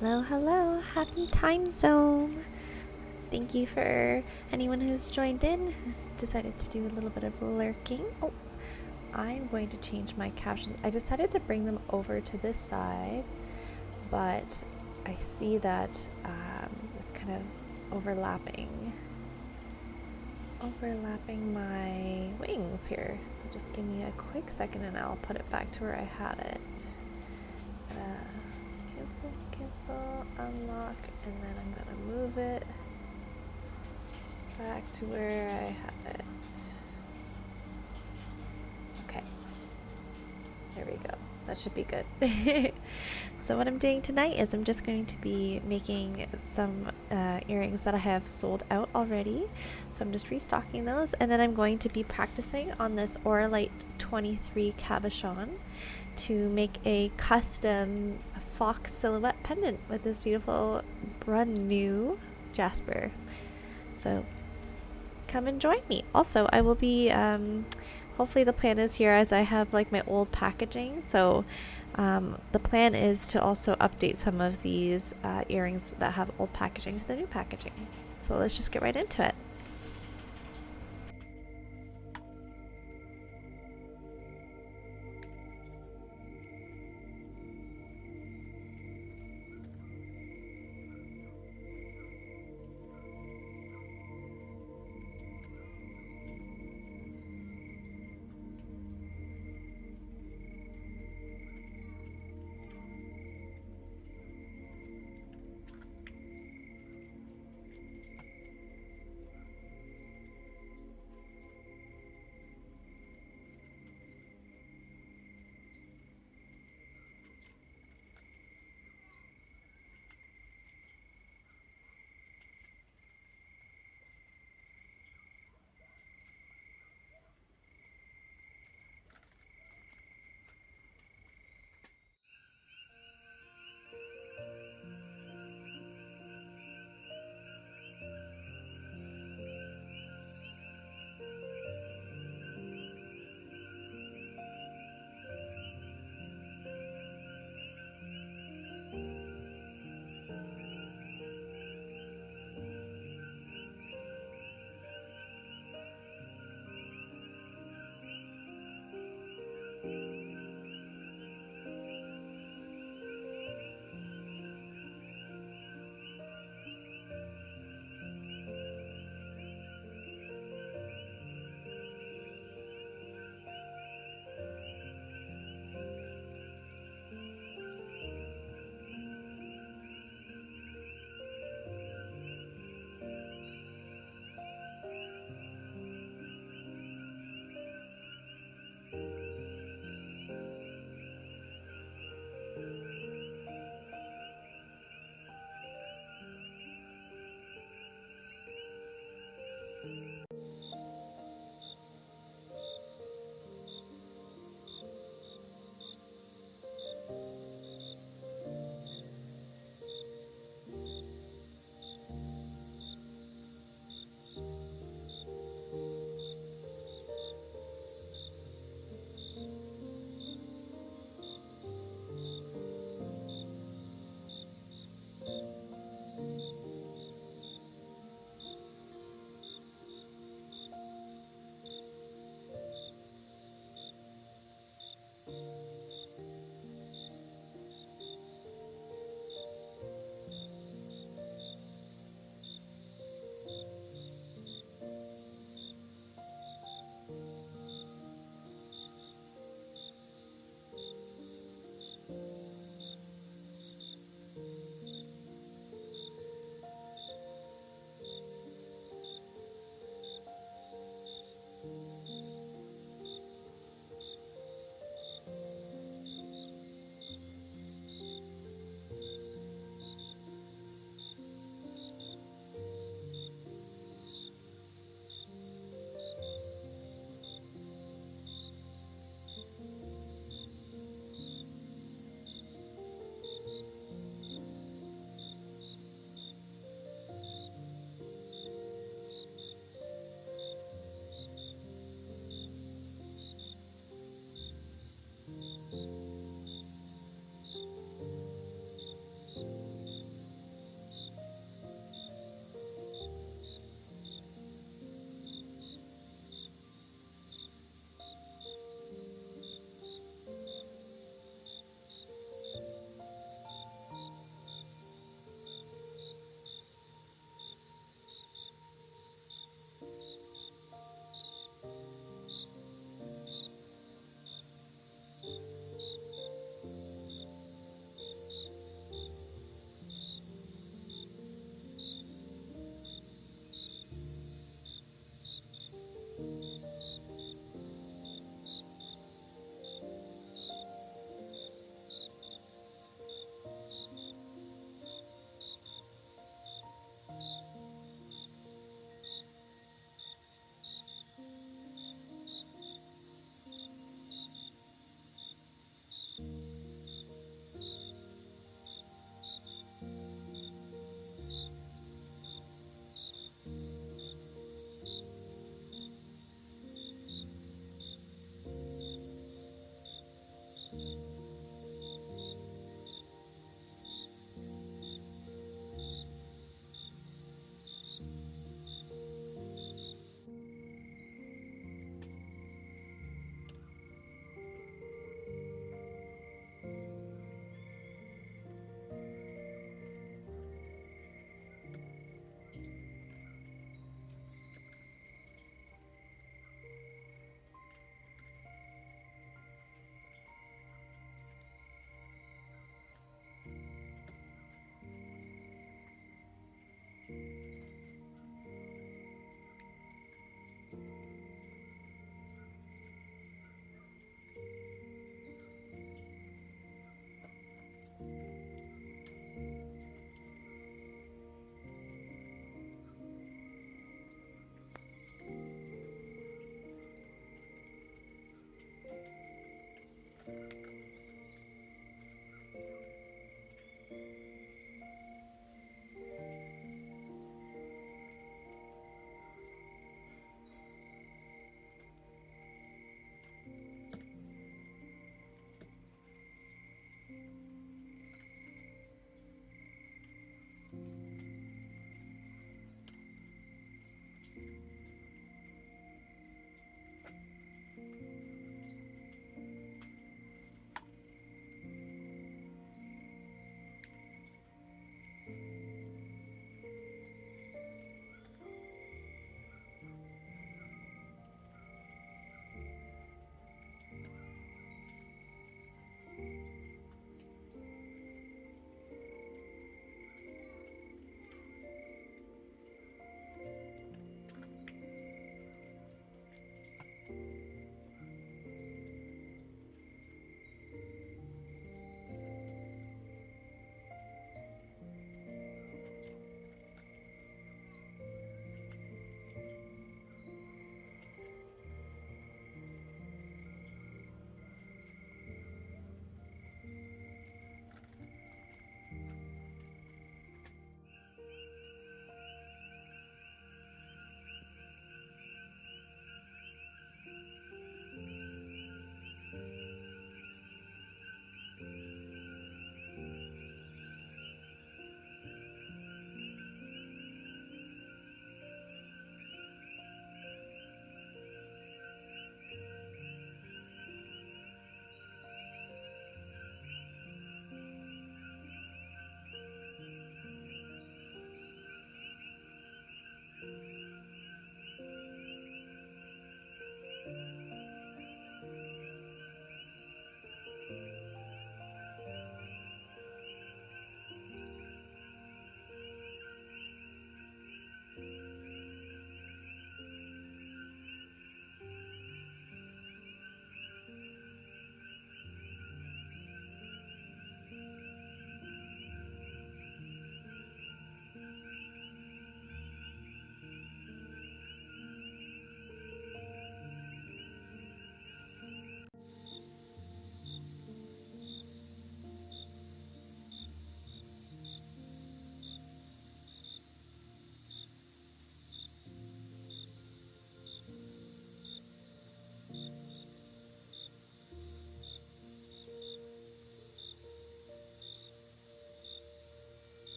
Hello, hello, happy time zone. Thank you for anyone who's joined in, who's decided to do a little bit of lurking. Oh, I'm going to change my captions. I decided to bring them over to this side, but I see that it's kind of overlapping my wings here. So just give me a quick second and I'll put it back to where I had it. Cancel, unlock, and then I'm gonna move it back to where I had it. Okay, there we go. That should be good. So what I'm doing tonight is I'm just going to be making some earrings that I have sold out already. So I'm just restocking those, and then I'm going to be practicing on this Auralite 23 cabochon to make a custom fox silhouette pendant with this beautiful brand new jasper. So come and join me. Also, I will be hopefully the plan is here, as I have like my old packaging, so the plan is to also update some of these earrings that have old packaging to the new packaging. So let's just get right into it.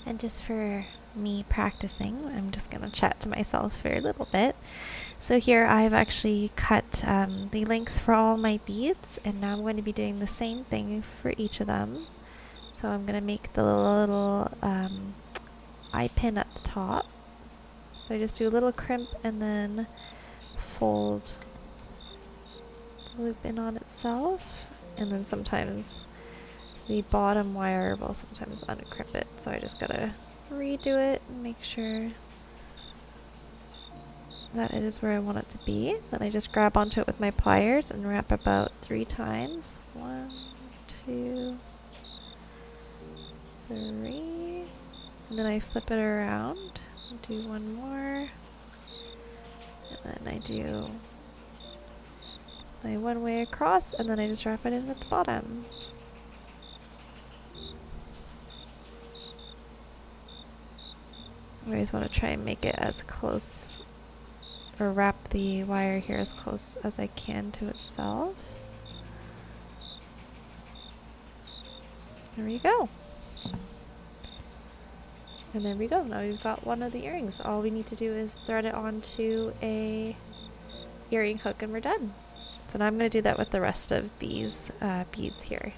And just for me practicing, I'm just going to chat to myself for a little bit. So here I've actually cut the length for all my beads, and now I'm going to be doing the same thing for each of them. So I'm going to make the little eye pin at the top. So I just do a little crimp and then fold the loop in on itself, and then sometimes the bottom wire will sometimes uncrimp it, so I just gotta redo it and make sure that it is where I want it to be. Then I just grab onto it with my pliers and wrap about 3 times. 1, 2, 3. And then I flip it around and do one more. And then I do my one way across, and then I just wrap it in at the bottom. I always want to try and make it as close, or wrap the wire here as close as I can to itself. There we go. And there we go. Now we've got one of the earrings. All we need to do is thread it onto a earring hook and we're done. So now I'm going to do that with the rest of these beads here.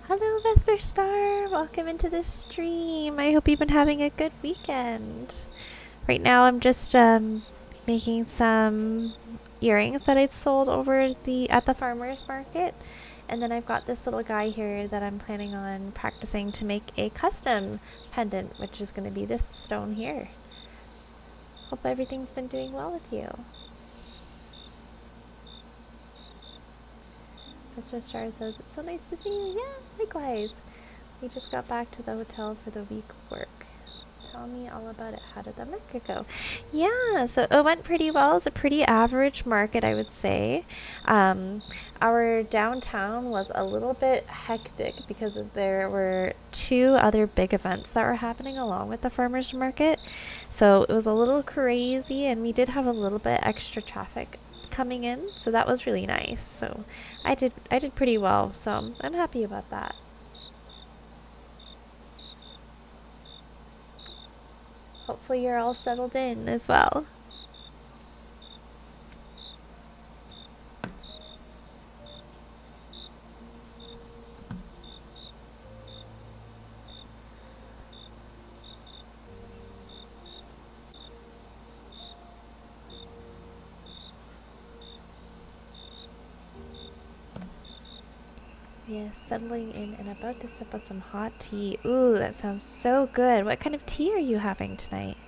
Hello, Vesper Star. Welcome into this stream. I hope you've been having a good weekend. Right now, I'm just making some earrings that I'd sold over at the farmer's market. And then I've got this little guy here that I'm planning on practicing to make a custom pendant, which is going to be this stone here. Hope everything's been doing well with you. Mr. Star says, it's so nice to see you. Yeah, likewise. We just got back to the hotel for the week work. Tell me all about it. How did the market go? Yeah, so it went pretty well. It's a pretty average market, I would say. Our downtown was a little bit hectic because there were 2 other big events that were happening along with the farmers market. So it was a little crazy, and we did have a little bit extra traffic coming in, so that was really nice. So I did pretty well, so I'm happy about that. Hopefully you're all settled in as well. Yes, settling in and about to sip on some hot tea. Ooh, that sounds so good. What kind of tea are you having tonight?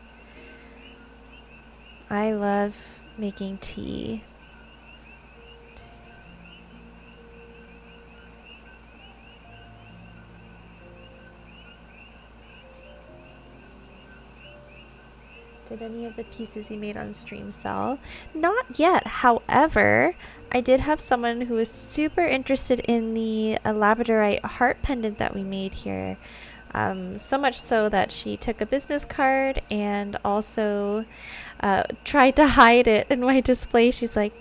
I love making tea. Did any of the pieces you made on stream sell? Not yet. However, I did have someone who was super interested in the labradorite heart pendant that we made here. So much so that she took a business card and also tried to hide it in my display. She's like,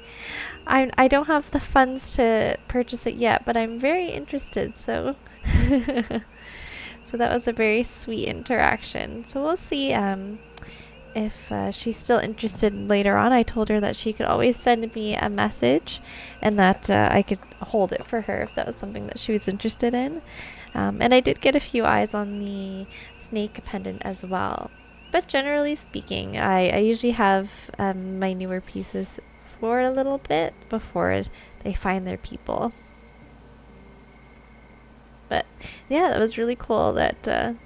I don't have the funds to purchase it yet, but I'm very interested. So, so that was a very sweet interaction. So we'll see if she's still interested later on. I told her that she could always send me a message and that I could hold it for her if that was something that she was interested in. And I did get a few eyes on the snake pendant as well. But generally speaking, I usually have my newer pieces for a little bit before they find their people. But yeah, that was really cool that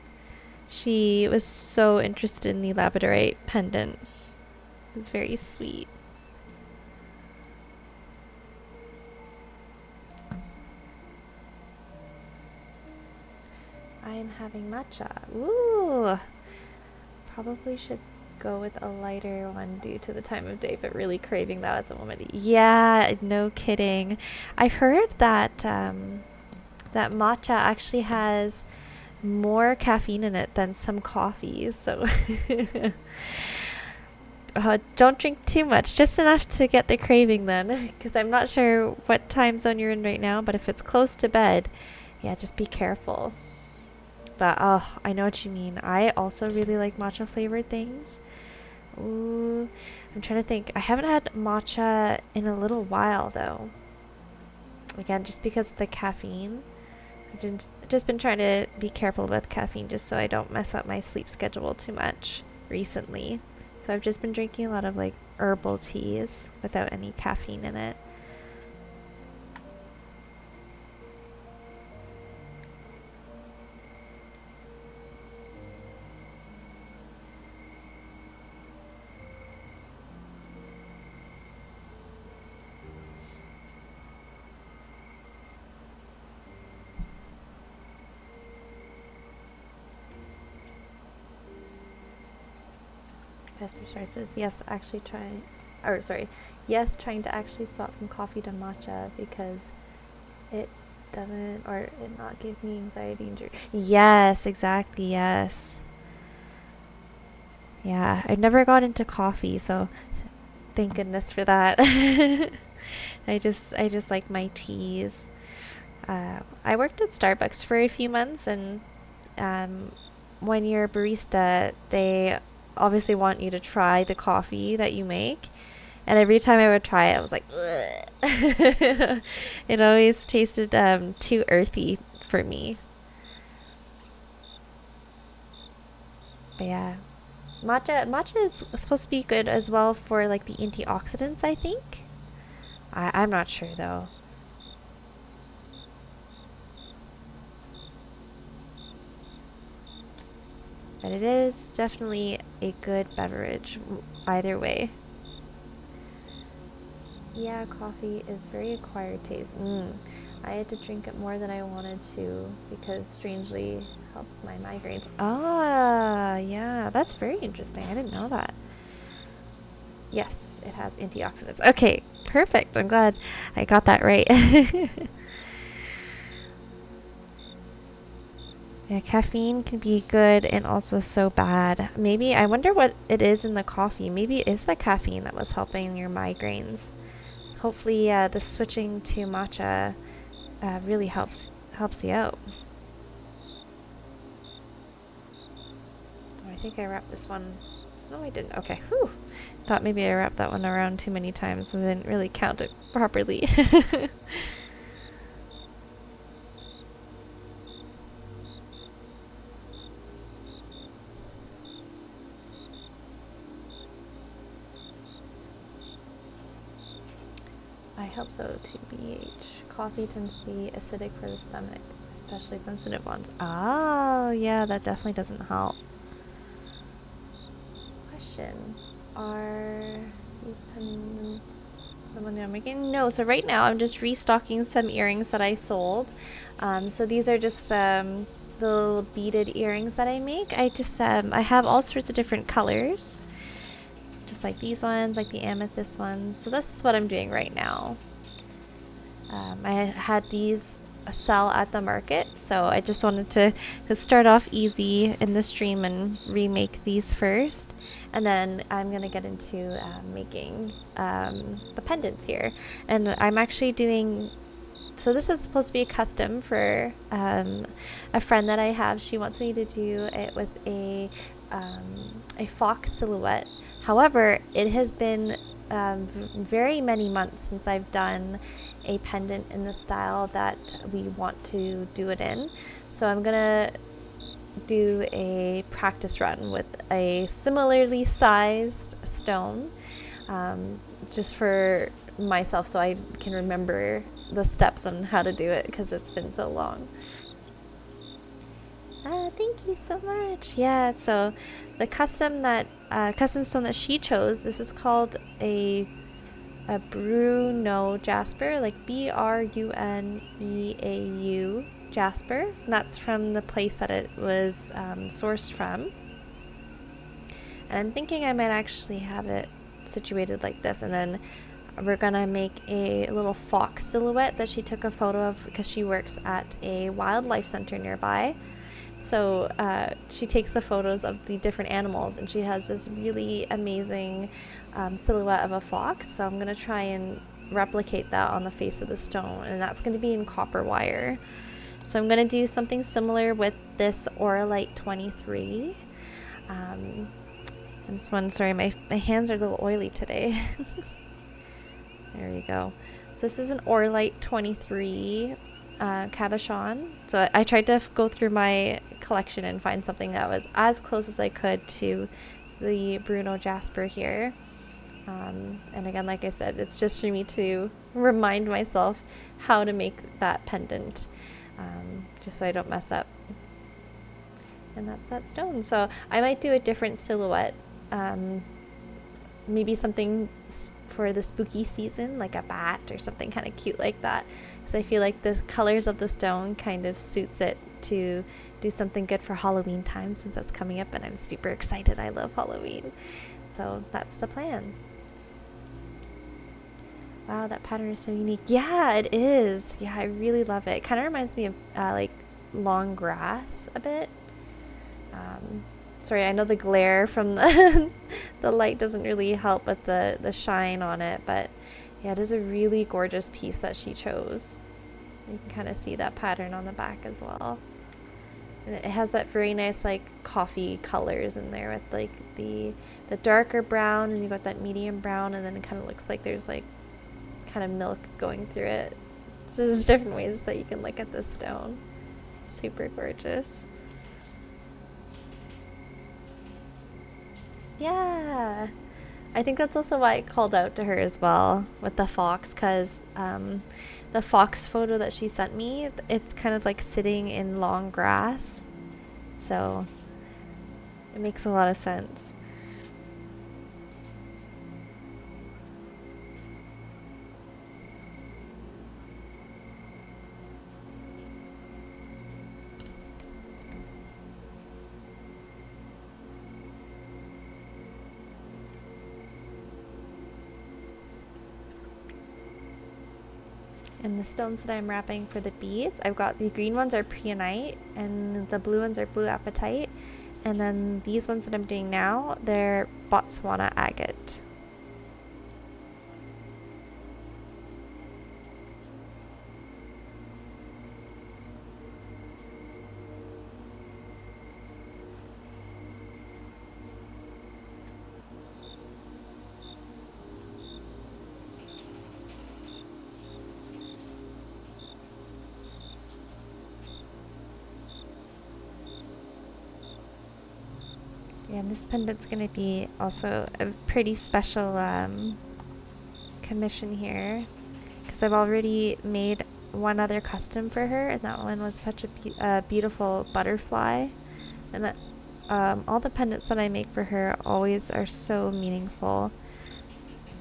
she was so interested in the labradorite pendant. It was very sweet. I am having matcha. Ooh! Probably should go with a lighter one due to the time of day, but really craving that at the moment. Yeah, no kidding. I've heard that that matcha actually has more caffeine in it than some coffees, so don't drink too much, just enough to get the craving then, because I'm not sure what time zone you're in right now, but if it's close to bed, yeah, just be careful. But oh, I know what you mean. I also really like matcha flavored things. Ooh, I'm trying to think. I haven't had matcha in a little while though. Again, just because of the caffeine. I've just been trying to be careful with caffeine just so I don't mess up my sleep schedule too much recently. So I've just been drinking a lot of like herbal teas without any caffeine in it. Pastor Star says, yes, yes, trying to actually swap from coffee to matcha because it doesn't, or it not give me anxiety and yes, exactly, yes. Yeah, I've never got into coffee, so thank goodness for that. I just like my teas. I worked at Starbucks for a few months, and when you're a barista, they obviously want you to try the coffee that you make. And every time I would try it, I was like, ugh. It always tasted too earthy for me. But yeah, matcha is supposed to be good as well for like the antioxidants, I think. I'm not sure though. But it is definitely a good beverage either way. Yeah, coffee is very acquired taste. I had to drink it more than I wanted to because strangely helps my migraines. Ah, yeah, that's very interesting. I didn't know that. Yes, it has antioxidants. Okay, perfect. I'm glad I got that right. Yeah, caffeine can be good and also so bad. Maybe, I wonder what it is in the coffee. Maybe it is the caffeine that was helping your migraines. Hopefully, the switching to matcha really helps you out. Oh, I think I wrapped this one. No, I didn't. Okay. Whew. Thought maybe I wrapped that one around too many times, so I didn't really count it properly. I hope so, TBH. Coffee tends to be acidic for the stomach, especially sensitive ones. Oh, yeah, that definitely doesn't help. Question. Are these pendants the one I'm making? No, so right now I'm just restocking some earrings that I sold. So these are just little beaded earrings that I make. I have all sorts of different colors. Just like these ones, like the amethyst ones. So this is what I'm doing right now. I had these sell at the market, so I just wanted to start off easy in the stream and remake these first. And then I'm going to get into making the pendants here. And I'm actually doing... So this is supposed to be a custom for a friend that I have. She wants me to do it with a fox silhouette. However, it has been very many months since I've done a pendant in the style that we want to do it in. So I'm gonna do a practice run with a similarly sized stone, just for myself so I can remember the steps on how to do it because it's been so long. Thank you so much. Yeah, so the custom stone that she chose, this is called a Bruno jasper, like Bruneau jasper. And that's from the place that it was sourced from. And I'm thinking I might actually have it situated like this, and then we're gonna make a little fox silhouette that she took a photo of because she works at a wildlife center nearby. So she takes the photos of the different animals, and she has this really amazing silhouette of a fox. So I'm going to try and replicate that on the face of the stone, and that's going to be in copper wire. So I'm going to do something similar with this Auralite 23. And this one, sorry, my hands are a little oily today. There you go. So this is an Auralite 23 cabochon. So I tried to go through my collection and find something that was as close as I could to the Bruno jasper here. And again, like I said, it's just for me to remind myself how to make that pendant, just so I don't mess up. And that's that stone. So I might do a different silhouette, maybe something for the spooky season, like a bat or something kind of cute like that, because I feel like the colors of the stone kind of suits it to do something good for Halloween time, since that's coming up and I'm super excited. I love Halloween. So that's the plan. Wow, that pattern is so unique. Yeah, it is. Yeah, I really love it. It kind of reminds me of like long grass a bit. Sorry, I know the glare from the the light doesn't really help with the shine on it, but yeah, it is a really gorgeous piece that she chose. You can kind of see that pattern on the back as well. And it has that very nice like coffee colors in there with like the darker brown, and you got that medium brown, and then it kind of looks like there's like kind of milk going through it. So there's different ways that you can look at this stone. Super gorgeous. Yeah. I think that's also why I called out to her as well with the fox, because the fox photo that she sent me, it's kind of like sitting in long grass. So it makes a lot of sense. And the stones that I'm wrapping for the beads, I've got the green ones are preonite and the blue ones are blue apatite. And then these ones that I'm doing now, they're Botswana agate. Yeah, and this pendant's going to be also a pretty special commission here, because I've already made one other custom for her, and that one was such a beautiful butterfly. And that, all the pendants that I make for her always are so meaningful.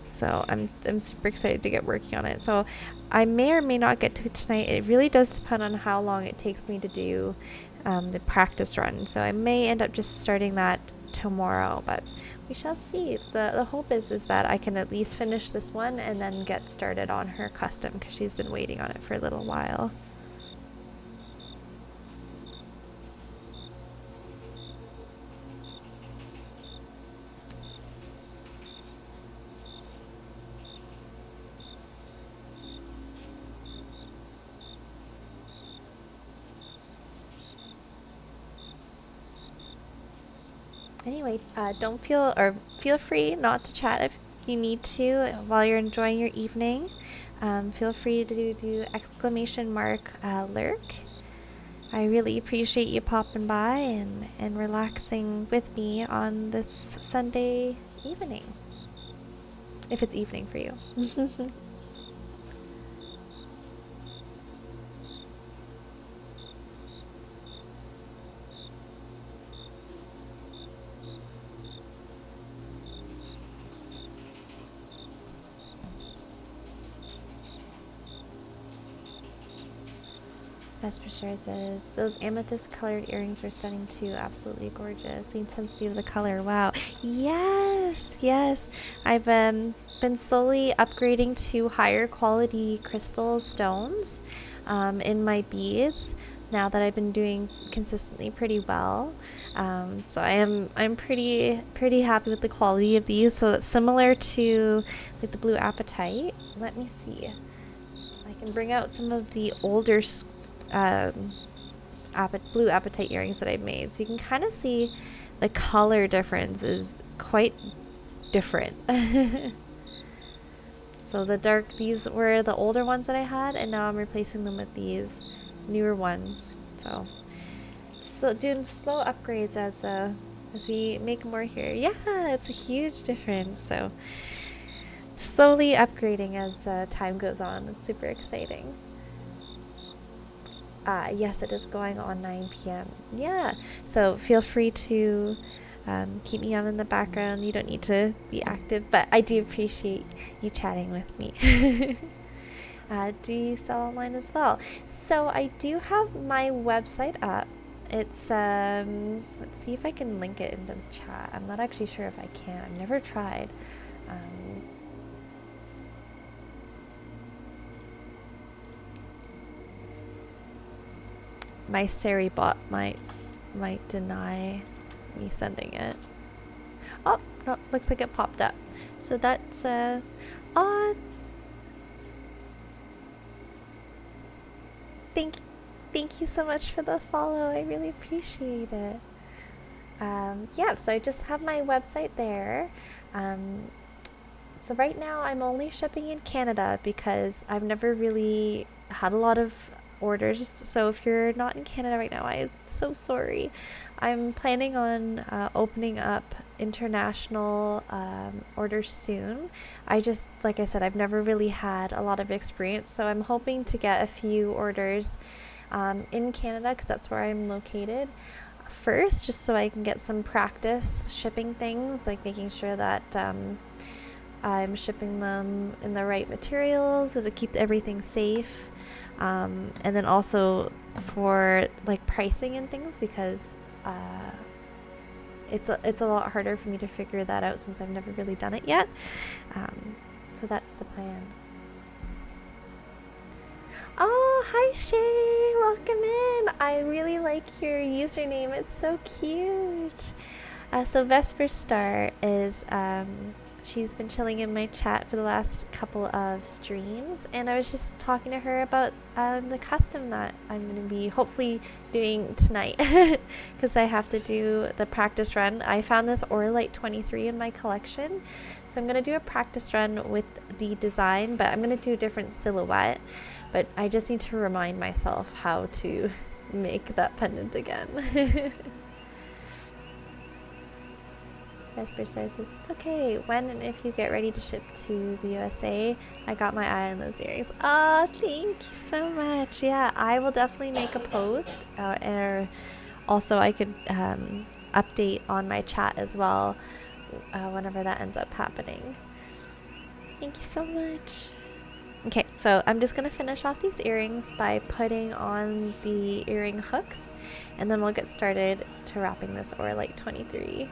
So I'm super excited to get working on it. So I may or may not get to it tonight. It really does depend on how long it takes me to do the practice run. So I may end up just starting that tomorrow, but we shall see. The hope is that I can at least finish this one and then get started on her custom, because she's been waiting on it for a little while. Anyway, don't feel free not to chat if you need to while you're enjoying your evening. Feel free to do exclamation mark lurk. I really appreciate you popping by and relaxing with me on this Sunday evening, if it's evening for you. Vesper says, those amethyst colored earrings were stunning too. Absolutely gorgeous. The intensity of the color. Wow. Yes, yes. I've been slowly upgrading to higher quality crystal stones in my beads now that I've been doing consistently pretty well. So I'm pretty happy with the quality of these. So it's similar to like the blue apatite. Let me see. I can bring out some of the older blue apatite earrings that I've made, so you can kind of see the color difference is quite different. So these were the older ones that I had, and now I'm replacing them with these newer ones. So doing slow upgrades as we make more here. Yeah, it's a huge difference. So slowly upgrading as time goes on. It's super exciting. Yes, it is going on 9 p.m. Yeah, so feel free to keep me on in the background. You don't need to be active, but I do appreciate you chatting with me. Do you sell online as well? So I do have my website up. It's let's see if I can link it into the chat. I'm not actually sure if I can. I've never tried. My Sari bot might deny me sending it. Oh, no, looks like it popped up. So that's odd. Thank you so much for the follow. I really appreciate it. Yeah, so I just have my website there. So right now I'm only shipping in Canada because I've never really had a lot of orders. So if you're not in Canada right now, I'm so sorry. I'm planning on opening up international orders soon. Like I said, I've never really had a lot of experience, so I'm hoping to get a few orders in Canada, because that's where I'm located first, just so I can get some practice shipping things, like making sure that I'm shipping them in the right materials to keep everything safe, and then also for like pricing and things, because it's a lot harder for me to figure that out since I've never really done it yet. So that's the plan. Oh, hi Shay, welcome in. I really like your username, it's so cute. So Vesper Star is she's been chilling in my chat for the last couple of streams, and I was just talking to her about the custom that I'm going to be hopefully doing tonight, because I have to do the practice run. I found this Oralite 23 in my collection, so I'm going to do a practice run with the design, but I'm going to do a different silhouette, but I just need to remind myself how to make that pendant again. Vesper Star says, it's okay. When and if you get ready to ship to the USA, I got my eye on those earrings. Oh, thank you so much. Yeah, I will definitely make a post. And also, I could update on my chat as well whenever that ends up happening. Thank you so much. Okay, so I'm just going to finish off these earrings by putting on the earring hooks, and then we'll get started to wrapping this Oralite 23.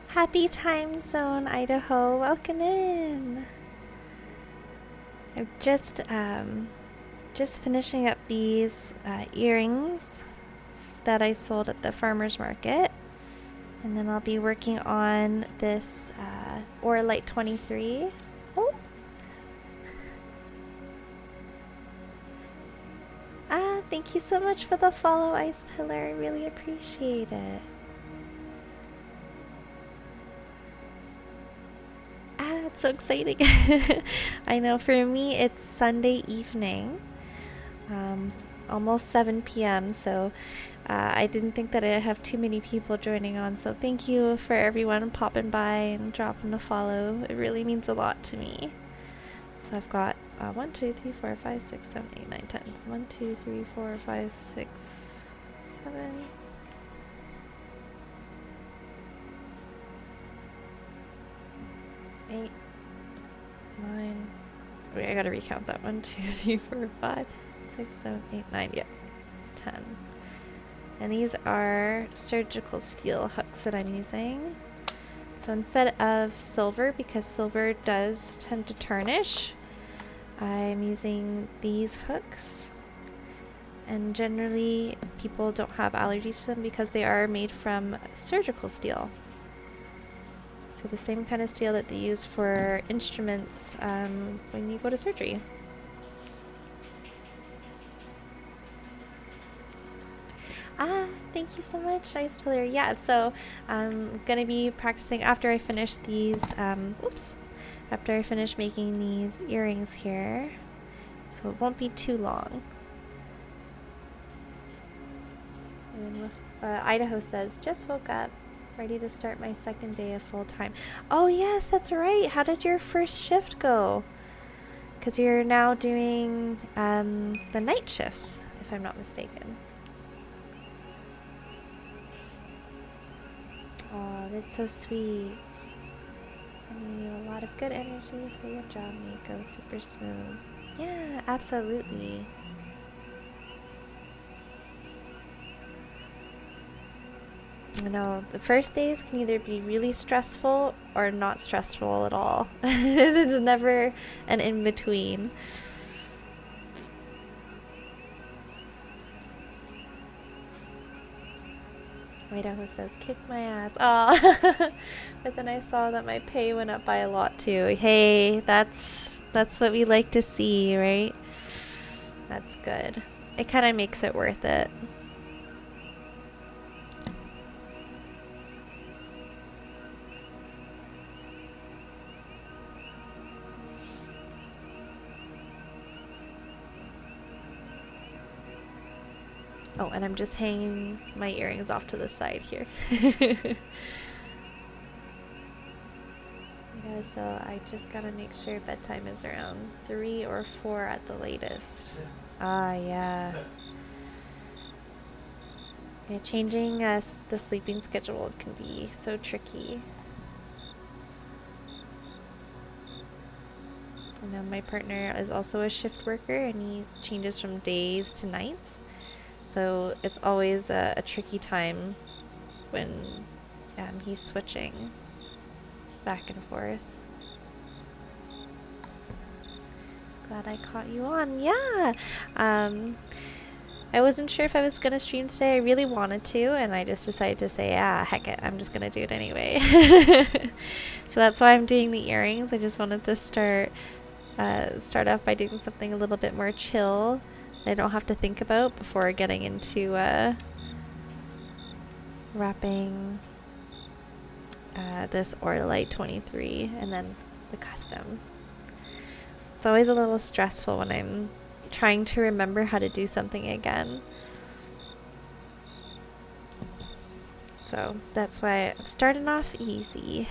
Happy time zone, Idaho. Welcome in. I'm just finishing up these earrings that I sold at the farmer's market, and then I'll be working on this Oralite 23. Oh. Thank you so much for the follow, Ice Pillar. I really appreciate it. It's so exciting. I know, for me it's Sunday evening, almost 7 p.m. so I didn't think that I'd have too many people joining on, so thank you for everyone popping by and dropping a follow. It really means a lot to me. So I've got 1, 2, 3, 4, 5, 6, 7, 8, 9, 10. 1, 2, 3, 4, 5, 6, 7. 8, 9. Wait, I gotta recount that. 1, 2, 3, 4, 5, 6, 7, 8, 9. Yeah, 10. And these are surgical steel hooks that I'm using. So instead of silver, because silver does tend to tarnish, I'm using these hooks. And generally, people don't have allergies to them because they are made from surgical steel. So the same kind of steel that they use for instruments when you go to surgery. Thank you so much, Ice Pillar. Yeah, so I'm gonna be practicing after I finish these, after I finish making these earrings here. So it won't be too long. And with, Idaho says, just woke up. Ready to start my second day of full time. Oh yes, that's right. How did your first shift go? Because you're now doing the night shifts, if I'm not mistaken. Oh, that's so sweet. Sending you a lot of good energy for your job, may go super smooth. Yeah, absolutely. You know, the first days can either be really stressful or not stressful at all. There's never an in-between. Idaho says, kick my ass. Oh, but then I saw that my pay went up by a lot too. Hey, that's what we like to see, right? That's good. It kind of makes it worth it. Oh, and I'm just hanging my earrings off to the side here. Yeah, so I just gotta make sure bedtime is around 3 or 4 at the latest. Ah, yeah. Yeah, changing the sleeping schedule can be so tricky. I know my partner is also a shift worker, and he changes from days to nights. So it's always a tricky time when he's switching back and forth. Glad I caught you on. Yeah. I wasn't sure if I was going to stream today. I really wanted to, and I just decided to say, heck it, I'm just going to do it anyway. So that's why I'm doing the earrings. I just wanted to start off by doing something a little bit more chill that I don't have to think about before getting into wrapping this Orlite 23 and then the custom. It's always a little stressful when I'm trying to remember how to do something again. So that's why I'm starting off easy.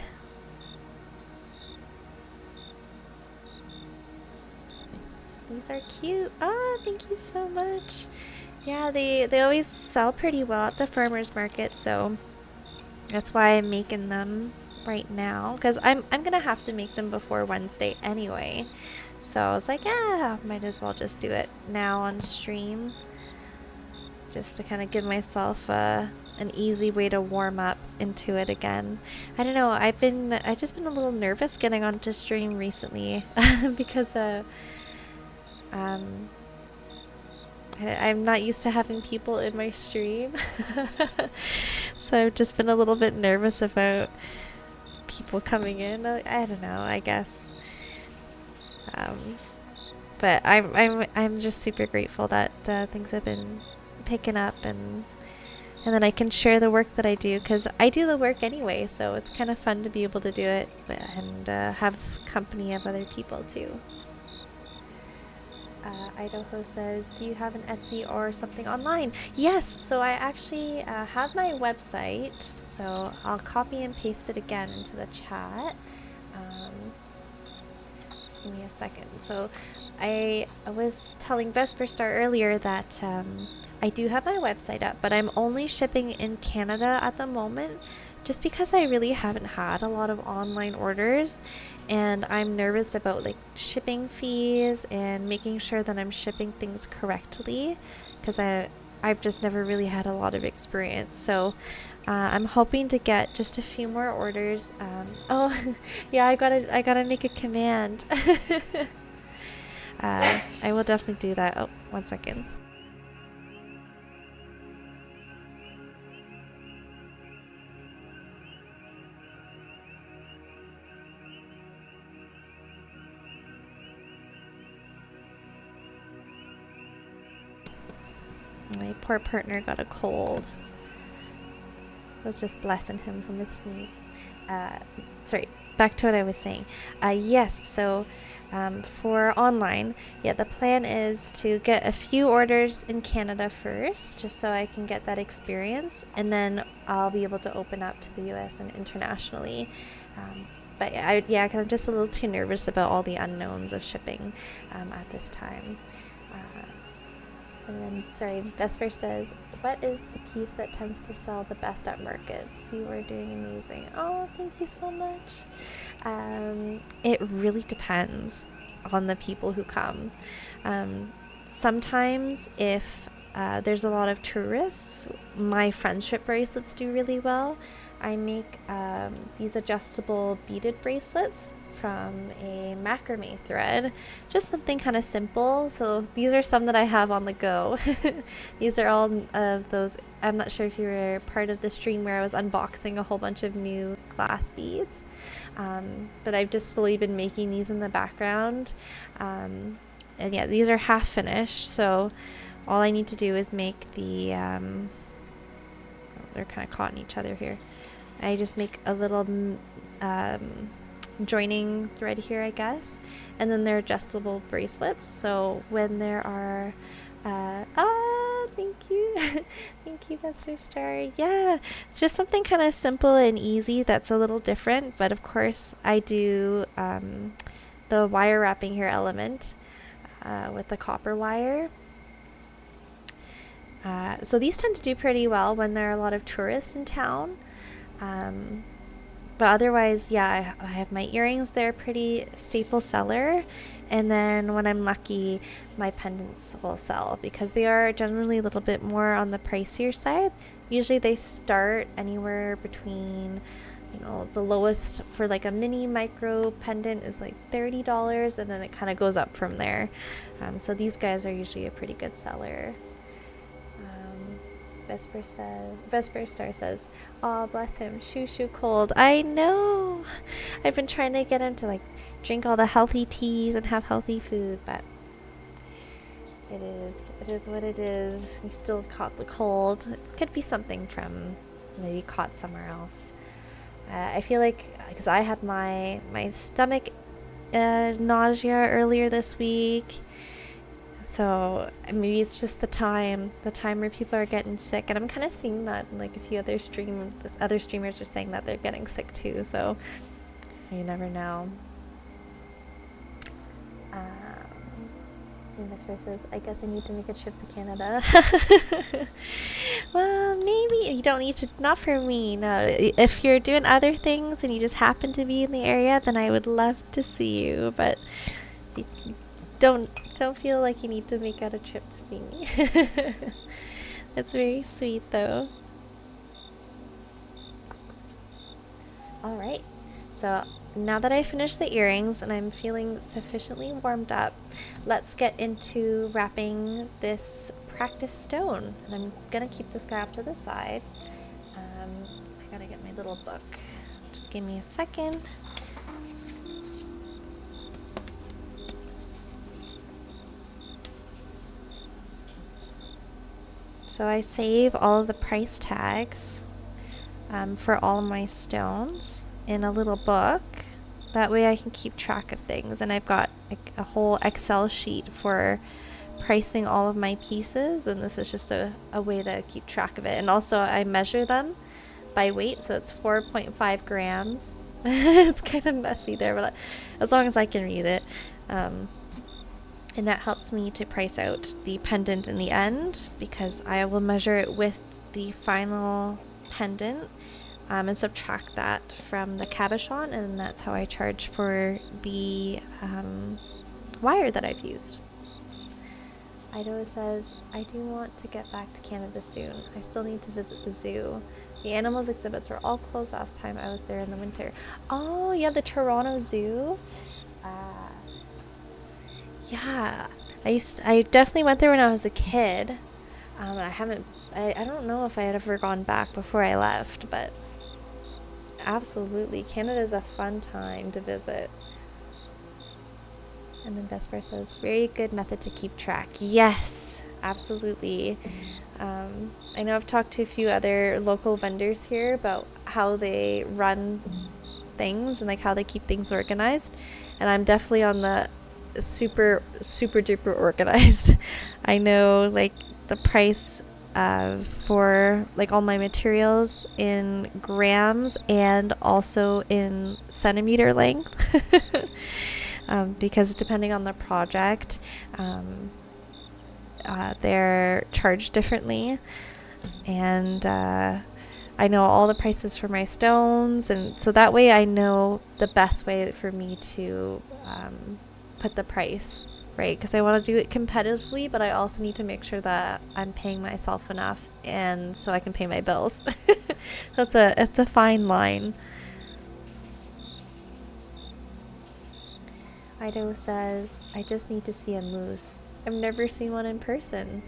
These are cute. Oh, thank you so much. Yeah, they always sell pretty well at the farmer's market, so that's why I'm making them right now, because I'm gonna have to make them before Wednesday anyway. So I was like, yeah, might as well just do it now on stream, just to kind of give myself an easy way to warm up into it again. I don't know, I've just been a little nervous getting onto stream recently because I'm not used to having people in my stream. So I've just been a little bit nervous about people coming in. I don't know, I guess. But I'm just super grateful that things have been picking up, and then I can share the work that I do, because I do the work anyway, so it's kind of fun to be able to do it and have company of other people too. Idaho says, do you have an Etsy or something online? Yes, so I actually have my website, so I'll copy and paste it again into the chat. Just give me a second. So I was telling Vesper Star earlier that I do have my website up, but I'm only shipping in Canada at the moment, just because I really haven't had a lot of online orders, and I'm nervous about like shipping fees and making sure that I'm shipping things correctly, because I've just never really had a lot of experience. So I'm hoping to get just a few more orders. Oh yeah, I gotta make a command. I will definitely do that. Oh, 1 second. My poor partner got a cold. I was just blessing him from his sneeze. Sorry, back to what I was saying. Yes, so for online, yeah, the plan is to get a few orders in Canada first, just so I can get that experience, and then I'll be able to open up to the US and internationally. But yeah, because I'm just a little too nervous about all the unknowns of shipping at this time. And then, sorry, Vesper says, what is the piece that tends to sell the best at markets? You are doing amazing. Oh, thank you so much. It really depends on the people who come. Sometimes if there's a lot of tourists, my friendship bracelets do really well. I make these adjustable beaded bracelets from a macrame thread. Just something kind of simple. So these are some that I have on the go. These are all of those. I'm not sure if you were part of the stream where I was unboxing a whole bunch of new glass beads. But I've just slowly been making these in the background. And yeah, these are half finished. So all I need to do is make the, they're kind of caught in each other here. I just make a little joining thread here, I guess, and then they're adjustable bracelets. So when there are thank you thank you, Bester Star. Yeah, it's just something kind of simple and easy that's a little different, but of course I do the wire wrapping here element with the copper wire. So these tend to do pretty well when there are a lot of tourists in town. But otherwise, yeah, I have my earrings. They're pretty staple seller. And then when I'm lucky, my pendants will sell because they are generally a little bit more on the pricier side. Usually they start anywhere between, you know, the lowest for like a mini micro pendant is like $30, and then it kind of goes up from there. So these guys are usually a pretty good seller. Vesper Star says, "Oh, bless him, shoo cold." I know. I've been trying to get him to like drink all the healthy teas and have healthy food, but it is what it is. He still caught the cold. It could be something from maybe caught somewhere else. I feel like because I had my stomach nausea earlier this week. So maybe it's just the time where people are getting sick, and I'm kind of seeing that like a few other streamers are saying that they're getting sick too. So you never know. Investor says, "I guess I need to make a trip to Canada." Well, maybe you don't need to. Not for me. No, if you're doing other things and you just happen to be in the area, then I would love to see you. But don't feel like you need to make out a trip to see me. That's very sweet though. Alright, so now that I finished the earrings and I'm feeling sufficiently warmed up, let's get into wrapping this practice stone. And I'm gonna keep this guy off to the side. I gotta get my little book. Just give me a second. So I save all of the price tags for all of my stones in a little book. That way I can keep track of things. And I've got a whole Excel sheet for pricing all of my pieces. And this is just a way to keep track of it. And also I measure them by weight. So it's 4.5 grams. It's kind of messy there, but as long as I can read it. And that helps me to price out the pendant in the end, because I will measure it with the final pendant and subtract that from the cabochon, and that's how I charge for the wire that I've used. Ido says, "I do want to get back to Canada soon. I still need to visit the zoo. The animals exhibits were all closed last time I was there in the winter." Oh, yeah, the Toronto Zoo. Yeah, I definitely went there when I was a kid. I don't know if I had ever gone back before I left, but absolutely, Canada is a fun time to visit. And then Vesper says, "Very good method to keep track." Yes, absolutely. I know I've talked to a few other local vendors here about how they run things and like how they keep things organized, and I'm definitely on the super duper organized. I know like the price for like all my materials in grams and also in centimeter length. Because depending on the project, they're charged differently, and I know all the prices for my stones, and so that way I know the best way for me to put the price right? Because I want to do it competitively, but I also need to make sure that I'm paying myself enough, and so I can pay my bills. It's a fine line. Ido says, I just need to see a moose. I've never seen one in person.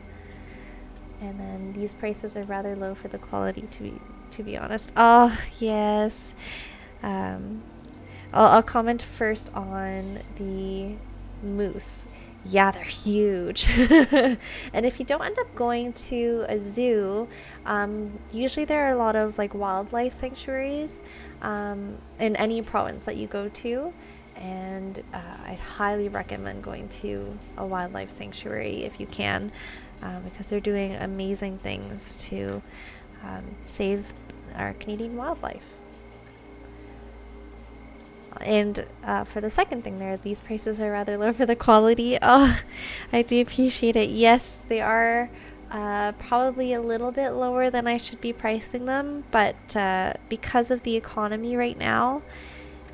And then these prices are rather low for the quality, to be honest. Oh, yes. I'll comment first on the moose. Yeah, they're huge. And if you don't end up going to a zoo, usually there are a lot of like wildlife sanctuaries in any province that you go to. And I'd highly recommend going to a wildlife sanctuary if you can, because they're doing amazing things to save our Canadian wildlife. And for the second thing there, these prices are rather low for the quality. Oh, I do appreciate it. Yes, they are probably a little bit lower than I should be pricing them, but because of the economy right now,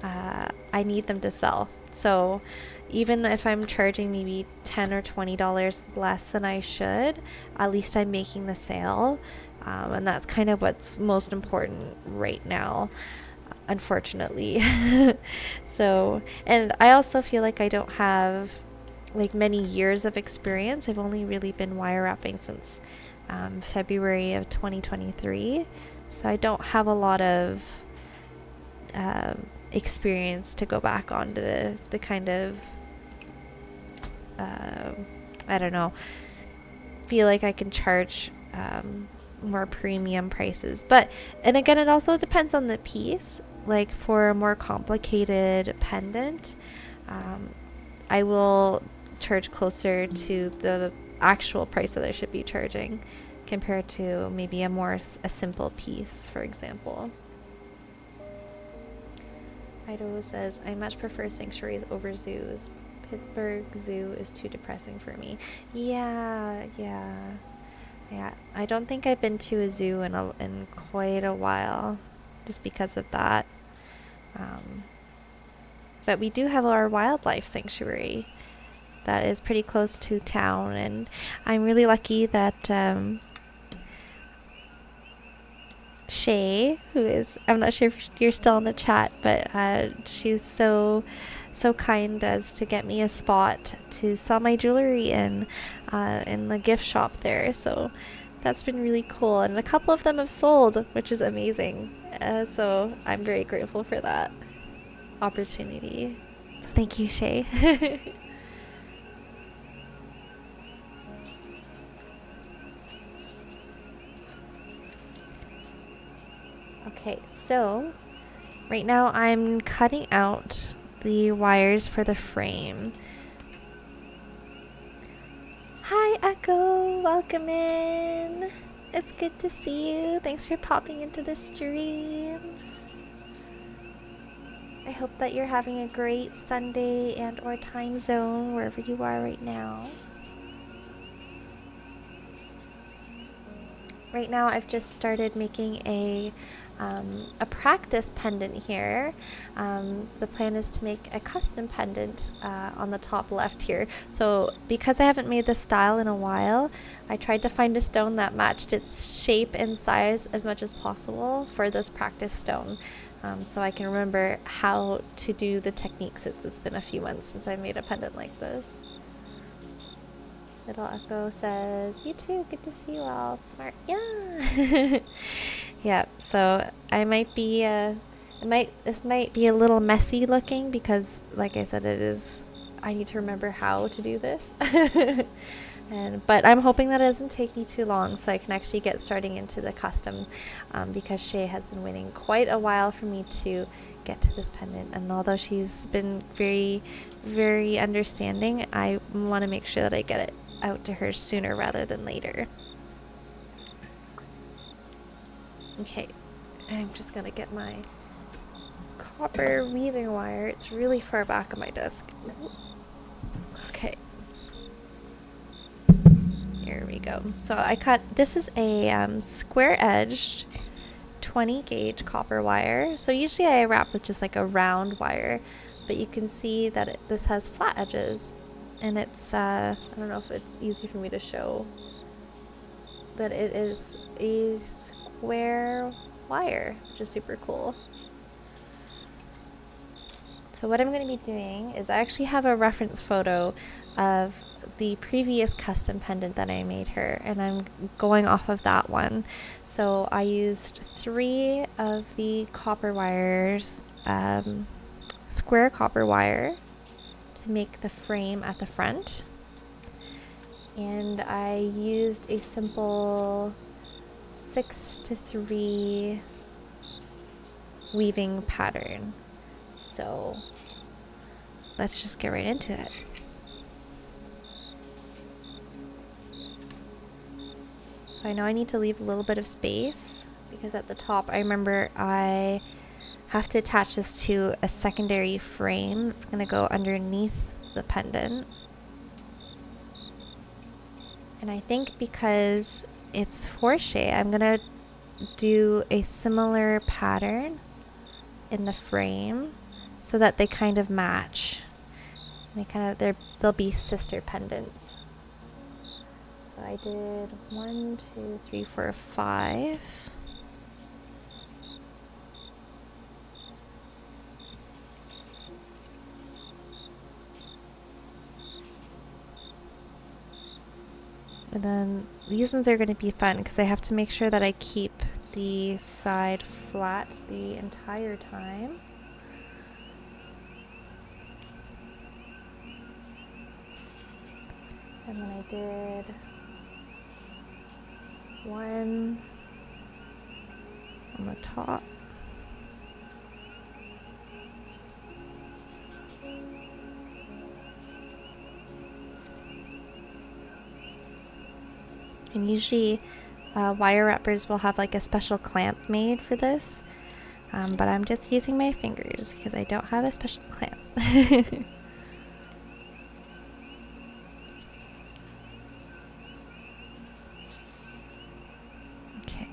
I need them to sell. So even if I'm charging maybe $10 or $20 less than I should, at least I'm making the sale. And that's kind of what's most important right now, unfortunately. So, and I also feel like I don't have like many years of experience. I've only really been wire wrapping since February of 2023. So I don't have a lot of experience to go back on to the kind of I don't know, feel like I can charge more premium prices. But, and again, it also depends on the piece. Like for a more complicated pendant, I will charge closer to the actual price that I should be charging compared to maybe a simple piece, for example. Idaho says, I much prefer sanctuaries over zoos. Pittsburgh Zoo is too depressing for me. Yeah. I don't think I've been to a zoo in quite a while, just because of that. But we do have our wildlife sanctuary that is pretty close to town, and I'm really lucky that Shay, who is, I'm not sure if you're still in the chat, but she's so kind as to get me a spot to sell my jewelry in the gift shop there. So that's been really cool, and a couple of them have sold, which is amazing. So I'm very grateful for that opportunity. So thank you, Shay. Okay, so right now I'm cutting out the wires for the frame. Hi, Echo, welcome in. It's good to see you. Thanks for popping into the stream. I hope that you're having a great Sunday and or time zone wherever you are right now. Right now I've just started making a practice pendant here. The plan is to make a custom pendant on the top left here. So because I haven't made this style in a while, I tried to find a stone that matched its shape and size as much as possible for this practice stone. So I can remember how to do the technique, since it's been a few months since I made a pendant like this. Little Echo says, you too, good to see you all. Smart. Yeah. Yeah, so I might be this might be a little messy looking because, like I said, I need to remember how to do this. But I'm hoping that it doesn't take me too long, so I can actually get starting into the custom, because Shay has been waiting quite a while for me to get to this pendant, and although she's been very, very understanding, I want to make sure that I get it out to her sooner rather than later. Okay, I'm just gonna get my copper weaving wire. It's really far back on my desk. Okay, here we go. So I cut, this is a square edged 20 gauge copper wire. So usually I wrap with just like a round wire, but you can see that this has flat edges. and it's I don't know if it's easy for me to show that it is a square wire, which is super cool. So what I'm going to be doing is I actually have a reference photo of the previous custom pendant that I made her, and I'm going off of that one. So I used 3 of the copper wires, square copper wire, to make the frame at the front. And I used a simple 6-to-3 weaving pattern. So let's just get right into it. So I know I need to leave a little bit of space because at the top I remember I have to attach this to a secondary frame that's going to go underneath the pendant. And I think because it's crochet, I'm going to do a similar pattern in the frame so that they kind of match. They'll be sister pendants. So I did 1, 2, 3, 4, 5. And then these ones are going to be fun because I have to make sure that I keep the side flat the entire time. And then I did 1 on the top. And usually wire wrappers will have like a special clamp made for this, but I'm just using my fingers because I don't have a special clamp. Okay.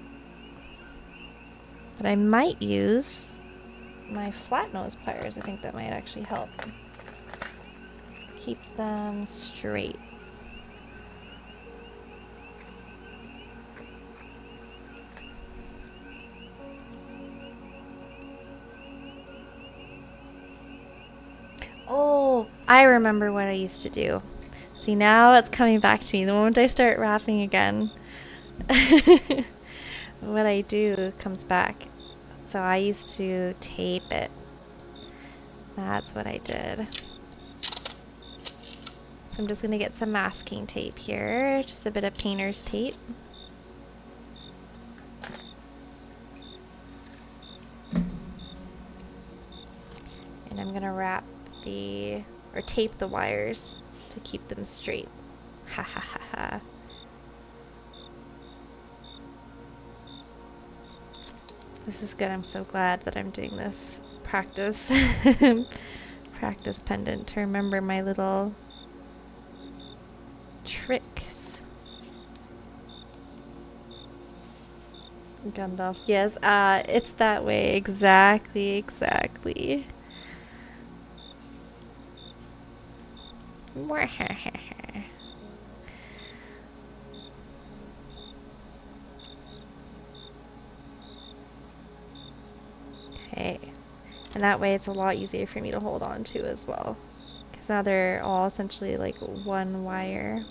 But I might use my flat nose pliers. I think that might actually help keep them straight. Oh, I remember what I used to do. See, now it's coming back to me. The moment I start wrapping again, what I do comes back. So I used to tape it. That's what I did. So I'm just going to get some masking tape here. Just a bit of painter's tape. And I'm going to wrap or tape the wires to keep them straight. Ha ha ha ha. This is good. I'm so glad that I'm doing this practice pendant to remember my little tricks. Gandalf, yes, it's that way. Exactly. Okay, and that way it's a lot easier for me to hold on to as well, because now they're all essentially like one wire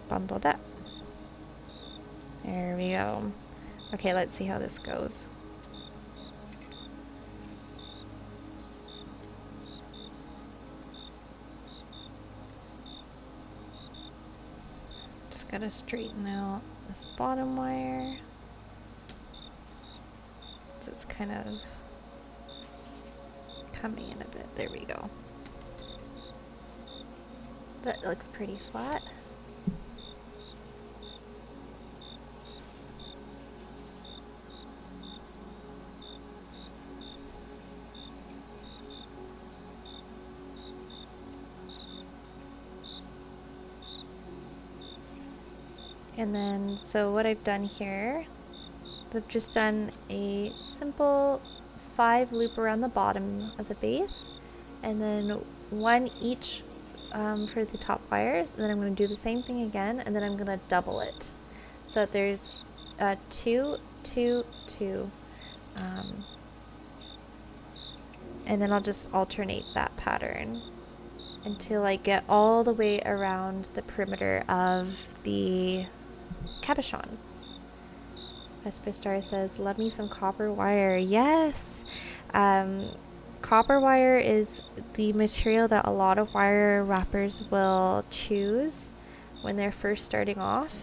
bundled up. There we go. Okay, let's see how this goes. Just gotta straighten out this bottom wire. So it's kind of coming in a bit. There we go. That looks pretty flat. And then, so what I've done here, I've just done a simple 5 loop around the bottom of the base, and then one each for the top wires, and then I'm going to do the same thing again, and then I'm going to double it so that there's 2, 2, 2, and then I'll just alternate that pattern until I get all the way around the perimeter of the cabochon. Vesper Star says, love me some copper wire. Yes! Copper wire is the material that a lot of wire wrappers will choose when they're first starting off,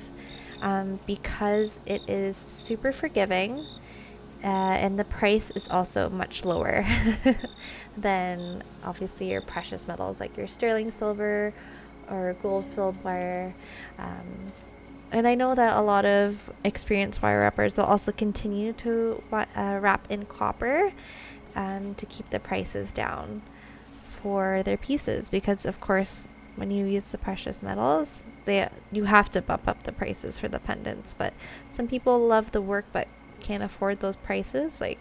because it is super forgiving, and the price is also much lower than obviously your precious metals like your sterling silver or gold filled wire. And I know that a lot of experienced wire wrappers will also continue to wrap in copper to keep the prices down for their pieces, because of course when you use the precious metals, you have to bump up the prices for the pendants. But some people love the work but can't afford those prices. Like,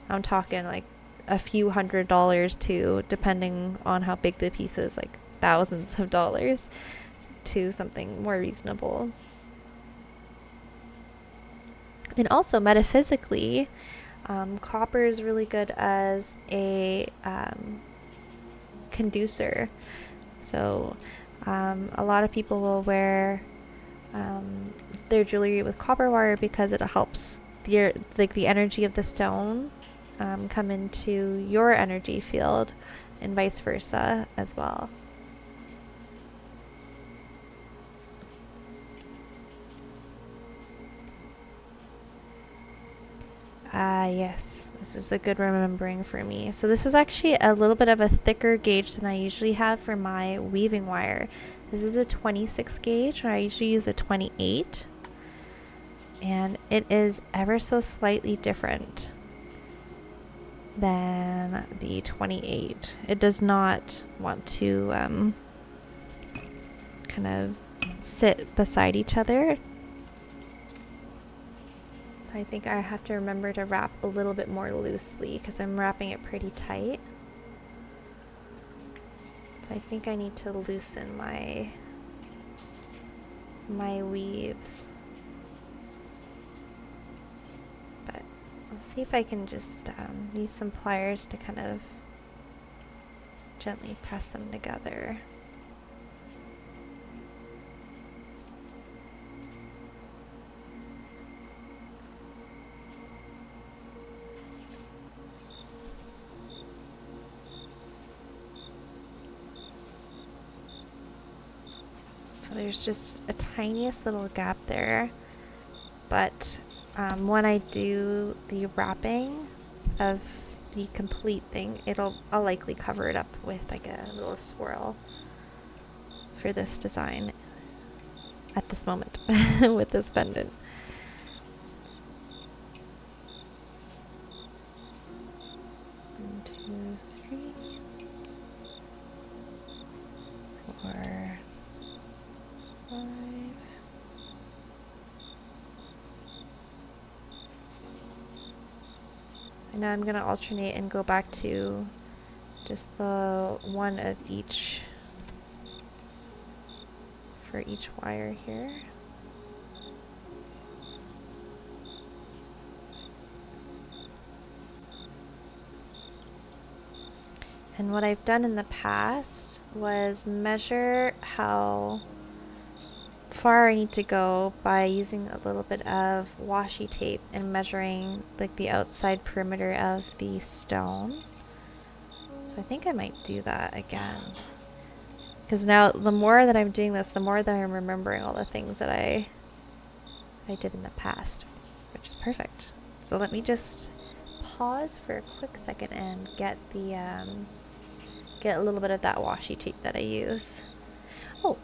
I'm talking like a few $100s to, depending on how big the piece is, like thousands of dollars, to something more reasonable. And also metaphysically, copper is really good as a conducer. So a lot of people will wear their jewelry with copper wire because it helps the energy of the stone come into your energy field, and vice versa as well. Yes, this is a good remembering for me. So this is actually a little bit of a thicker gauge than I usually have for my weaving wire. This is a 26 gauge, and I usually use a 28. And it is ever so slightly different than the 28. It does not want to kind of sit beside each other. I think I have to remember to wrap a little bit more loosely because I'm wrapping it pretty tight. So I think I need to loosen my weaves. But let's see if I can just use some pliers to kind of gently press them together. So there's just a tiniest little gap there, but when I do the wrapping of the complete thing, I'll likely cover it up with like a little swirl for this design at this moment with this pendant. One, 2, 3, 4, 5. And now I'm going to alternate and go back to just the one of each for each wire here. And what I've done in the past was measure how far I need to go by using a little bit of washi tape and measuring like the outside perimeter of the stone. So I think I might do that again, because now the more that I'm doing this, the more that I'm remembering all the things that I did in the past, which is perfect. So let me just pause for a quick second and get a little bit of that washi tape that I use. Oh,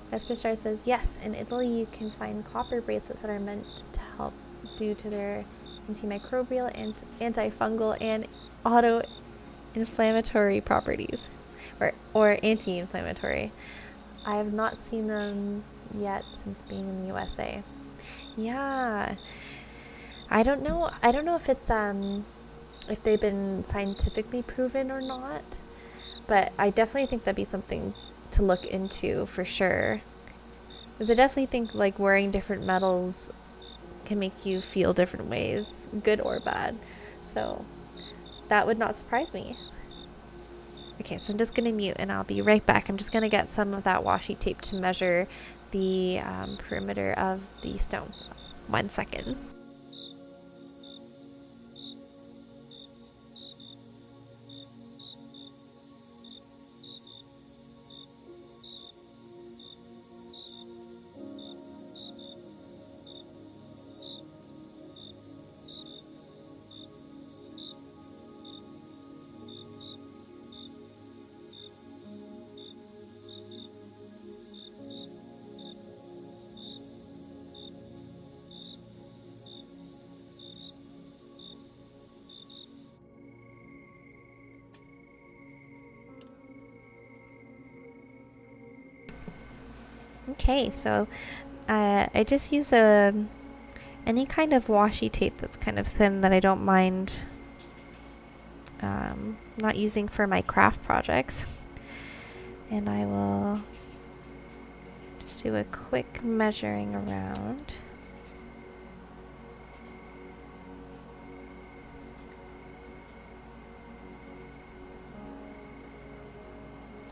Vesper Star says, yes, in Italy you can find copper bracelets that are meant to help due to their antimicrobial, antifungal, and auto-inflammatory properties, or anti-inflammatory. I have not seen them yet since being in the USA. Yeah, I don't know if it's if they've been scientifically proven or not, But I definitely think that'd be something to look into for sure. Because I definitely think like wearing different metals can make you feel different ways, good or bad. So that would not surprise me. Okay, so I'm just going to mute and I'll be right back. I'm just going to get some of that washi tape to measure the perimeter of the stone. 1 second. Okay, so I just use any kind of washi tape that's kind of thin that I don't mind not using for my craft projects. And I will just do a quick measuring around.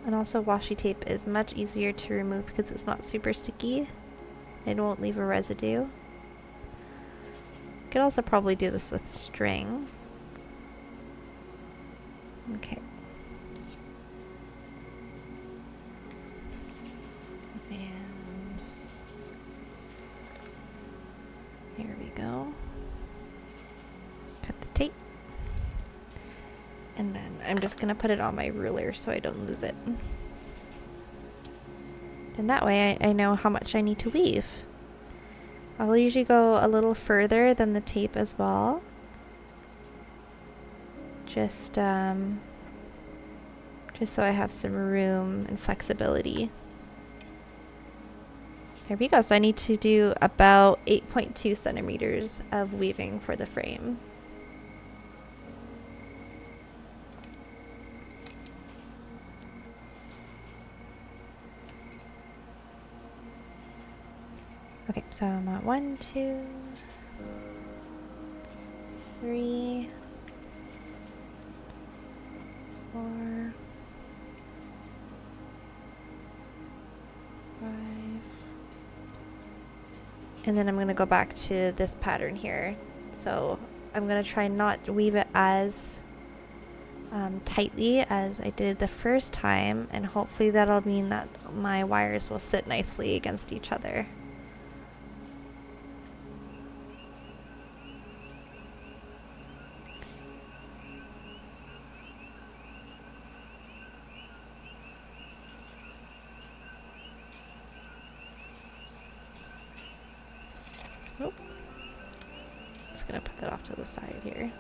And also washi tape is much easier to remove because it's not super sticky. It won't leave a residue. You could also probably do this with string. Okay. And here we go. Cut the tape. And then I'm just gonna put it on my ruler so I don't lose it. And that way I know how much I need to weave. I'll usually go a little further than the tape as well. Just so I have some room and flexibility. There we go. So I need to do about 8.2 centimeters of weaving for the frame. Okay, so I'm at 1, 2, 3, 4, 5. And then I'm going to go back to this pattern here. So I'm going to try not to weave it as tightly as I did the first time, and hopefully that'll mean that my wires will sit nicely against each other. Nope. Just gonna put that off to the side here.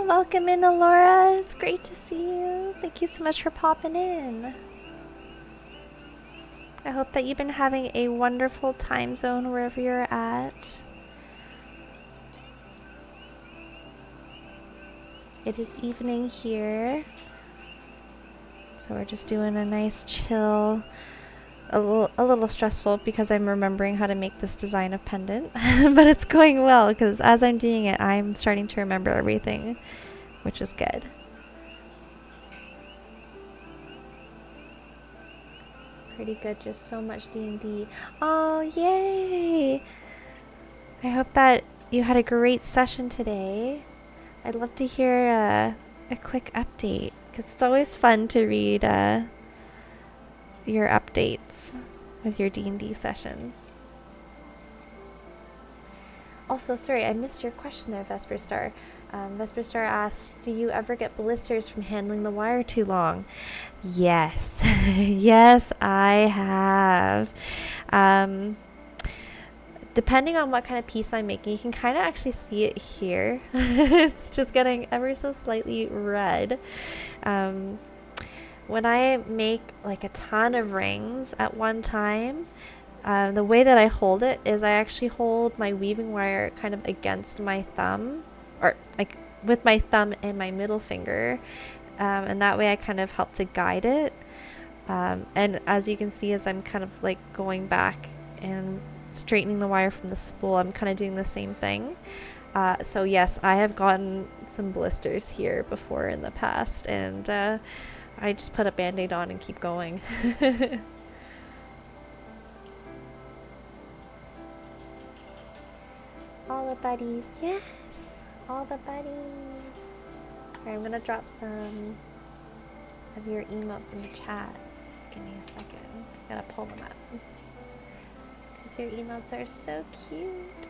Welcome in, Alora. It's great to see you. Thank you so much for popping in. I hope that you've been having a wonderful time zone wherever you're at. It is evening here, so we're just doing a nice chill. A little stressful because I'm remembering how to make this design of pendant, but it's going well because as I'm doing it, I'm starting to remember everything, which is good. Pretty good, just so much D&D. Oh, yay! I hope that you had a great session today. I'd love to hear a quick update because it's always fun to read your updates with your D&D sessions. Also, sorry, I missed your question there, Vesper Star. Vesper Star asked, do you ever get blisters from handling the wire too long? Yes. Yes, I have. Depending on what kind of piece I'm making, you can kind of actually see it here. It's just getting ever so slightly red. When I make like a ton of rings at one time, The way that I hold it is I actually hold my weaving wire kind of against my thumb, or like with my thumb and my middle finger, and that way I kind of help to guide it. And as you can see, as I'm kind of like going back and straightening the wire from the spool, I'm kind of doing the same thing. So yes, I have gotten some blisters here before in the past, and I just put a band-aid on and keep going. All the buddies, yes! All the buddies! Alright, I'm gonna drop some of your emotes in the chat. Give me a second. I gotta pull them up. Because your emotes are so cute.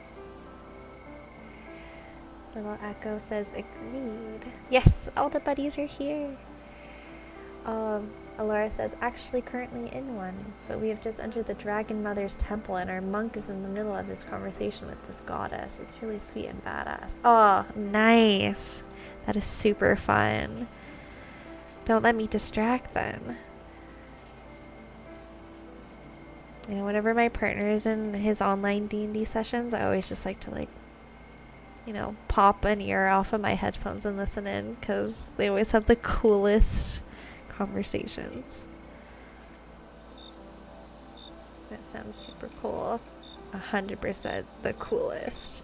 Little Echo says agreed. Yes, all the buddies are here. Alora says, actually currently in one, but we have just entered the Dragon Mother's temple and our monk is in the middle of his conversation with this goddess. It's really sweet and badass. Oh, nice. That is super fun. Don't let me distract then. You know, whenever my partner is in his online D&D sessions, I always just like to you know, pop an ear off of my headphones and listen in, because they always have the coolest conversations. That sounds super cool. 100% the coolest.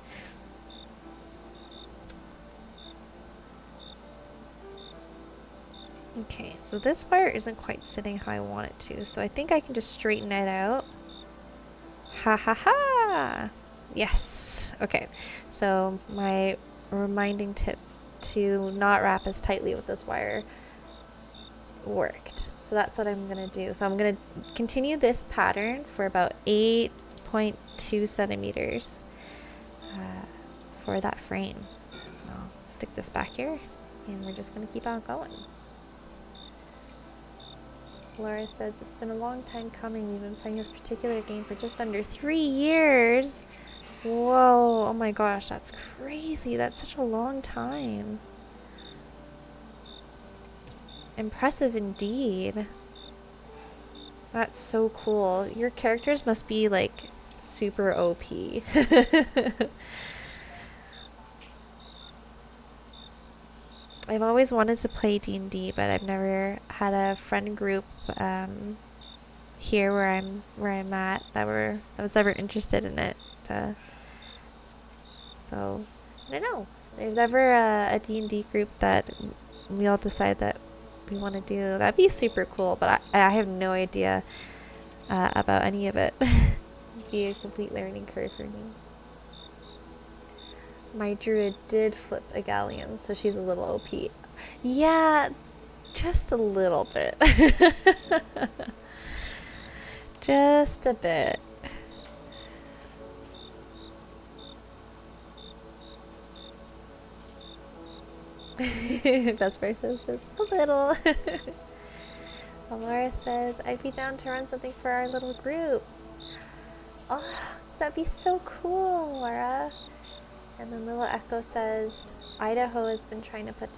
Okay, so this wire isn't quite sitting how I want it to, so I think I can just straighten it out. Ha ha ha! Yes! Okay, so my reminding tip to not wrap as tightly with this wire worked. So that's what I'm going to do. So I'm going to continue this pattern for about 8.2 centimeters for that frame. I'll stick this back here and we're just going to keep on going. Laura says, it's been a long time coming. We've been playing this particular game for just under 3 years. Whoa, oh my gosh, that's crazy. That's such a long time. Impressive indeed. That's so cool. Your characters must be like super OP. I've always wanted to play D&D, but I've never had a friend group here where I'm at that was ever interested in it. So I don't know. If there's ever a D&D group that we all decide that we want to do, that'd be super cool. But I have no idea about any of it. It'd be a complete learning curve for me. My druid did flip a galleon, so she's a little OP. Yeah, just a little bit. Just a bit. Best person says a little. Laura says, I'd be down to run something for our little group. Oh, that'd be so cool, Laura. And then Little Echo says, Idaho has been trying to put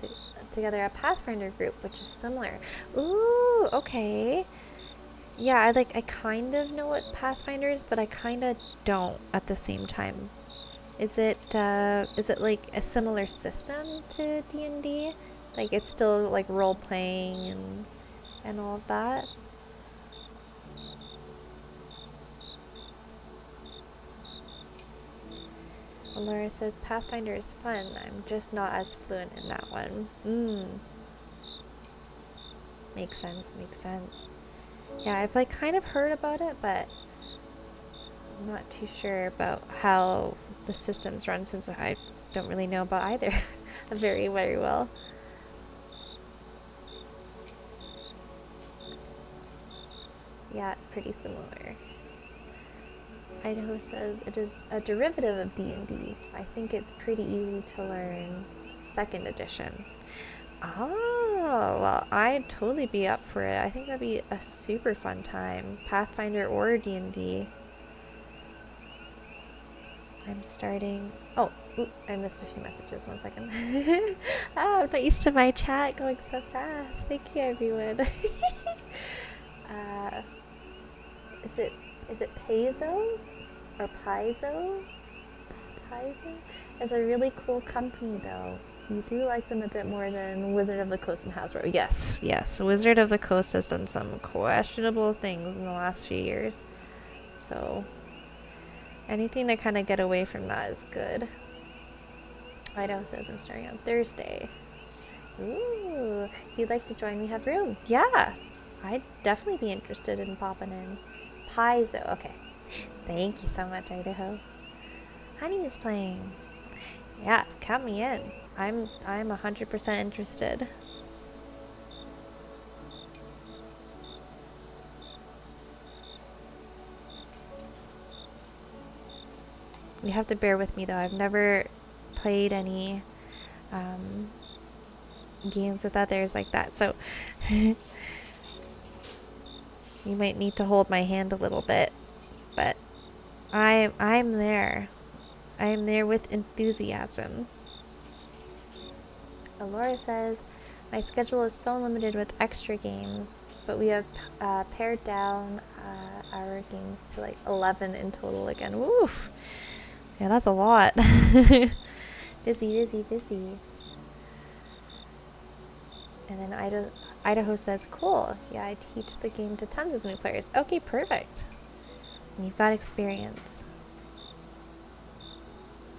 together a Pathfinder group, which is similar. Ooh, okay. Yeah, I kind of know what Pathfinder is, but I kind of don't at the same time. Is it like a similar system to D&D? Like it's still like role playing and all of that? Laura says Pathfinder is fun. I'm just not as fluent in that one. Makes sense, makes sense. Yeah, I've like kind of heard about it, but I'm not too sure about how the systems run since I don't really know about either very, very well. Yeah, it's pretty similar. Idaho says it is a derivative of D&D. I think it's pretty easy to learn. 2nd edition. Oh, well, I'd totally be up for it. I think that'd be a super fun time. Pathfinder or D&D. I'm starting... Oh, I missed a few messages. 1 second. Oh, I'm not used to my chat going so fast. Thank you, everyone. is it Paizo or Paizo? Paizo is a really cool company, though. You do like them a bit more than Wizard of the Coast and Hasbro. Yes, yes. Wizard of the Coast has done some questionable things in the last few years. So anything to kind of get away from that is good. Idaho says I'm starting on Thursday. Ooh, you'd like to join me have room? Yeah, I'd definitely be interested in popping in. Paizo, okay. Thank you so much, Idaho. Honey is playing. Yeah, count me in. I'm 100% interested. You have to bear with me though. I've never played any games with others like that, so you might need to hold my hand a little bit. But I'm there. I'm there with enthusiasm. Alora says, my schedule is so limited with extra games, but we have pared down our games to like 11 in total again. Woof! Yeah, that's a lot. Busy. And then Idaho says, cool. Yeah, I teach the game to tons of new players. Okay, perfect. You've got experience.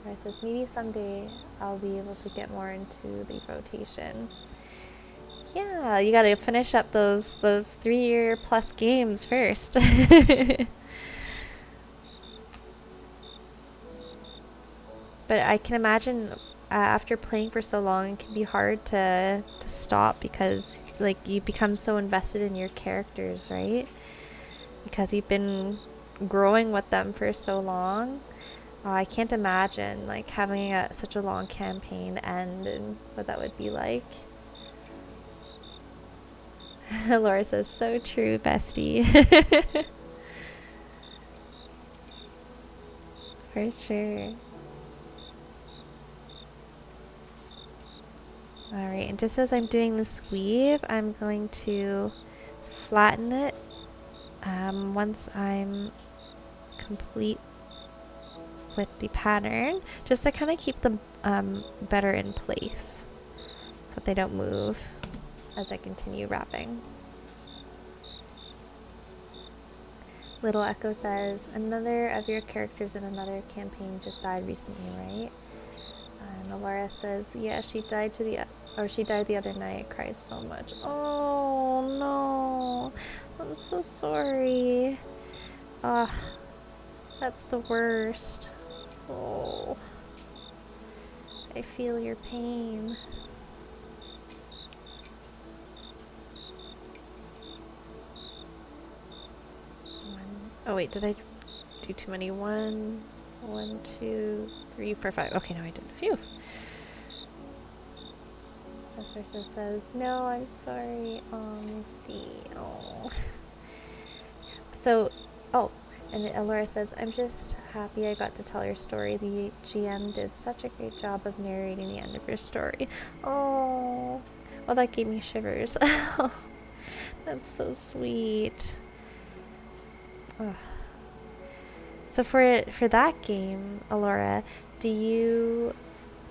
Laura says, maybe someday I'll be able to get more into the rotation. Yeah, you gotta finish up those 3-year plus games first. But I can imagine after playing for so long, it can be hard to stop because like you become so invested in your characters, right? Because you've been growing with them for so long. I can't imagine like having such a long campaign end and what that would be like. Laura says, so true, bestie. For sure. Alright, and just as I'm doing this weave, I'm going to flatten it once I'm complete with the pattern, just to kind of keep them better in place so that they don't move as I continue wrapping. Little Echo says, another of your characters in another campaign just died recently, right? And Alora says, yeah, she died the other night. I cried so much. Oh no, I'm so sorry. That's the worst. Oh, I feel your pain. Oh wait, did I do too many? 1, 2, 3, 4, 5. Okay, no, I didn't. Phew. Espresso says, no, I'm sorry. Oh, Misty. Oh. So, and Elora says, I'm just happy I got to tell your story. The GM did such a great job of narrating the end of your story. Oh, well, that gave me shivers. That's so sweet. Oh. So for that game, Elora,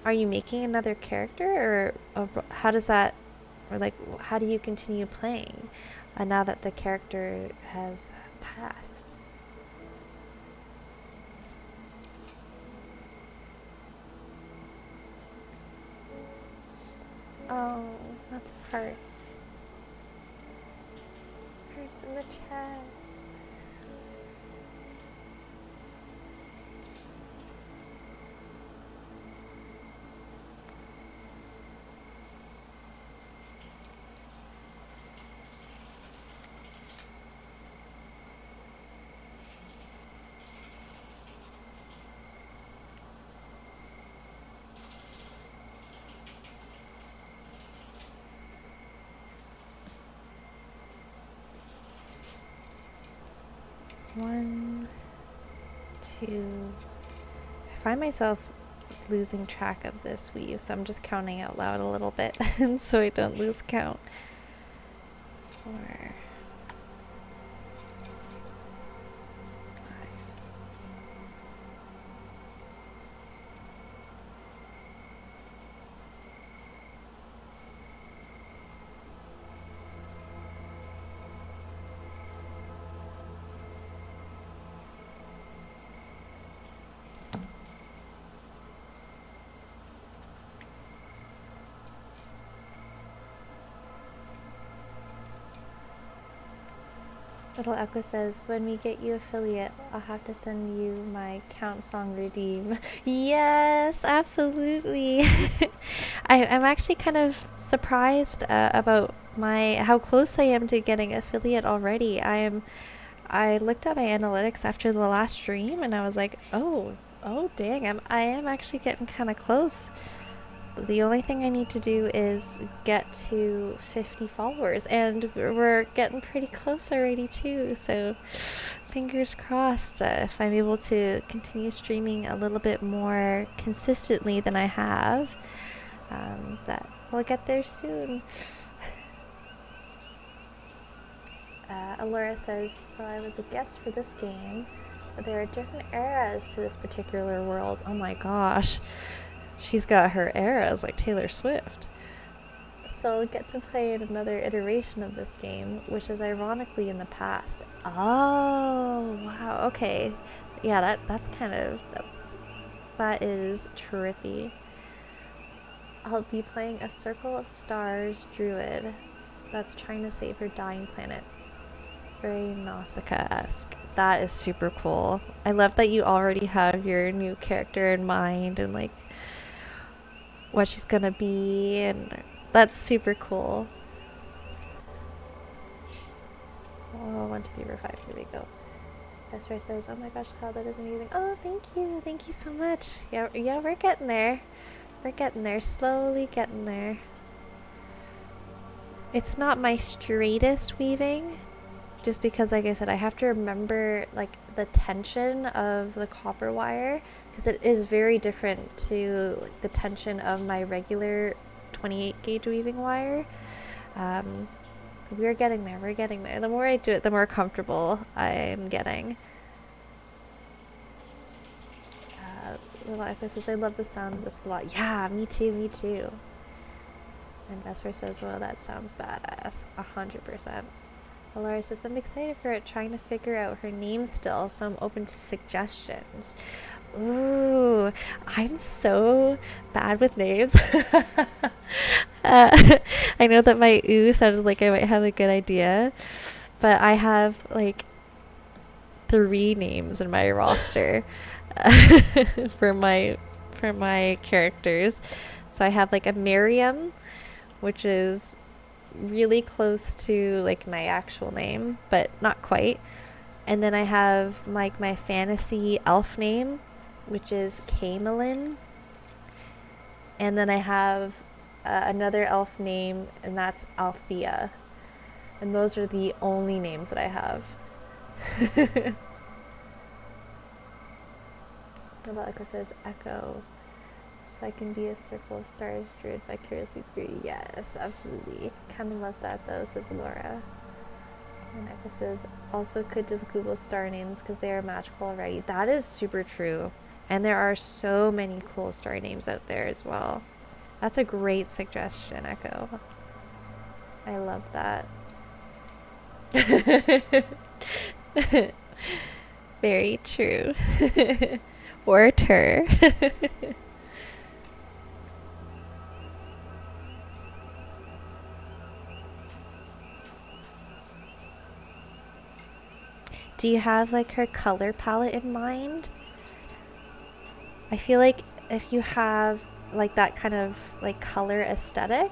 are you making another character, or how does that, or like how do you continue playing now that the character has passed? Oh, lots of hearts. Hearts in the chat. One, two. I find myself losing track of this weave, so I'm just counting out loud a little bit so I don't lose count. 4. Little Echo says, when we get you affiliate, I'll have to send you my count song redeem. Yes, absolutely. I'm actually kind of surprised about how close I am to getting affiliate already. I looked at my analytics after the last stream and I was like, oh dang, I am actually getting kind of close. The only thing I need to do is get to 50 followers, and we're getting pretty close already too, so fingers crossed if I'm able to continue streaming a little bit more consistently than I have, that we'll get there soon. Alora says, so I was a guest for this game, but there are different eras to this particular world. Oh my gosh. She's got her eras like Taylor Swift. So I'll get to play in another iteration of this game, which is ironically in the past. Oh, wow. Okay. Yeah, that is trippy. I'll be playing a Circle of Stars druid that's trying to save her dying planet. Very Nausicaa-esque. That is super cool. I love that you already have your new character in mind and like what she's gonna be, and that's super cool. Oh, 1, 2, 3, 4, 5. Here we go. Esther says, oh my gosh, Kyle, that is amazing. Oh, thank you so much. Yeah, we're getting there. We're getting there, slowly getting there. It's not my straightest weaving, just because, like I said, I have to remember like the tension of the copper wire, because it is very different to like the tension of my regular 28 gauge weaving wire. We're getting there. The more I do it, the more comfortable I'm getting. Little Echo says, I love the sound of this a lot. Yeah, me too. And Vesper says, well, that sounds badass. 100%. Laura says, I'm excited for it, trying to figure out her name still, so I'm open to suggestions. Ooh, I'm so bad with names. I know that my ooh sounded like I might have a good idea, but I have like 3 names in my roster for my characters. So I have like a Miriam, which is really close to like my actual name, but not quite. And then I have like my fantasy elf name, which is Camelin. And then I have another elf name, and that's Althea. And those are the only names that I have. Echo says, Echo. So I can be a Circle of Stars druid vicariously through you. Yes, absolutely. Kind of love that though, says Laura. And Echo says, also could just Google star names because they are magical already. That is super true. And there are so many cool star names out there as well. That's a great suggestion, Echo. I love that. Very true. Or her. Do you have like her color palette in mind? I feel like if you have like that kind of like color aesthetic,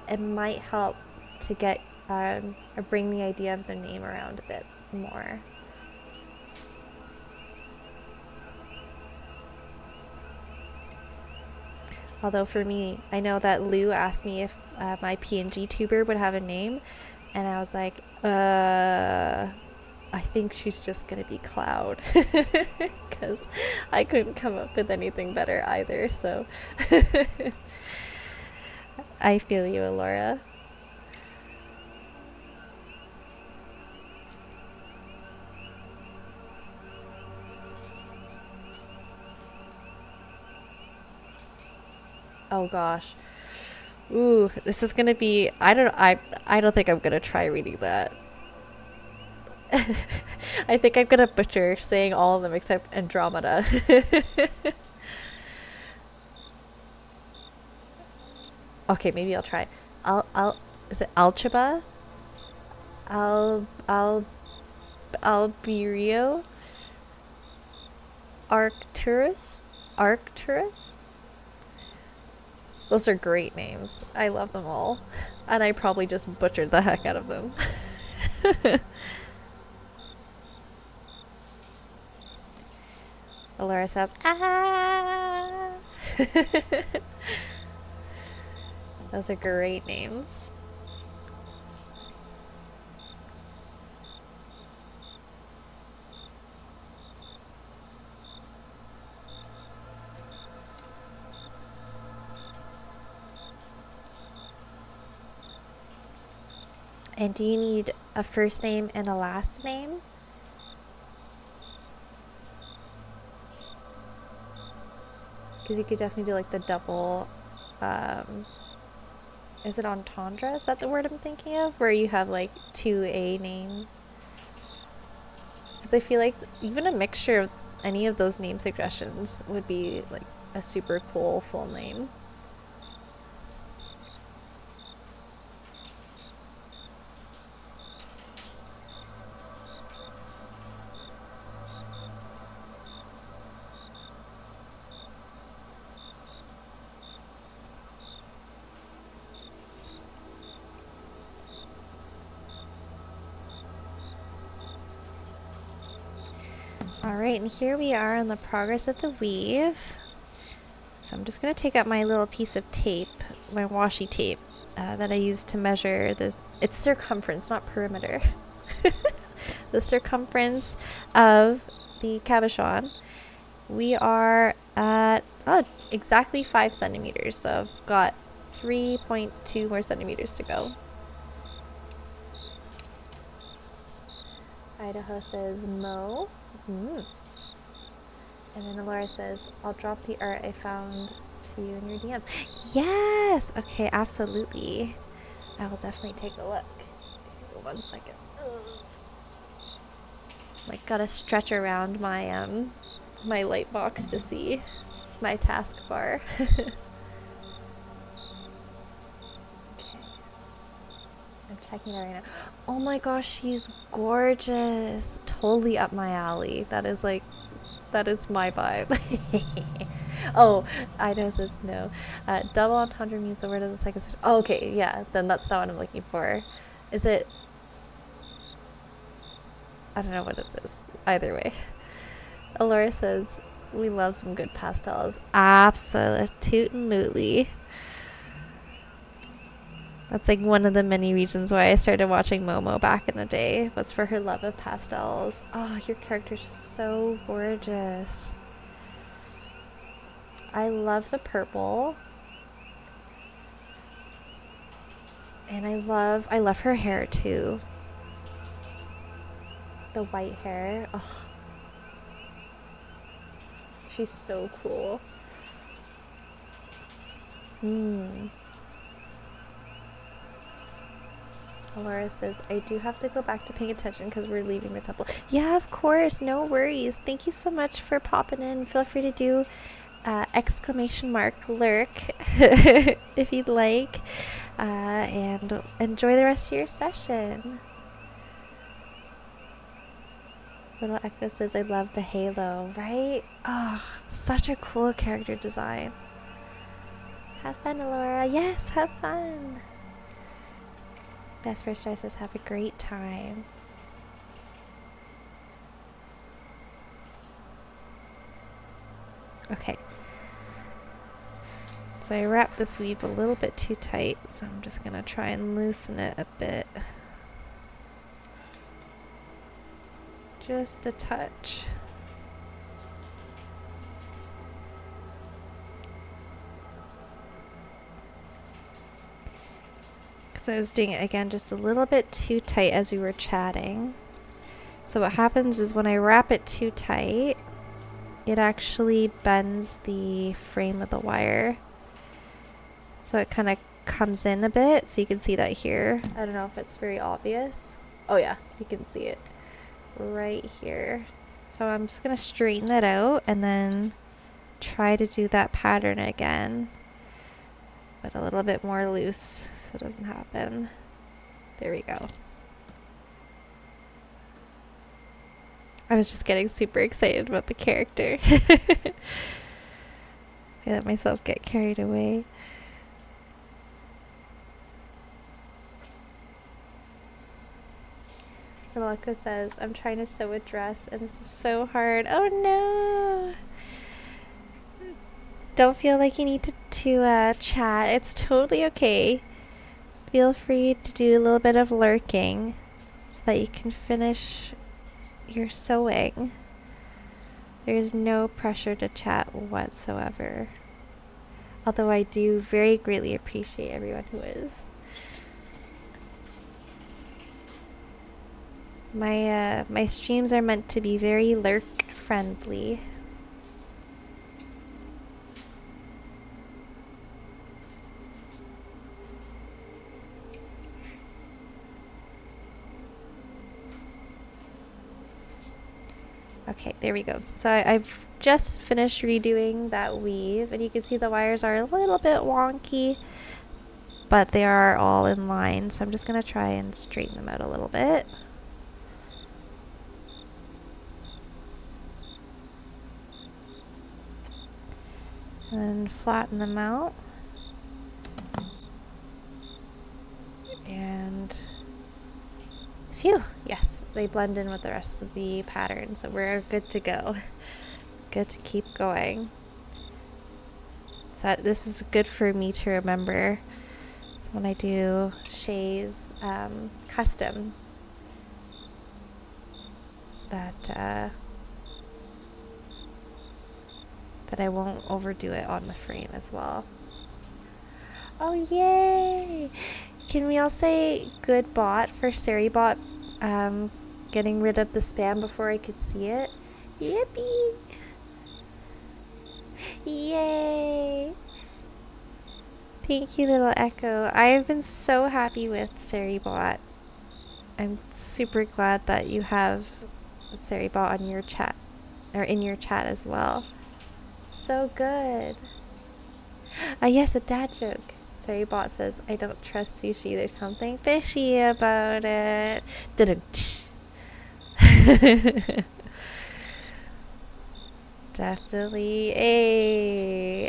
it might help to get or bring the idea of the name around a bit more. Although for me, I know that Lou asked me if my PNG tuber would have a name, and I was like, I think she's just gonna be Cloud, because I couldn't come up with anything better either, so I feel you, Alora. Oh gosh. Ooh, this is gonna be, I don't think I'm gonna try reading that. I think I'm gonna butcher saying all of them except Andromeda. Okay, maybe I'll try. Is it Alcheba? Alberio, Arcturus. Those are great names. I love them all. And I probably just butchered the heck out of them. Allura says, ah! Those are great names. And do you need a first name and a last name? Because you could definitely do like the double, is it entendre? Is that the word I'm thinking of? Where you have like two A names? Because I feel like even a mixture of any of those name suggestions would be like a super cool full name. Alright, and here we are on the progress of the weave. So I'm just going to take out my little piece of tape, my washi tape, that I use to measure its circumference, not perimeter. The circumference of the cabochon. We are at exactly 5 centimeters, so I've got 3.2 more centimeters to go. Idaho says Mo. And then Allura says, I'll drop the art I found to you in your DMs. Yes! Okay, absolutely. I will definitely take a look. 1 second. Like, gotta stretch around my my light box to see my taskbar. Okay. I'm checking it right now. Oh my gosh, she's gorgeous. Totally up my alley. That is my vibe. Oh, Idaho says no. Double entendre means the word is a second. Oh, okay, yeah. Then that's not what I'm looking for. Is it? I don't know what it is. Either way. Allura says we love some good pastels. Absolutely. That's like one of the many reasons why I started watching Momo back in the day, was for her love of pastels. Oh, your character's just so gorgeous. I love the purple. And I love her hair too. The white hair. Oh. She's so cool. Allura says, I do have to go back to paying attention because we're leaving the temple. Yeah, of course. No worries. Thank you so much for popping in. Feel free to do exclamation mark lurk if you'd like. And enjoy the rest of your session. Little Echo says, I love the halo, right? Oh, such a cool character design. Have fun, Allura. Yes, have fun. Best First Star says, have a great time. Okay. So I wrapped this weave a little bit too tight, so I'm just going to try and loosen it a bit. Just a touch. Because I was doing it again just a little bit too tight as we were chatting. So what happens is when I wrap it too tight, it actually bends the frame of the wire. So it kind of comes in a bit, so you can see that here. I don't know if it's very obvious. Oh yeah, you can see it right here. So I'm just going to straighten that out and then try to do that pattern again, but a little bit more loose so it doesn't happen. There we go. I was just getting super excited about the character. I let myself get carried away. Malako says, I'm trying to sew a dress and this is so hard. Oh no! Don't feel like you need to chat. It's totally okay. Feel free to do a little bit of lurking so that you can finish your sewing. There's no pressure to chat whatsoever. Although I do very greatly appreciate everyone who is. My streams are meant to be very lurk friendly. Okay, there we go. So I've just finished redoing that weave, and you can see the wires are a little bit wonky, but they are all in line. So I'm just gonna try and straighten them out a little bit. And flatten them out. And phew, yes, they blend in with the rest of the pattern, so we're good to go. Good to keep going. So this is good for me to remember when I do Shay's custom that I won't overdo it on the frame as well. Oh yay! Can we all say good bot for Seribot getting rid of the spam before I could see it? Yippee! Yay! Thank you, little Echo. I've been so happy with Seribot. I'm super glad that you have Seribot on your chat, or in your chat as well. So good. Yes, a dad joke. Seribot says, I don't trust sushi. There's something fishy about it. Definitely a.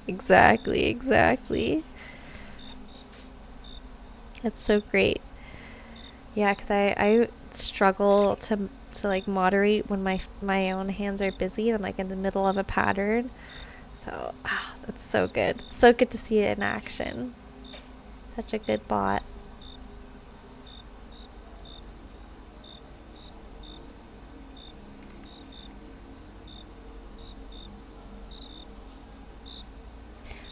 Exactly. That's so great. Yeah, because I struggle to like moderate when my own hands are busy and I'm like in the middle of a pattern. So that's so good. It's so good to see it in action. Such a good bot.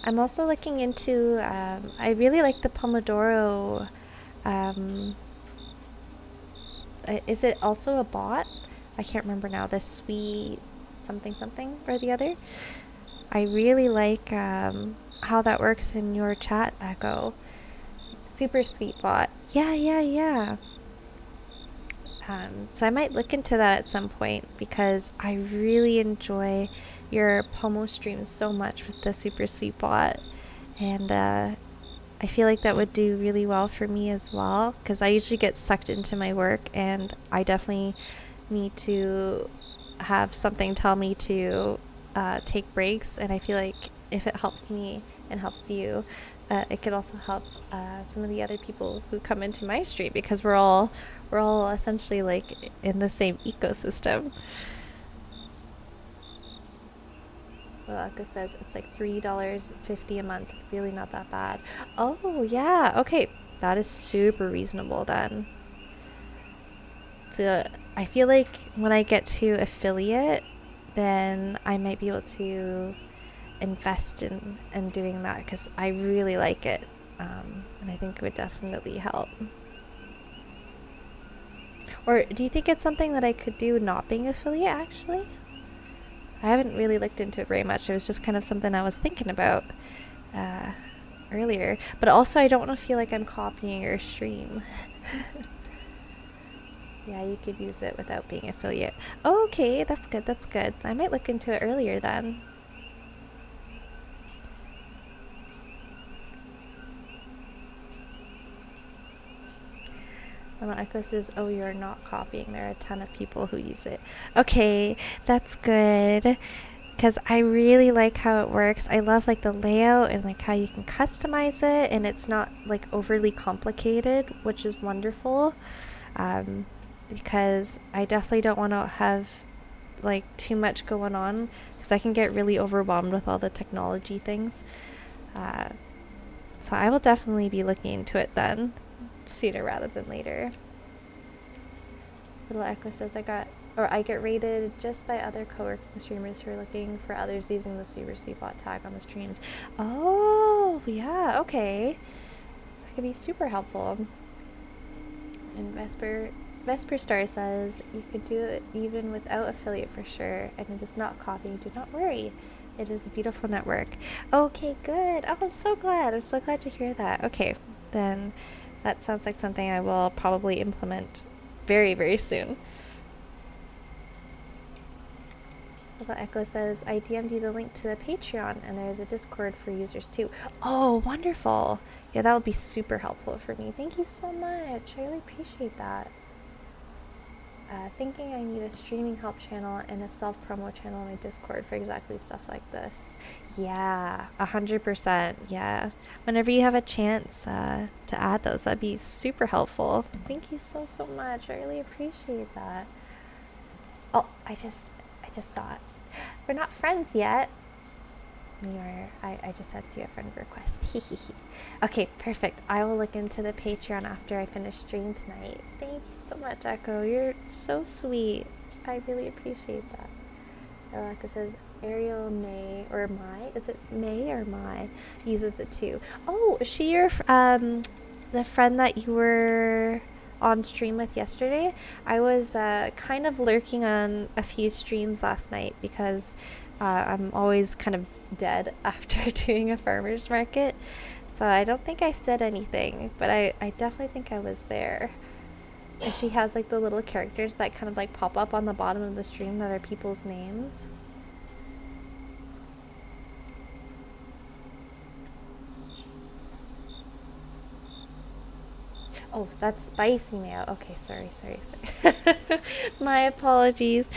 I'm also looking into, I really like the Pomodoro, is it also a bot? I can't remember now, the sweet something or the other. I really like how that works in your chat, Echo. Super sweet bot. Yeah. So I might look into that at some point because I really enjoy your Pomo streams so much with the super sweet bot, and I feel like that would do really well for me as well because I usually get sucked into my work and I definitely need to have something tell me to take breaks, and I feel like if it helps me and helps you, it could also help some of the other people who come into my stream because we're all essentially like in the same ecosystem. Lalaka says it's like $3.50 a month. Really not that bad. Oh yeah, okay, that is super reasonable then. So I feel like when I get to affiliate, then I might be able to invest in doing that because I really like it, and I think it would definitely help. Or do you think it's something that I could do not being affiliate actually? I haven't really looked into it very much. It was just kind of something I was thinking about earlier. But also I don't want to feel like I'm copying your stream. Yeah, you could use it without being affiliate. Oh, okay, that's good. I might look into it earlier then. Little Echo says, oh, you're not copying. There are a ton of people who use it. Okay, that's good. Because I really like how it works. I love like the layout and like how you can customize it, and it's not like overly complicated, which is wonderful. Because I definitely don't want to have like too much going on, because I can get really overwhelmed with all the technology things. So I will definitely be looking into it then, sooner rather than later. Little Echo says, I get rated just by other co-working streamers who are looking for others using the Super Sweet Bot tag on the streams. Oh, yeah, okay. So that could be super helpful. And Vesper Star says, you could do it even without affiliate for sure, and it is not copying. Do not worry. It is a beautiful network. Okay, good. Oh, I'm so glad. I'm so glad to hear that. Okay, then that sounds like something I will probably implement very, very soon. Little Echo says, I DM'd you the link to the Patreon, and there's a Discord for users too. Oh, wonderful. Yeah, that would be super helpful for me. Thank you so much. I really appreciate that. Thinking I need a streaming help channel and a self-promo channel on my Discord for exactly stuff like this. Yeah, 100%. Yeah. Whenever you have a chance to add those, that'd be super helpful. Thank you so, so much. I really appreciate that. Oh, I just saw it. We're not friends yet. I just sent you a friend request. Okay, perfect. I will look into the Patreon after I finish stream tonight. Thank you so much, Echo. You're so sweet. I really appreciate that. Echo says, Ariel May or Mai. Is it May or Mai? Uses it too. Oh, is she your the friend that you were on stream with yesterday? I was kind of lurking on a few streams last night because I'm always kind of dead after doing a farmer's market, so I don't think I said anything, but I definitely think I was there. And she has like the little characters that kind of like pop up on the bottom of the stream that are people's names. Oh, that's spicy mayo. Okay, sorry. My apologies.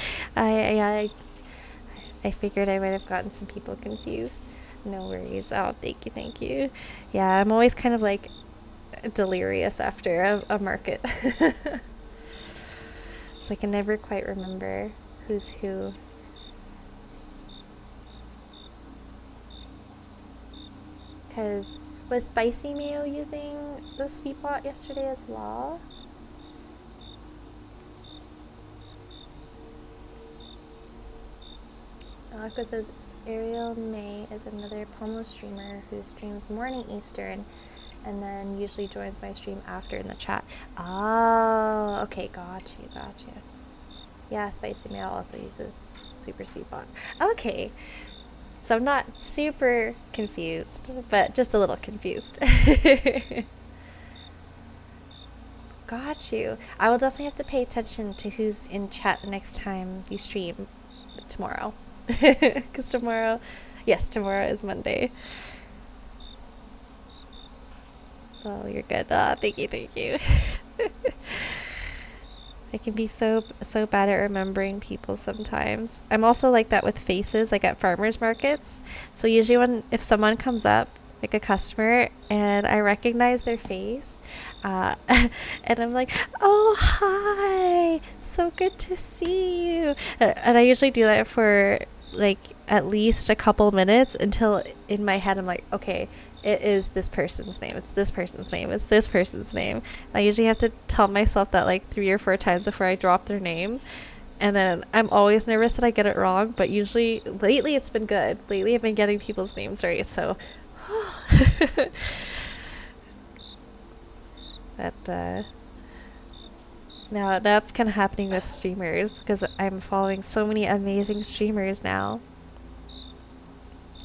I figured I might have gotten some people confused. No worries. Oh, thank you. Yeah, I'm always kind of like delirious after a market. It's like I never quite remember who's who. Because was Spicy Mayo using the sweet bot yesterday as well? Alako says, Ariel May is another Pomo streamer who streams morning Eastern and then usually joins my stream after in the chat. Oh, okay, got you. Yeah, Spicy Mail also uses Super Sweet Bot. Okay, so I'm not super confused, but just a little confused. Got you. I will definitely have to pay attention to who's in chat the next time you stream tomorrow. Because tomorrow is Monday. Oh, you're good. Thank you. I can be so bad at remembering people sometimes. I'm also like that with faces, like at farmers markets. So usually if someone comes up, like a customer, and I recognize their face, and I'm like, oh, hi, so good to see you. And I usually do that for like at least a couple minutes until in my head I'm like, okay, it is this person's name, it's this person's name, it's this person's name. I usually have to tell myself that like 3 or 4 times before I drop their name, and then I'm always nervous that I get it wrong, but usually lately it's been good. Lately I've been getting people's names right, so that now that's kind of happening with streamers because I'm following so many amazing streamers now.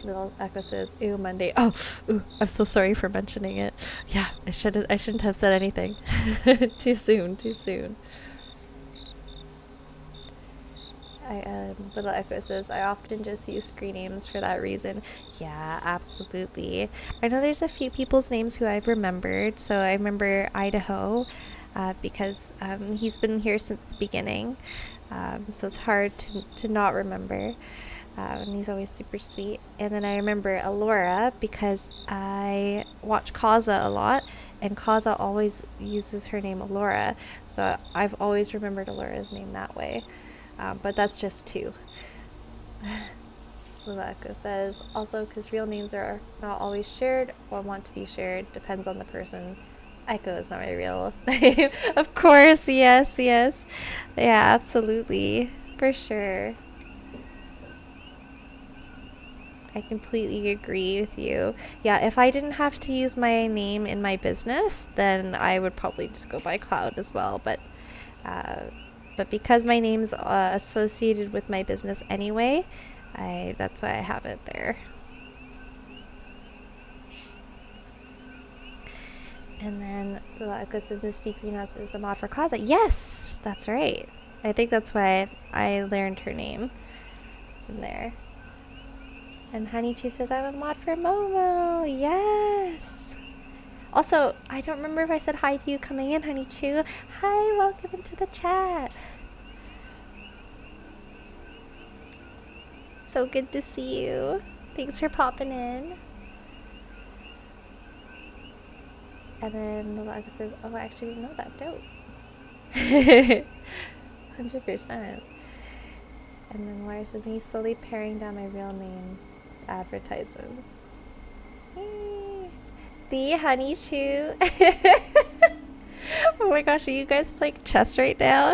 Little Echo says, "Ooh, Monday." Oh, ooh, I'm so sorry for mentioning it. Yeah, I shouldn't have said anything. Too soon. Little Echo says, I often just use screen names for that reason. Yeah, absolutely. I know there's a few people's names who I've remembered. So I remember Idaho. because he's been here since the beginning. So it's hard to not remember. And he's always super sweet. And then I remember Alora because I watch Kaza a lot, and Kaza always uses her name Alora. So I've always remembered Alora's name that way. But that's just 2. Levaka says, also because real names are not always shared or want to be shared, depends on the person. Echo is not my real name. Of course, yes. Yeah, absolutely. For sure. I completely agree with you. Yeah, if I didn't have to use my name in my business, then I would probably just go by Cloud as well. But because my name's associated with my business anyway, that's why I have it there. And then Laka says Mystique Greenhouse is a mod for Kaza. Yes, that's right. I think that's why I learned her name from there. And Honeychew says I'm a mod for Momo. Yes. Also, I don't remember if I said hi to you coming in, Honeychew. Hi, welcome into the chat. So good to see you. Thanks for popping in. And then the log says, oh, I actually didn't know that. Dope. 100%. And then Laura says, me slowly paring down my real name advertisements. Yay. The Honeychew. Oh my gosh, are you guys playing chess right now?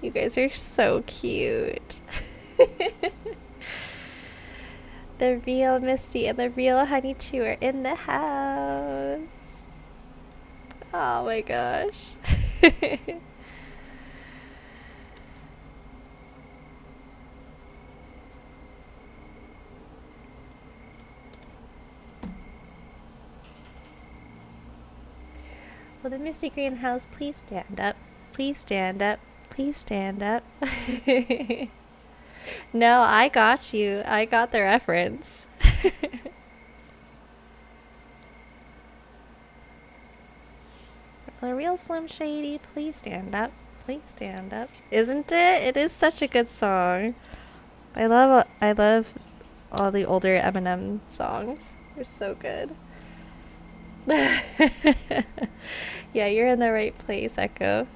You guys are so cute. The real Misty and the real Honeychew are in the house. Oh my gosh. Will the Misty Greenhouse please stand up? Please stand up. Please stand up. No, I got you. I got the reference. The real Slim Shady, please stand up. Please stand up. Isn't it? It is such a good song. I love all the older Eminem songs. They're so good. Yeah, you're in the right place, Echo.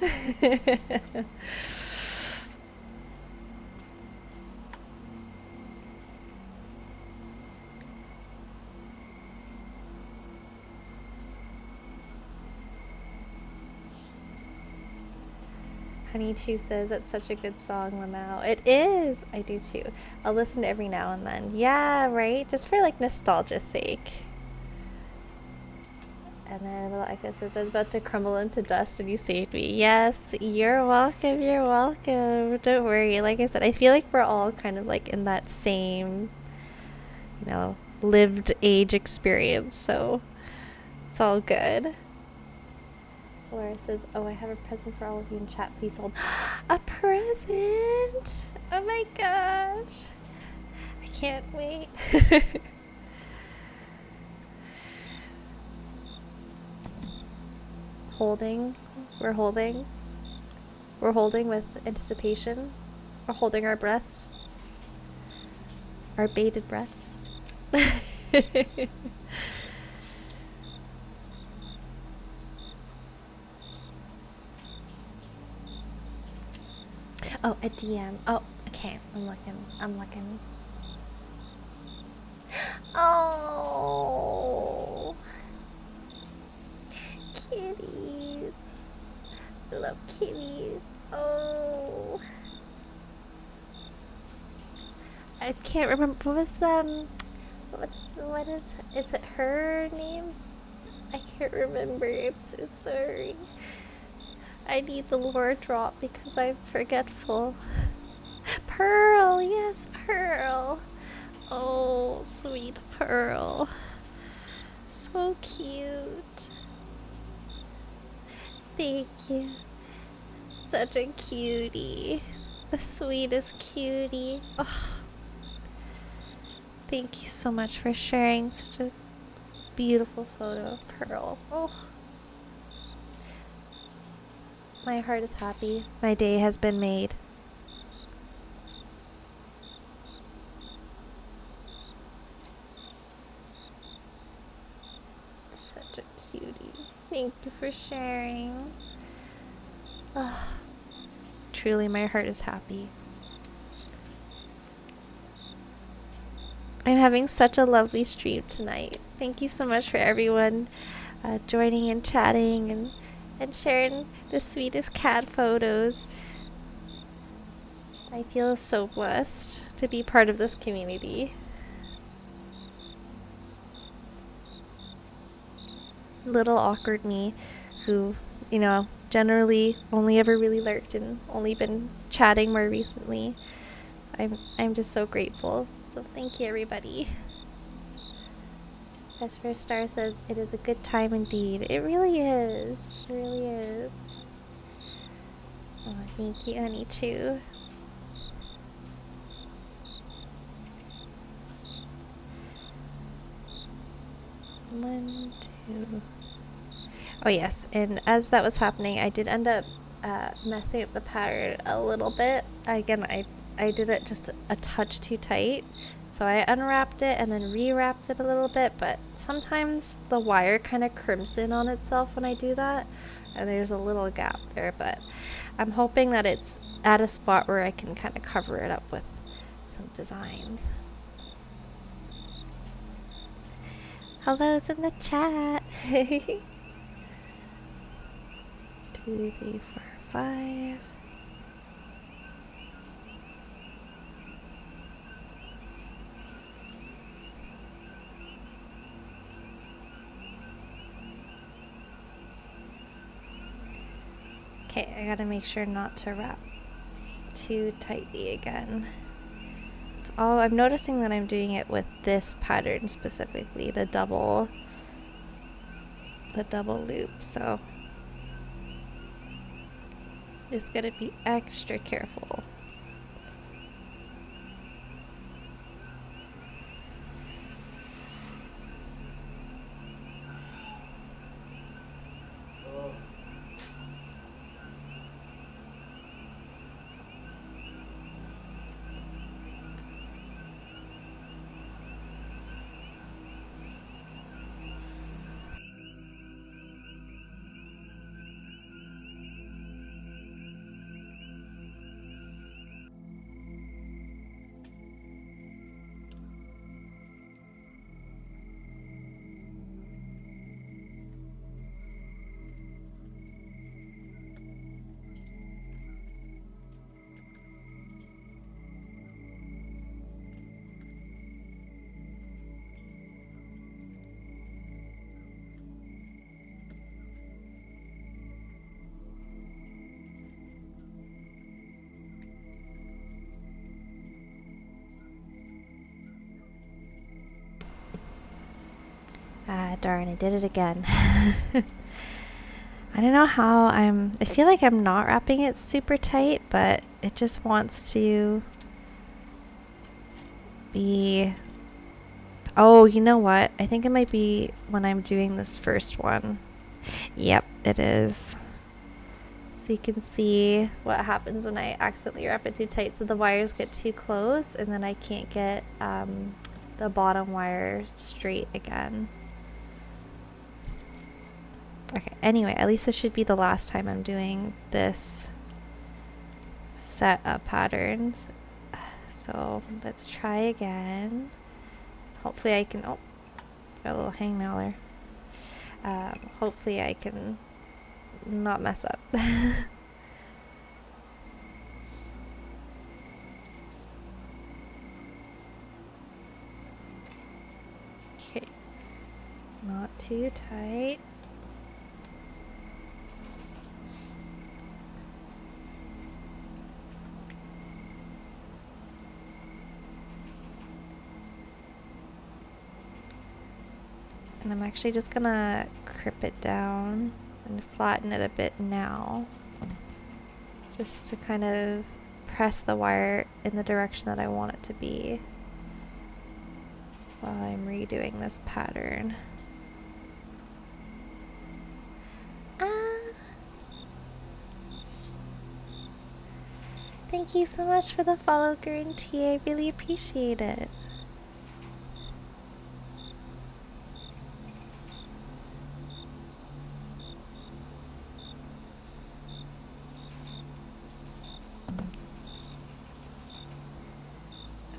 Honeychew says it's such a good song, Lamau. It is. I do too. I'll listen to every now and then. Yeah, right? Just for like nostalgia's sake. And then little Echo says, I was about to crumble into dust and you saved me. Yes, you're welcome. You're welcome. Don't worry. Like I said, I feel like we're all kind of like in that same, lived age experience. So it's all good. Laura says, oh, I have a present for all of you in chat. Please hold. A present? Oh my gosh. I can't wait. Holding. We're holding. We're holding with anticipation. We're holding our breaths. Our bated breaths. Oh, a DM. Oh, okay. I'm looking. Oh. Kitties. I love kitties. Oh. I can't remember. What was what is it her name? I can't remember. I'm so sorry. I need the lore drop because I'm forgetful. Pearl, yes, Pearl. Oh, sweet Pearl. So cute. Thank you. Such a cutie. The sweetest cutie. Oh. Thank you so much for sharing such a beautiful photo of Pearl. Oh, my heart is happy. My day has been made. Such a cutie. Thank you for sharing. Oh, truly, my heart is happy. I'm having such a lovely stream tonight. Thank you so much for everyone joining and chatting and sharing the sweetest cat photos. I feel so blessed to be part of this community. Little awkward me, who, generally only ever really lurked and only been chatting more recently. I'm just so grateful. So thank you, everybody. As First Star says, it is a good time indeed. It really is. It really is. Oh, thank you, honey, too. One, two. Oh, yes. And as that was happening, I did end up messing up the pattern a little bit. Again, I did it just a touch too tight. So I unwrapped it and then rewrapped it a little bit, but sometimes the wire kind of crimps in on itself when I do that, and there's a little gap there, but I'm hoping that it's at a spot where I can kind of cover it up with some designs. Hello's in the chat. 2, 3, 4, 5. Okay, I gotta make sure not to wrap too tightly again. It's all, I'm noticing that I'm doing it with this pattern specifically, the double loop, so just gotta be extra careful. Ah, darn, I did it again. I don't know how I feel like I'm not wrapping it super tight, but it just wants to be... Oh, you know what? I think it might be when I'm doing this first one. Yep, it is. So you can see what happens when I accidentally wrap it too tight. So the wires get too close, and then I can't get the bottom wire straight again. Okay, anyway, at least this should be the last time I'm doing this set of patterns. So let's try again. Hopefully I can, oh, got a little hangnail there. Hopefully I can not mess up. Okay, not too tight. And I'm actually just gonna crip it down and flatten it a bit now, just to kind of press the wire in the direction that I want it to be while I'm redoing this pattern. Thank you so much for the follow, Guarantee. I really appreciate it.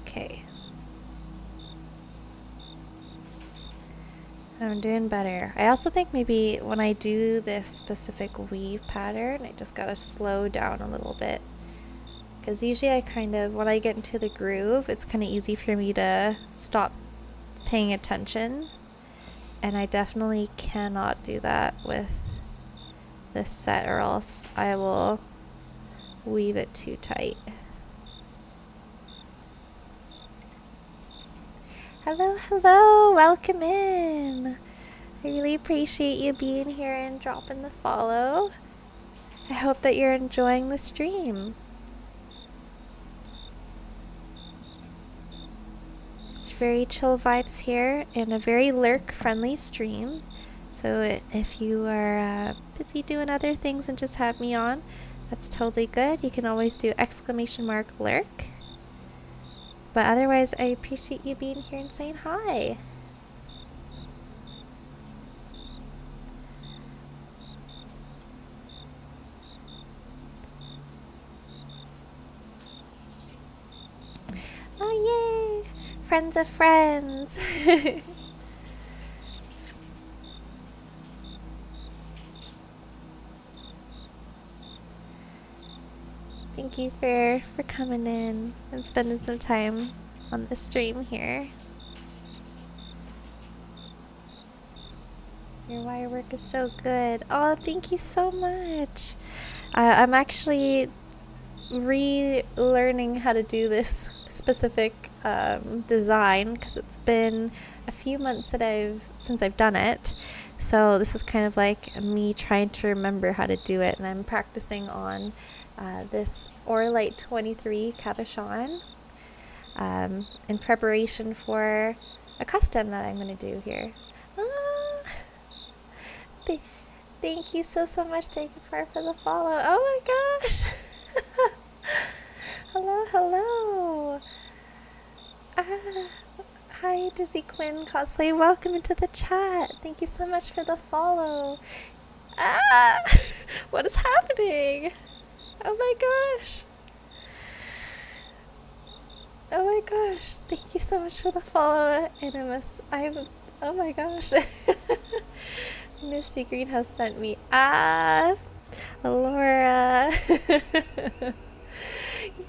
Okay. I'm doing better. I also think maybe when I do this specific weave pattern, I just gotta slow down a little bit. Because usually I kind of, when I get into the groove, it's kind of easy for me to stop paying attention. And I definitely cannot do that with this set, or else I will weave it too tight. Hello, hello, welcome in. I really appreciate you being here and dropping the follow. I hope that you're enjoying the stream. It's very chill vibes here and a very lurk-friendly stream. So if you are busy doing other things and just have me on, that's totally good. You can always do !lurk. But otherwise, I appreciate you being here and saying hi. Oh, yay! Friends of friends! Thank you for coming in and spending some time on the stream here. Your wire work is so good. Oh, thank you so much. I'm actually relearning how to do this specific design because it's been a few months since I've done it. So this is kind of like me trying to remember how to do it, and I'm practicing on this Orlight 23 cabochon in preparation for a custom that I'm going to do here. Thank you so much, Jacob, for the follow. Oh my gosh! Hello, hello! Hi, Dizzy Quinn Cosplay. Welcome into the chat. Thank you so much for the follow. What is happening? Oh my gosh! Oh my gosh! Thank you so much for the follow, Animus. Oh my gosh! Misty Greenhouse sent me. Laura.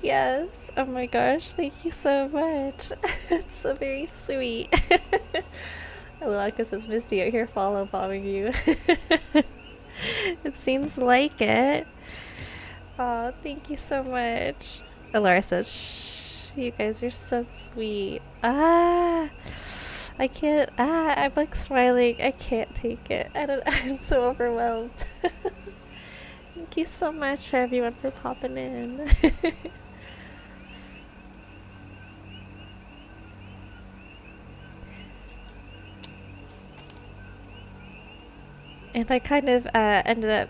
Yes. Oh my gosh. Thank you so much. It's so very sweet. Alaka says Misty out here follow bombing you. It seems like it. Oh, thank you so much. Laura says, shh. You guys are so sweet. I can't. I'm like smiling. I can't take it. I'm so overwhelmed. Thank you so much, everyone, for popping in. And I kind of ended up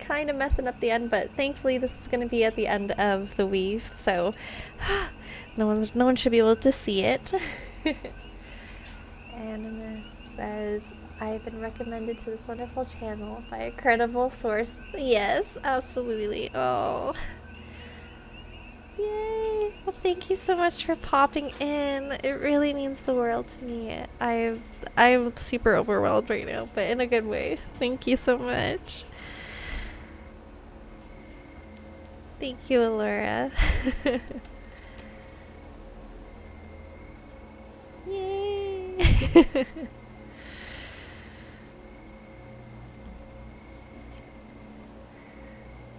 kind of messing up the end, but thankfully this is going to be at the end of the weave, so no one should be able to see it. Animus says, I've been recommended to this wonderful channel by a credible source. Yes, absolutely. Oh. Yay. Well, thank you so much for popping in. It really means the world to me. I'm super overwhelmed right now, but in a good way. Thank you so much. Thank you, Allura. Yay!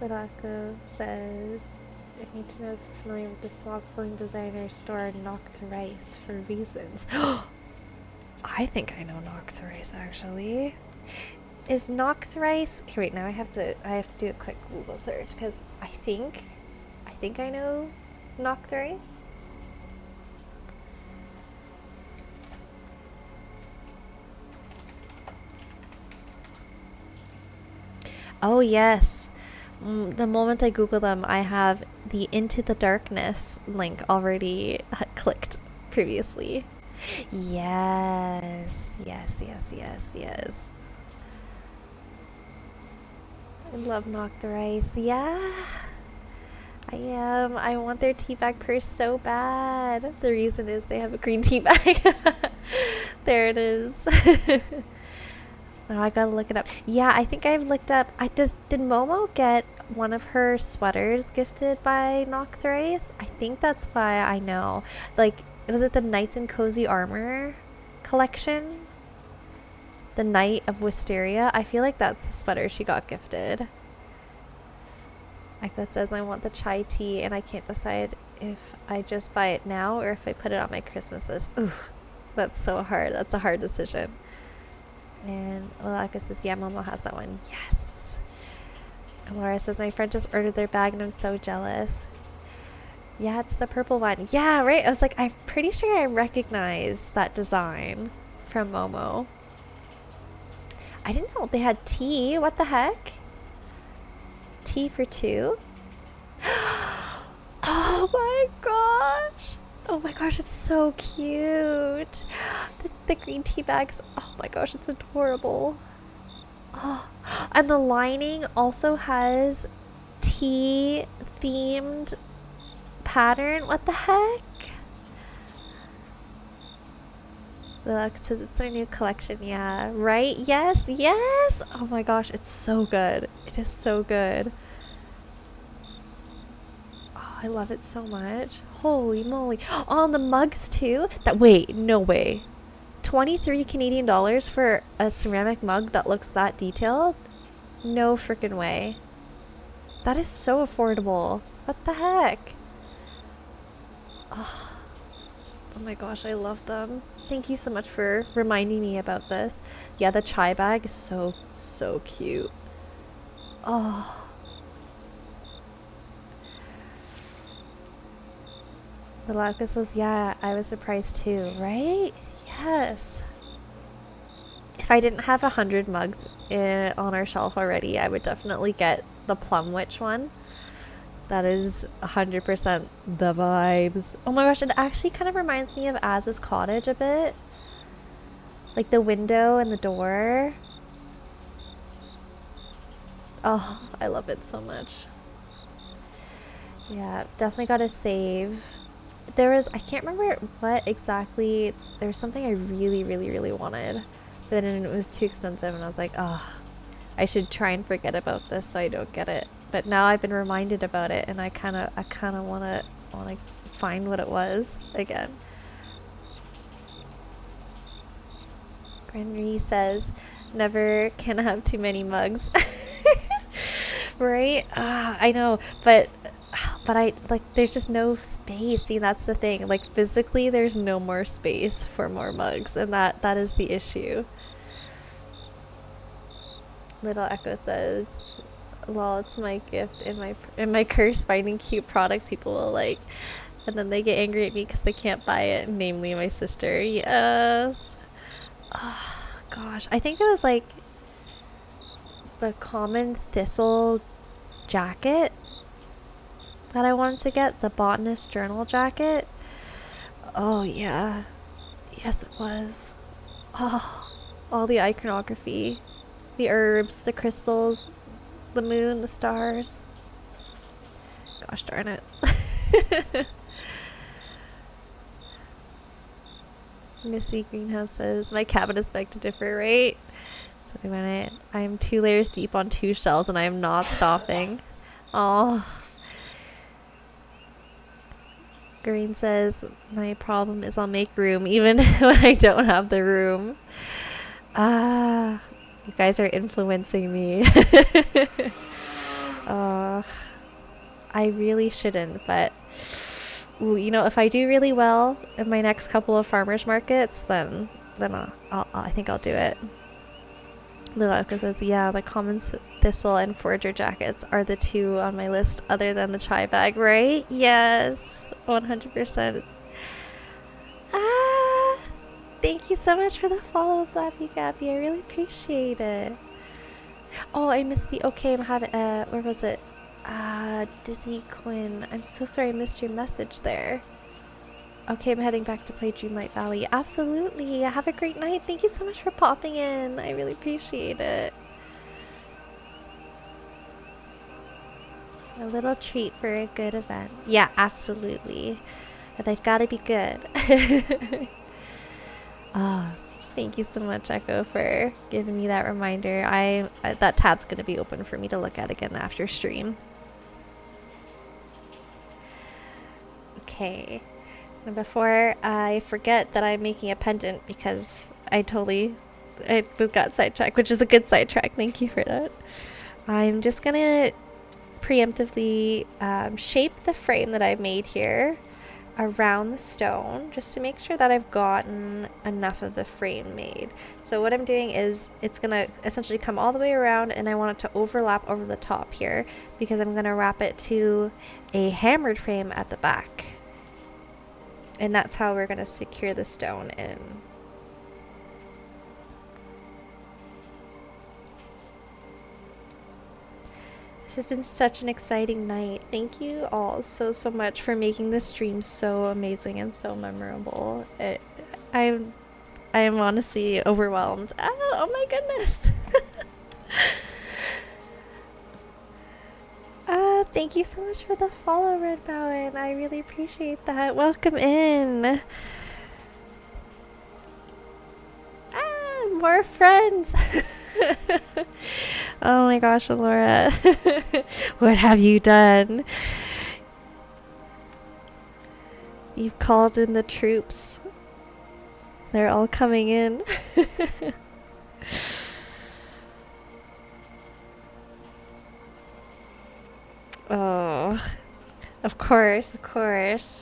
Lidako says, I need to know if you're familiar with the swap sling designer store Knock Thrice for reasons. I think I know Knock Thrice actually. Is Knock Thrice here? Wait, now I have to do a quick Google search because I think I know Knock Thrice. Oh yes. The moment I Google them, I have the Into the Darkness link already clicked previously. Yes, yes, yes, yes, yes. I love Knock the Rice. Yeah, I am. I want their tea bag purse so bad. The reason is they have a green tea bag. There it is. Oh, I gotta look it up. Yeah, I think I've looked up. Did Momo get one of her sweaters gifted by Knock Thrice? I think that's why I know. Like, was it the Knights in Cozy Armor collection? The Knight of Wisteria? I feel like that's the sweater she got gifted. Ekla says, I want the chai tea and I can't decide if I just buy it now or if I put it on my Christmas list. Ooh, that's so hard. That's a hard decision. And Lalaka says, yeah, Momo has that one. Yes. And Laura says, my friend just ordered their bag and I'm so jealous. Yeah, it's the purple one. Yeah, right. I was like, I'm pretty sure I recognize that design from Momo. I didn't know they had tea. What the heck? Tea for two? Oh my gosh. Oh my gosh, it's so cute. The green tea bags. Oh my gosh, it's adorable. Oh, and the lining also has tea themed pattern. What the heck? Look, it says it's their new collection. Yeah, right? Yes, yes. Oh my gosh, it's so good. It is so good. Oh, I love it so much. Holy moly. Oh, and the mugs too. Wait, no way. 23 Canadian dollars for a ceramic mug that looks that detailed? No freaking way. That is so affordable. What the heck? Oh my gosh, I love them. Thank you so much for reminding me about this. Yeah, the chai bag is so cute. Oh. The Lauka says, yeah, I was surprised too, right? Yes. If I didn't have 100 mugs on our shelf already, I would definitely get the Plum Witch one. That is 100% the vibes. Oh my gosh, it actually kind of reminds me of Az's Cottage a bit. Like the window and the door. Oh, I love it so much. Yeah, definitely gotta save. I can't remember what exactly, there was something I really wanted. But then it was too expensive and I was like, oh, I should try and forget about this so I don't get it. But now I've been reminded about it and I kind of want to find what it was again. Henry says, never can have too many mugs. Right? I know, but I there's just no space. See, that's the thing. Like physically there's no more space for more mugs, and that is the issue. Little Echo says, well, it's my gift in my curse finding cute products people will like, and then they get angry at me because they can't buy it, namely my sister. Yes. Oh gosh, I think it was like the common thistle jacket that I wanted to get, the botanist journal jacket. Oh yeah, yes it was. Oh, all the iconography, the herbs, the crystals, the moon, the stars. Gosh darn it. Missy Greenhouse says, my cabinets beg to differ, right? So wait a minute. I am 2 layers deep on 2 shells and I am not stopping. Oh. Green says, my problem is I'll make room even when I don't have the room. You guys are influencing me. I really shouldn't, but ooh, you know, if I do really well in my next couple of farmers markets, then I think I'll do it. Lilaka says, yeah, the common thistle and forager jackets are the 2 on my list other than the chai bag, right? Yes, 100%. Thank you so much for the follow, Flappy Gappy. I really appreciate it. Oh, I missed the okay, I'm having, where was it? Dizzy Quinn. I'm so sorry I missed your message there. Okay, I'm heading back to play Dreamlight Valley. Absolutely. Have a great night. Thank you so much for popping in. I really appreciate it. A little treat for a good event. Yeah, absolutely. But they've got to be good. Ah, thank you so much, Echo, for giving me that reminder. That tab's going to be open for me to look at again after stream. Okay. And before I forget that I'm making a pendant, because I got sidetracked, which is a good sidetrack. Thank you for that. I'm just going to preemptively shape the frame that I've made here around the stone just to make sure that I've gotten enough of the frame made. So what I'm doing is it's gonna essentially come all the way around, and I want it to overlap over the top here because I'm gonna wrap it to a hammered frame at the back, and that's how we're gonna secure the stone in. This has been such an exciting night. Thank you all so much for making this stream so amazing and so memorable. I am honestly overwhelmed. Oh my goodness. Thank you so much for the follow, Red Bowen. I really appreciate that. Welcome in. More friends. Oh my gosh, Laura. What have you done? You've called in the troops. They're all coming in. Oh, of course.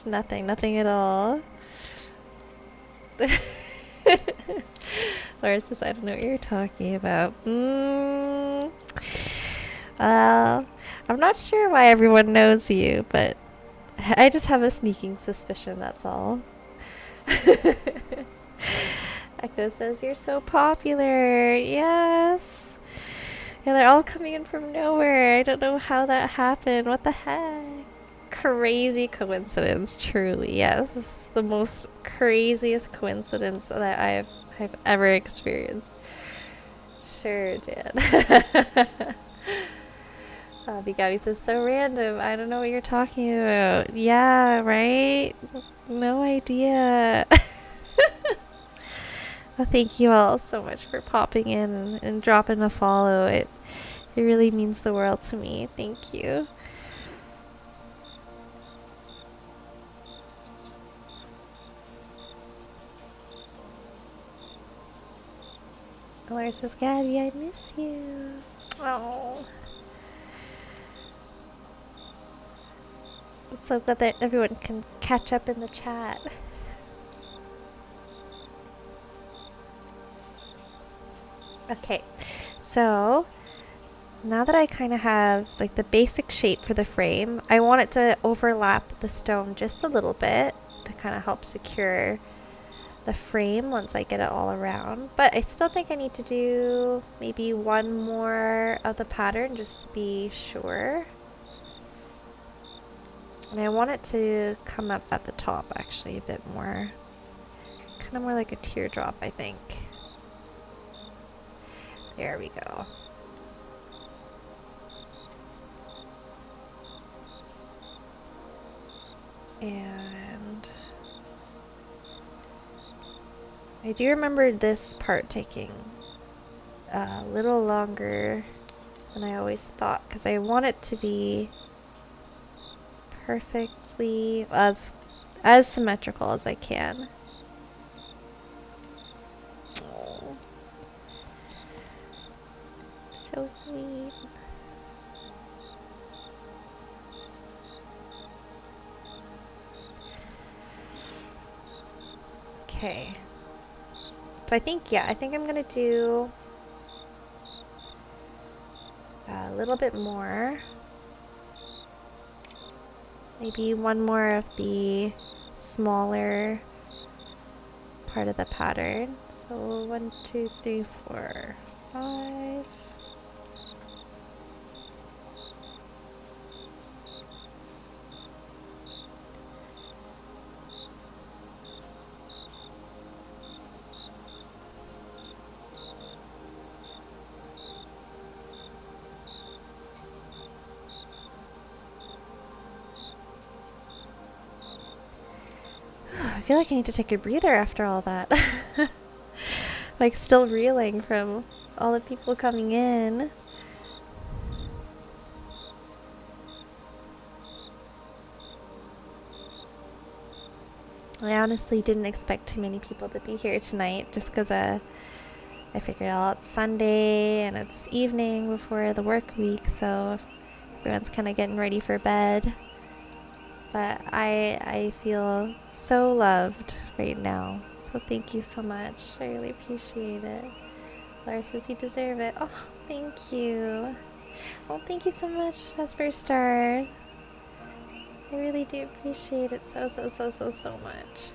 Nothing at all. Laura says, I don't know what you're talking about. I'm not sure why everyone knows you, but I just have a sneaking suspicion, that's all. Echo says, you're so popular. Yes. Yeah, they're all coming in from nowhere. I don't know how that happened. What the heck? Crazy coincidence, truly. Yes, this is the most craziest coincidence that I've ever experienced. Sure did. Bigabi says, so random. I don't know what you're talking about. Yeah, right? No idea. Well, thank you all so much for popping in and dropping a follow. It really means the world to me. Thank you. Laura says, Gabby, I miss you. Oh. I'm so glad that everyone can catch up in the chat. Okay, so now that I kind of have like the basic shape for the frame, I want it to overlap the stone just a little bit to kind of help secure the frame once I get it all around. But I still think I need to do maybe one more of the pattern just to be sure. And I want it to come up at the top actually a bit more. Kind of more like a teardrop, I think. There we go. And I do remember this part taking a little longer than I always thought, because I want it to be perfectly as symmetrical as I can. Oh, so sweet. Okay. So I think I'm gonna do a little bit more. Maybe one more of the smaller part of the pattern. So 1, 2, 3, 4, 5. feel like I need to take a breather after all that. Like, still reeling from all the people coming in. I honestly didn't expect too many people to be here tonight, just because I figured out it's Sunday and it's evening before the work week, so everyone's kind of getting ready for bed. But I feel so loved right now, so thank you so much. I really appreciate it. Laura says you deserve it. Oh, thank you. Oh, thank you so much, Vesper Star. I really do appreciate it so much.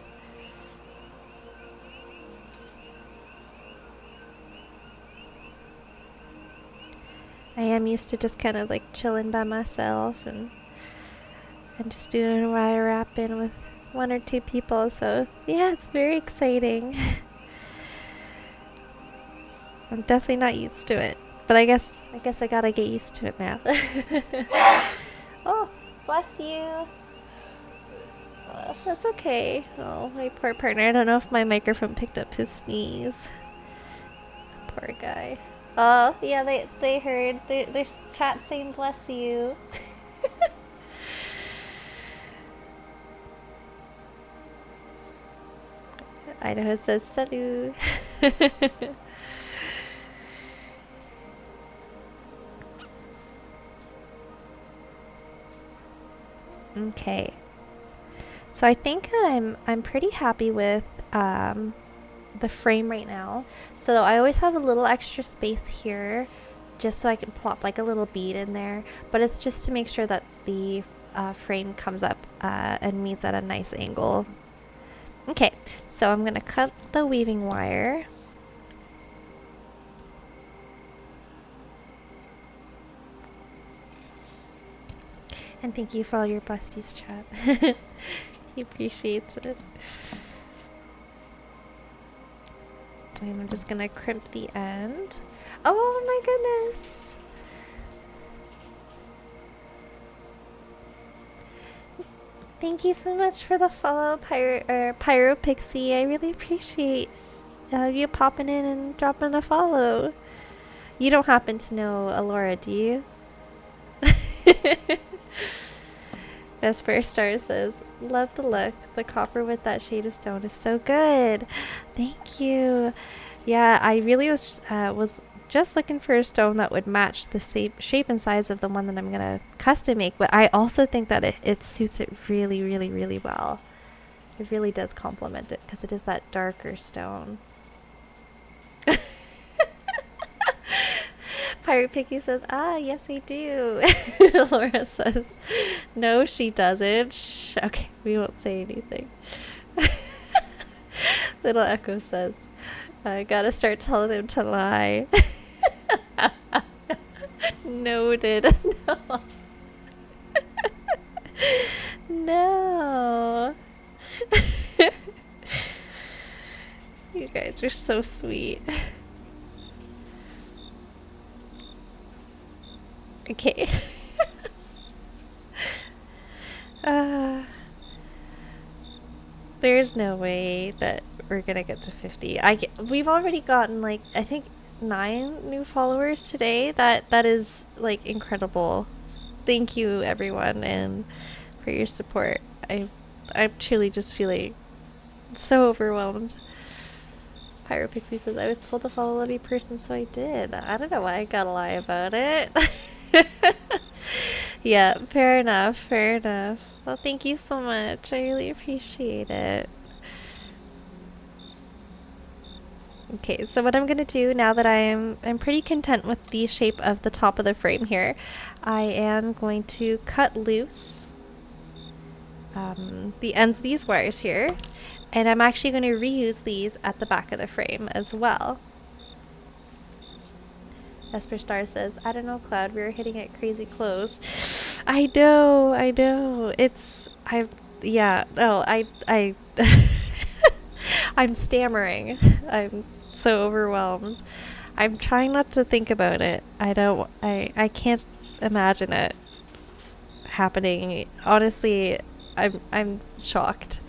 I am used to just kind of like chilling by myself and just doing a wire wrap in with 1 or 2 people, so yeah, it's very exciting. I'm definitely not used to it, but I guess I gotta get used to it now. Oh, bless you. That's okay. Oh, my poor partner. I don't know if my microphone picked up his sneeze. Poor guy. Oh, yeah, they heard. There's chat saying bless you. Idaho says salut. Okay. So I think that I'm pretty happy with the frame right now. So I always have a little extra space here just so I can plop like a little bead in there, but it's just to make sure that the frame comes up and meets at a nice angle. Okay, so I'm gonna cut the weaving wire. And thank you for all your besties chat. He appreciates it. And I'm just gonna crimp the end. Oh my goodness! Thank you so much for the follow, Pyro Pixie. I really appreciate you popping in and dropping a follow. You don't happen to know Alora, do you? Vesper Star says, love the look. The copper with that shade of stone is so good. Thank you. Yeah, I really was just looking for a stone that would match the shape and size of the one that I'm going to custom make. But I also think that it suits it really, really, really well. It really does complement it because it is that darker stone. Pirate Picky says, yes I do. Laura says, no she doesn't. Shh. Okay, we won't say anything. Little Echo says, I gotta start telling them to lie. Noted. No. No. You guys are so sweet. Okay. There's no way that we're gonna get to 50. We've already gotten like I think 9 new followers today. That is like incredible. Thank you everyone and for your support. I'm truly just feeling so overwhelmed. Pyropixie says, I was told to follow every person, so I did. I don't know why I gotta lie about it. Yeah, fair enough, fair enough. Well, thank you so much. I really appreciate it. Okay, so what I'm gonna do now that I'm pretty content with the shape of the top of the frame here, I am going to cut loose the ends of these wires here, and I'm actually going to reuse these at the back of the frame as well. Esper Star says, I don't know, Cloud, we were hitting it crazy close. I know. I'm stammering. I'm so overwhelmed. I'm trying not to think about it. I can't imagine it happening. Honestly, I'm shocked.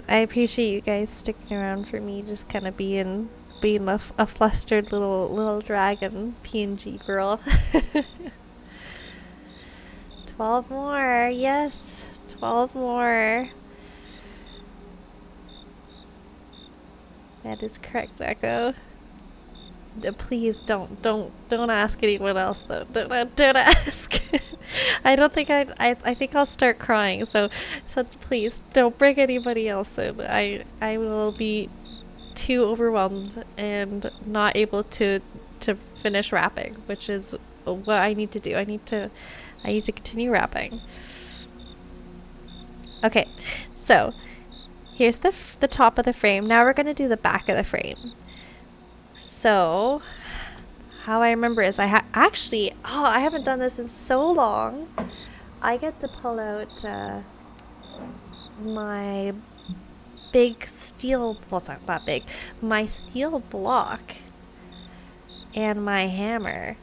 I appreciate you guys sticking around for me, just kind of being a flustered little dragon PNG girl. 12 more, yes, 12 more. That is correct, Echo. Please don't ask anyone else though. Don't ask. I don't think I think I'll start crying. So please don't bring anybody else in. I will be too overwhelmed and not able to finish wrapping, which is what I need to do. I need to continue wrapping. Okay, so here's the top of the frame. Now we're gonna do the back of the frame. So how I remember is I haven't done this in so long. I get to pull out my big steel, well, it's not that big, my steel block and my hammer.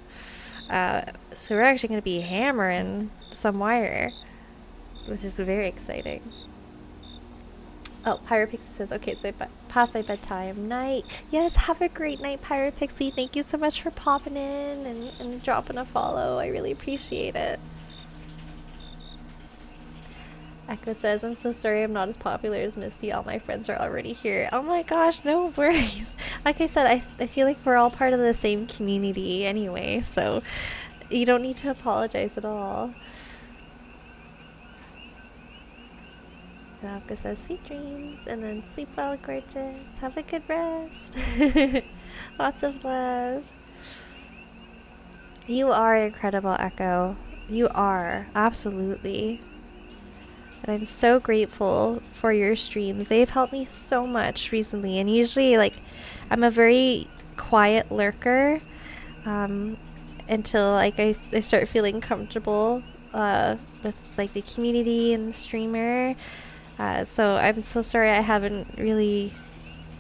So we're actually going to be hammering some wire, which is very exciting. Oh, Pyropixie says, okay, so past my bedtime night. Yes, have a great night, Pyropixie. Thank you so much for popping in and dropping a follow. I really appreciate it. Echo says, I'm so sorry I'm not as popular as Misty. All my friends are already here. Oh my gosh, no worries. Like I said, I feel like we're all part of the same community anyway, so you don't need to apologize at all. Echo says, sweet dreams, and then sleep well, gorgeous. Have a good rest. Lots of love. You are incredible, Echo. You are, absolutely. And I'm so grateful for your streams. They've helped me so much recently. And usually, like, I'm a very quiet lurker until, like, I start feeling comfortable with, like, the community and the streamer. So I'm so sorry I haven't really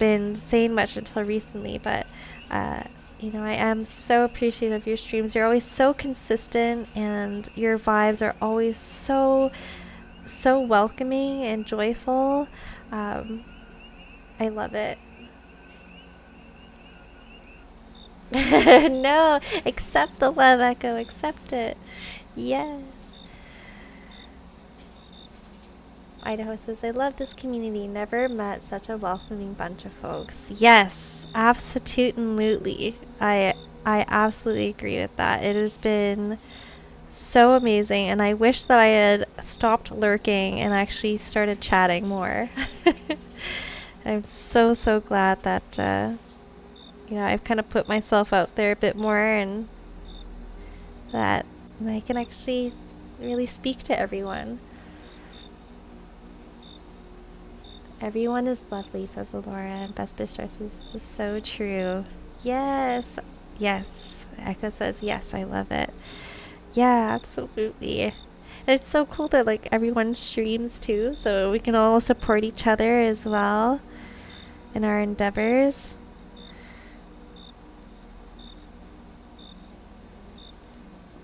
been saying much until recently, but you know, I am so appreciative of your streams. You're always so consistent, and your vibes are always so welcoming and joyful. I love it. No, accept the love, Echo. Accept it. Yes. Idaho says, I love this community. Never met such a welcoming bunch of folks. Yes, absolutely. I absolutely agree with that. It has been so amazing, and I wish that I had stopped lurking and actually started chatting more. I'm so glad that you know, I've kind of put myself out there a bit more, and that I can actually really speak to everyone. Everyone is lovely, says Laura, and Best Bistro says, this is so true. Yes, yes. Echo says, yes, I love it. Yeah, absolutely. And it's so cool that, like, everyone streams too, so we can all support each other as well in our endeavors.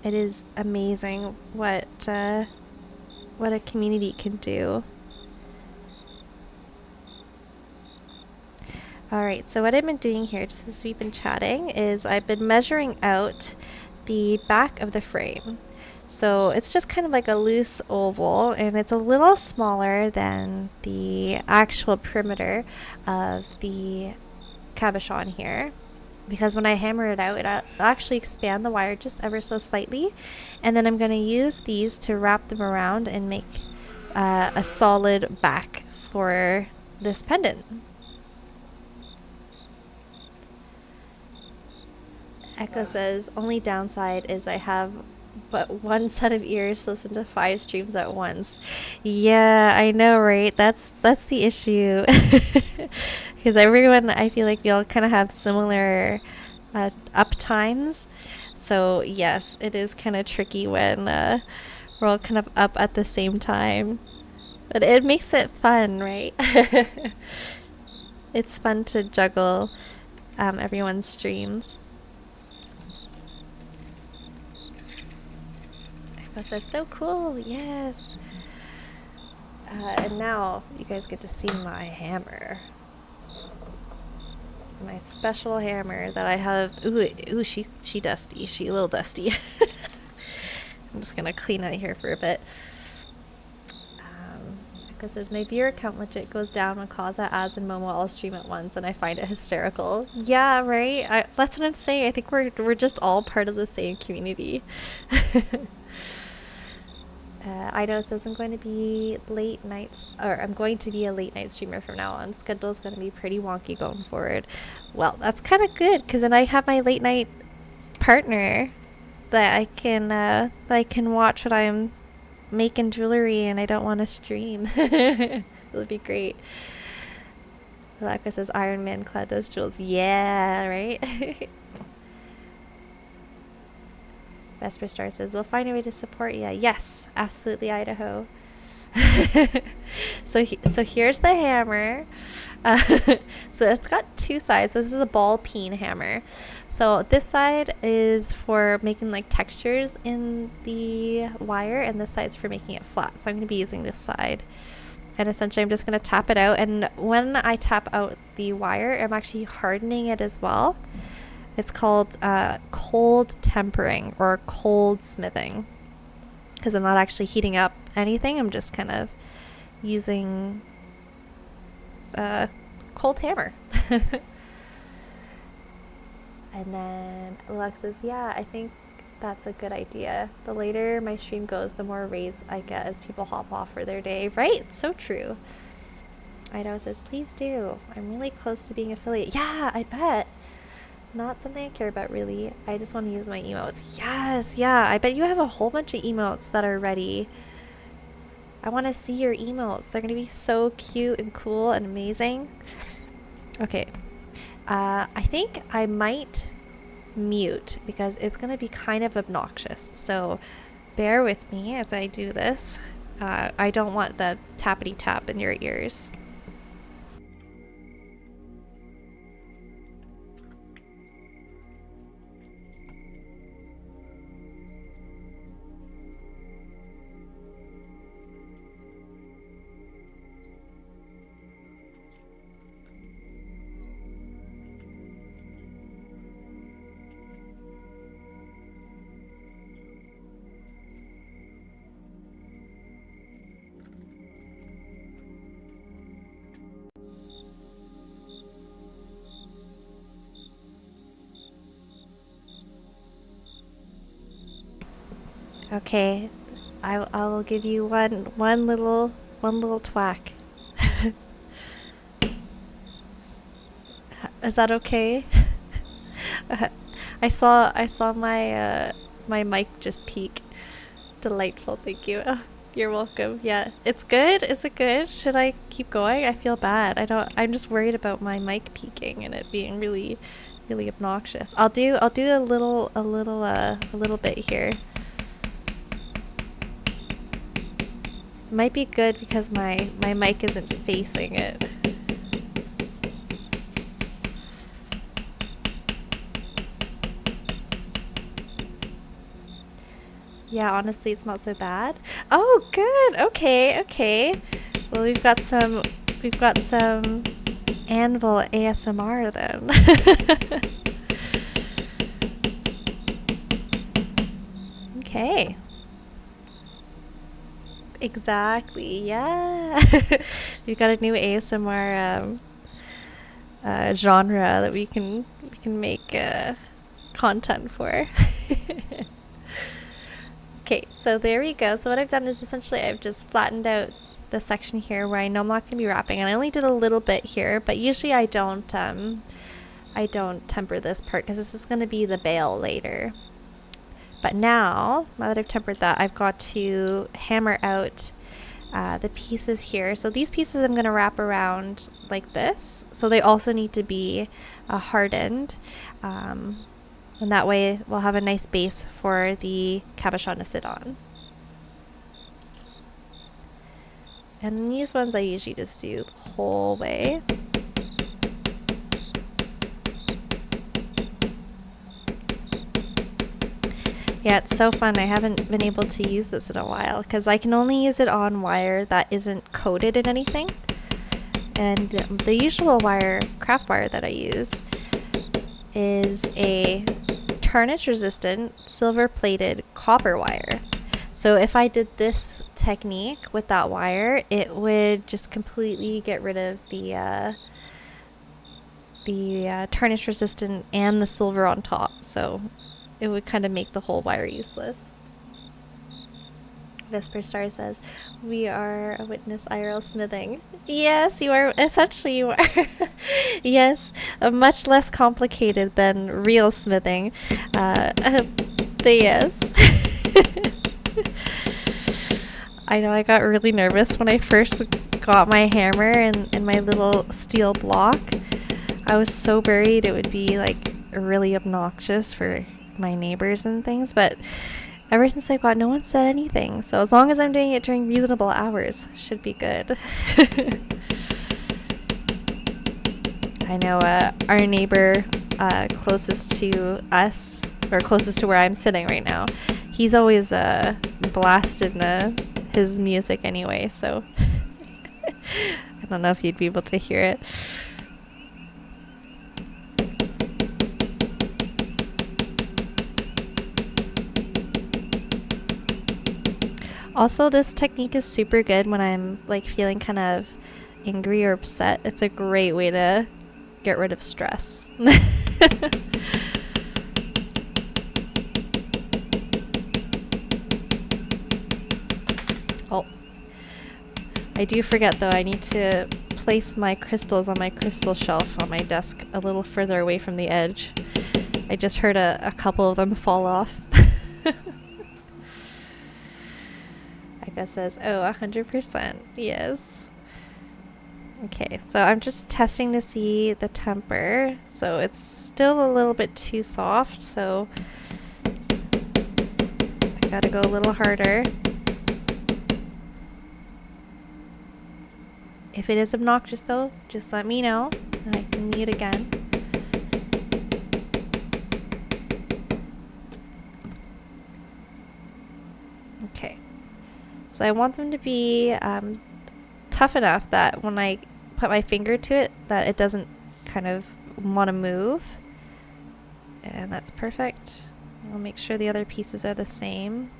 It is amazing what a community can do. Alright, so what I've been doing here, just as we've been chatting, is I've been measuring out the back of the frame. So it's just kind of like a loose oval, and it's a little smaller than the actual perimeter of the cabochon here. Because when I hammer it out, it'll actually expand the wire just ever so slightly. And then I'm going to use these to wrap them around and make a solid back for this pendant. Echo says, only downside is I have but one set of ears to listen to 5 streams at once. Yeah, I know, right? That's the issue. Because everyone, I feel like we all kind of have similar up times. So yes, it is kind of tricky when we're all kind of up at the same time. But it makes it fun, right? It's fun to juggle everyone's streams. Echo says, so cool, yes. And now you guys get to see my hammer. My special hammer that I have. Ooh, she dusty. She a little dusty. I'm just gonna clean out here for a bit. Echo says, my viewer count legit goes down when Kaza, Az, and Momo all stream at once, and I find it hysterical. Yeah, right? That's what I'm saying. I think we're just all part of the same community. Ido says, I'm going to be late nights, or I'm going to be a late night streamer from now on. Schedule's going to be pretty wonky going forward. Well, that's kind of good, because then I have my late night partner that I can watch what I'm making jewelry and I don't want to stream. It would be great. Alaka says Iron Man Cloud does jewels. Yeah, right? Vesper Star says we'll find a way to support you. Yes, absolutely, Idaho. So here's the hammer. So it's got two sides. So this is a ball peen hammer. So this side is for making like textures in the wire, and this side's for making it flat. So I'm going to be using this side. And essentially I'm just going to tap it out. And when I tap out the wire, I'm actually hardening it as well. It's called cold tempering or cold smithing, because I'm not actually heating up anything. I'm just kind of using a cold hammer. And then Alex says, yeah, I think that's a good idea. The later my stream goes, the more raids I get as people hop off for their day. Right? So true. Idaho says, please do. I'm really close to being affiliate. Yeah, I bet. Not something I care about, really. I just want to use my emotes. Yes, yeah. I bet you have a whole bunch of emotes that are ready. I want to see your emotes. They're going to be so cute and cool and amazing. Okay. I think I might mute because it's going to be kind of obnoxious. So bear with me as I do this. I don't want the tappity tap in your ears. Okay, I will give you one little twack. Is that okay? I saw my my mic just peak. Delightful, thank you. Oh, you're welcome. Yeah, it's good. Is it good? Should I keep going? I feel bad. I'm just worried about my mic peaking and it being really obnoxious. I'll do a little bit here. Might be good because my mic isn't facing it. Yeah, honestly, it's not so bad. Oh, good. Okay. Well, we've got some Anvil ASMR then. Okay. Exactly. Yeah. We've got a new ASMR genre that we can make content for. Okay, so there we go. So what I've done is essentially I've just flattened out the section here where I know I'm not going to be wrapping, and I only did a little bit here, but usually I don't temper this part because this is going to be the bail later. But now that I've tempered that, I've got to hammer out the pieces here. So these pieces I'm going to wrap around like this. So they also need to be hardened. And that way we'll have a nice base for the cabochon to sit on. And these ones I usually just do the whole way. Yeah, it's so fun. I haven't been able to use this in a while because I can only use it on wire that isn't coated in anything. And the usual wire, craft wire that I use is a tarnish resistant silver plated copper wire. So if I did this technique with that wire, it would just completely get rid of the tarnish resistant and the silver on top. So it would kind of make the whole wire useless. Vesper Star says, we are a witness IRL smithing. Yes, you are. Essentially, you are. Yes, much less complicated than real smithing. Yes. I know I got really nervous when I first got my hammer and my little steel block. I was so worried it would be like really obnoxious for my neighbors and things, but ever since I got, no one said anything. So as long as I'm doing it during reasonable hours, should be good. I know our neighbor closest to us, or closest to where I'm sitting right now, he's always blasted his music anyway, so I don't know if you'd be able to hear it. Also, this technique is super good when I'm like feeling kind of angry or upset. It's a great way to get rid of stress. Oh, I do forget though, I need to place my crystals on my crystal shelf on my desk a little further away from the edge. I just heard a couple of them fall off. Eka says, oh, 100%. Yes. Okay, so I'm just testing to see the temper. So it's still a little bit too soft, so I gotta go a little harder. If it is obnoxious though, just let me know and I can mute again. Okay. So I want them to be tough enough that when I put my finger to it, that it doesn't kind of want to move. And that's perfect. I'll make sure the other pieces are the same.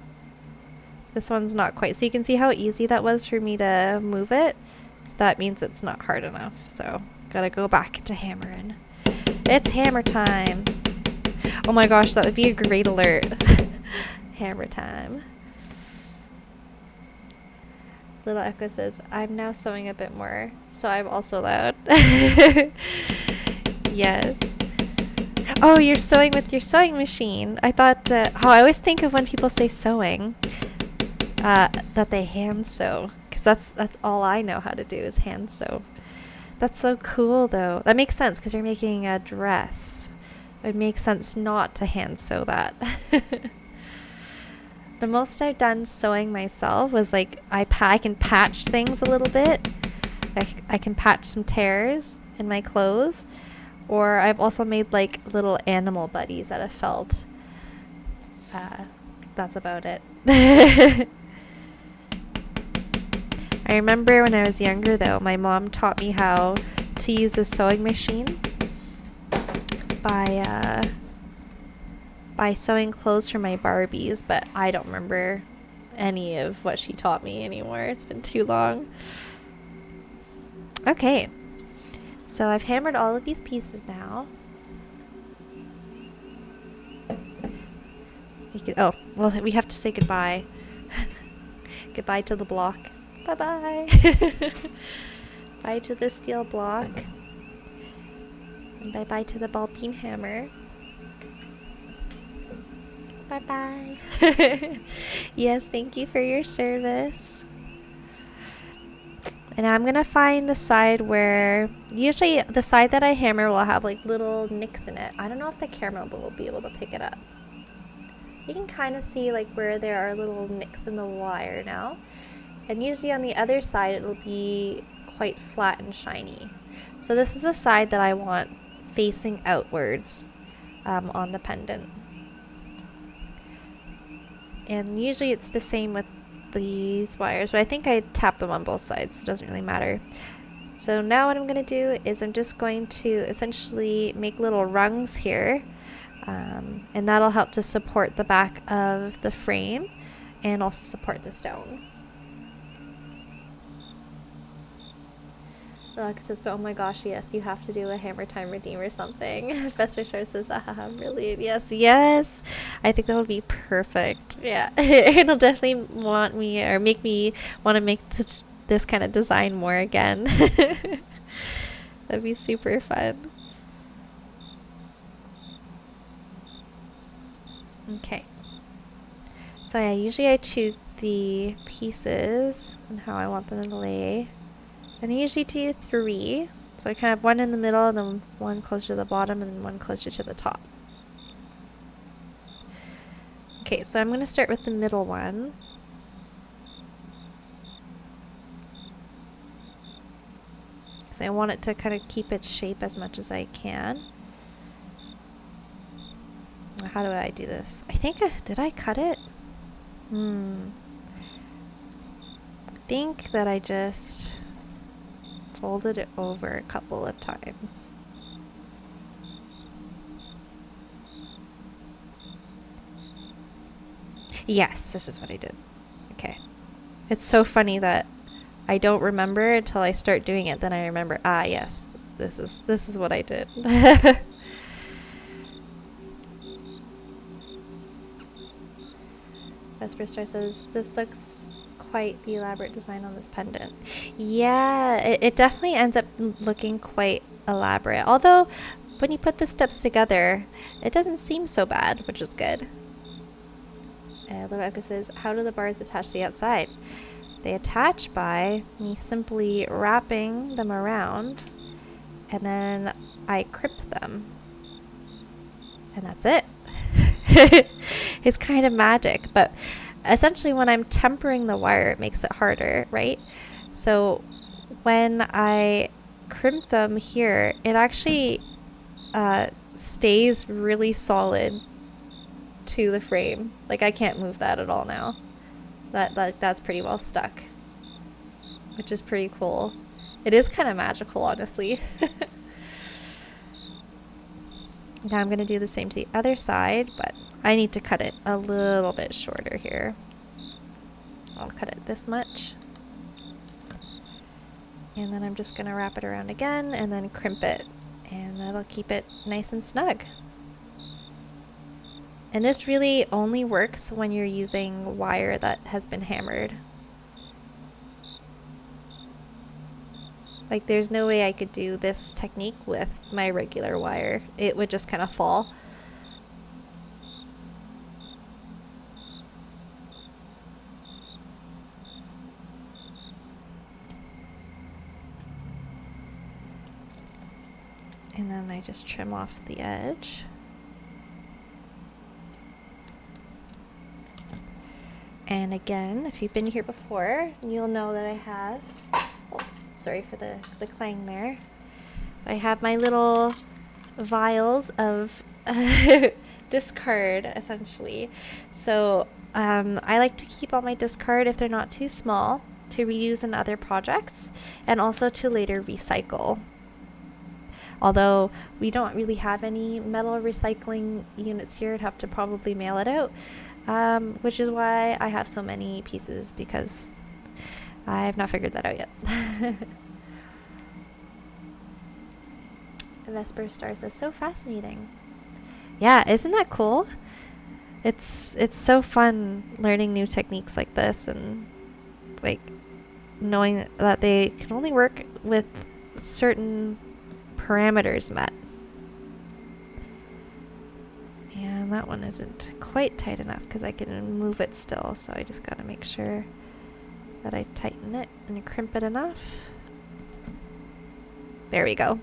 This one's not quite. So you can see how easy that was for me to move it. So that means it's not hard enough. So gotta go back into hammering. It's hammer time. Oh my gosh, that would be a great alert. Hammer time. Little Echo says, I'm now sewing a bit more, so I'm also loud. Yes. Oh, you're sewing with your sewing machine. I thought, I always think of when people say sewing, that they hand sew, because that's all I know how to do is hand sew. That's so cool, though. That makes sense, because you're making a dress. It makes sense not to hand sew that. The most I've done sewing myself was like I can patch things a little bit. I can patch some tears in my clothes, or I've also made like little animal buddies out of felt. That's about it. I remember when I was younger though, my mom taught me how to use a sewing machine by sewing clothes for my Barbies, but I don't remember any of what she taught me anymore. It's been too long. Okay, so I've hammered all of these pieces now. Oh, well, we have to say goodbye. Goodbye to the block. Bye-bye. Bye to the steel block. And bye-bye to the ball peen hammer. Bye-bye. Yes, thank you for your service. And I'm going to find the side where... Usually the side that I hammer will have like little nicks in it. I don't know if the camera will be able to pick it up. You can kind of see like where there are little nicks in the wire now. And usually on the other side it will be quite flat and shiny. So this is the side that I want facing outwards on the pendant. And usually it's the same with these wires, but I think I tap them on both sides, so it doesn't really matter. So now what I'm going to do is I'm just going to essentially make little rungs here, and that'll help to support the back of the frame and also support the stone. Alex says, but oh my gosh, yes, you have to do a hammer time redeem or something. Fester Star says, ah, brilliant. Yes, yes. I think that would be perfect. Yeah. It'll definitely want me or make me want to make this kind of design more again. That'd be super fun. Okay. So yeah, usually I choose the pieces and how I want them to lay. And I usually do 3. So I kind of have one in the middle and then one closer to the bottom and then one closer to the top. Okay, so I'm going to start with the middle one. So I want it to kind of keep its shape as much as I can. How do I do this? I think, did I cut it? I think that I just folded it over a couple of times. Yes, this is what I did. Okay. It's so funny that I don't remember until I start doing it, then I remember, ah yes, this is what I did. Vesper Star says, this looks quite the elaborate design on this pendant. Yeah, it definitely ends up looking quite elaborate. Although, when you put the steps together, it doesn't seem so bad, which is good. Levecca says, how do the bars attach to the outside? They attach by me simply wrapping them around, and then I crimp them. And that's it. It's kind of magic, but essentially when I'm tempering the wire, it makes it harder, right? So when I crimp them here, it actually stays really solid to the frame. Like I can't move that at all now. That's pretty well stuck, which is pretty cool. It is kind of magical, honestly. Now I'm going to do the same to the other side, but I need to cut it a little bit shorter here. I'll cut it this much. And then I'm just going to wrap it around again and then crimp it. And that'll keep it nice and snug. And this really only works when you're using wire that has been hammered. Like there's no way I could do this technique with my regular wire. It would just kind of fall. And then I just trim off the edge. And again, if you've been here before, you'll know that I have, oh, sorry for the clang there. I have my little vials of discard, essentially. So I like to keep all my discard if they're not too small to reuse in other projects and also to later recycle. Although we don't really have any metal recycling units here, I'd have to probably mail it out. Which is why I have so many pieces, because I have not figured that out yet. Vesper Star says, so fascinating. Yeah, isn't that cool? It's so fun learning new techniques like this and like knowing that they can only work with certain parameters met. And that one isn't quite tight enough because I can move it still, so I just gotta make sure that I tighten it and crimp it enough. There we go.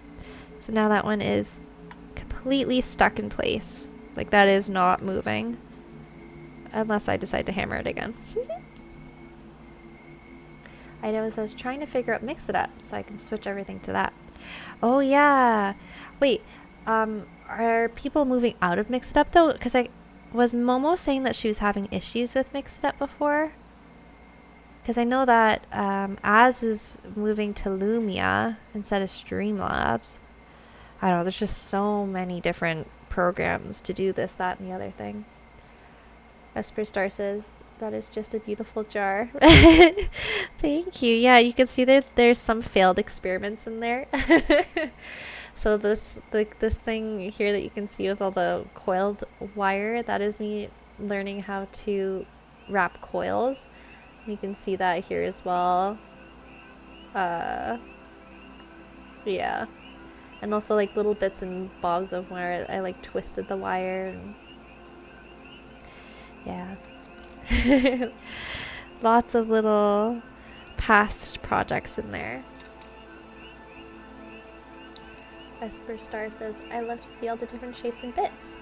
So now that one is completely stuck in place. Like that is not moving. Unless I decide to hammer it again. I know it says trying to figure out mix it up so I can switch everything to that. Oh yeah. Wait, are people moving out of Mix It Up though? Because was Momo saying that she was having issues with Mix It Up before? Because I know that Az is moving to Lumia instead of Streamlabs. I don't know, there's just so many different programs to do this, that, and the other thing. Esperstar says, that is just a beautiful jar. Thank you. Yeah, you can see there's some failed experiments in there. So this thing here that you can see with all the coiled wire, that is me learning how to wrap coils. You can see that here as well. Yeah. And also like little bits and bobs of where I like twisted the wire. And yeah. Lots of little past projects in there. Esper Star says, I love to see all the different shapes and bits.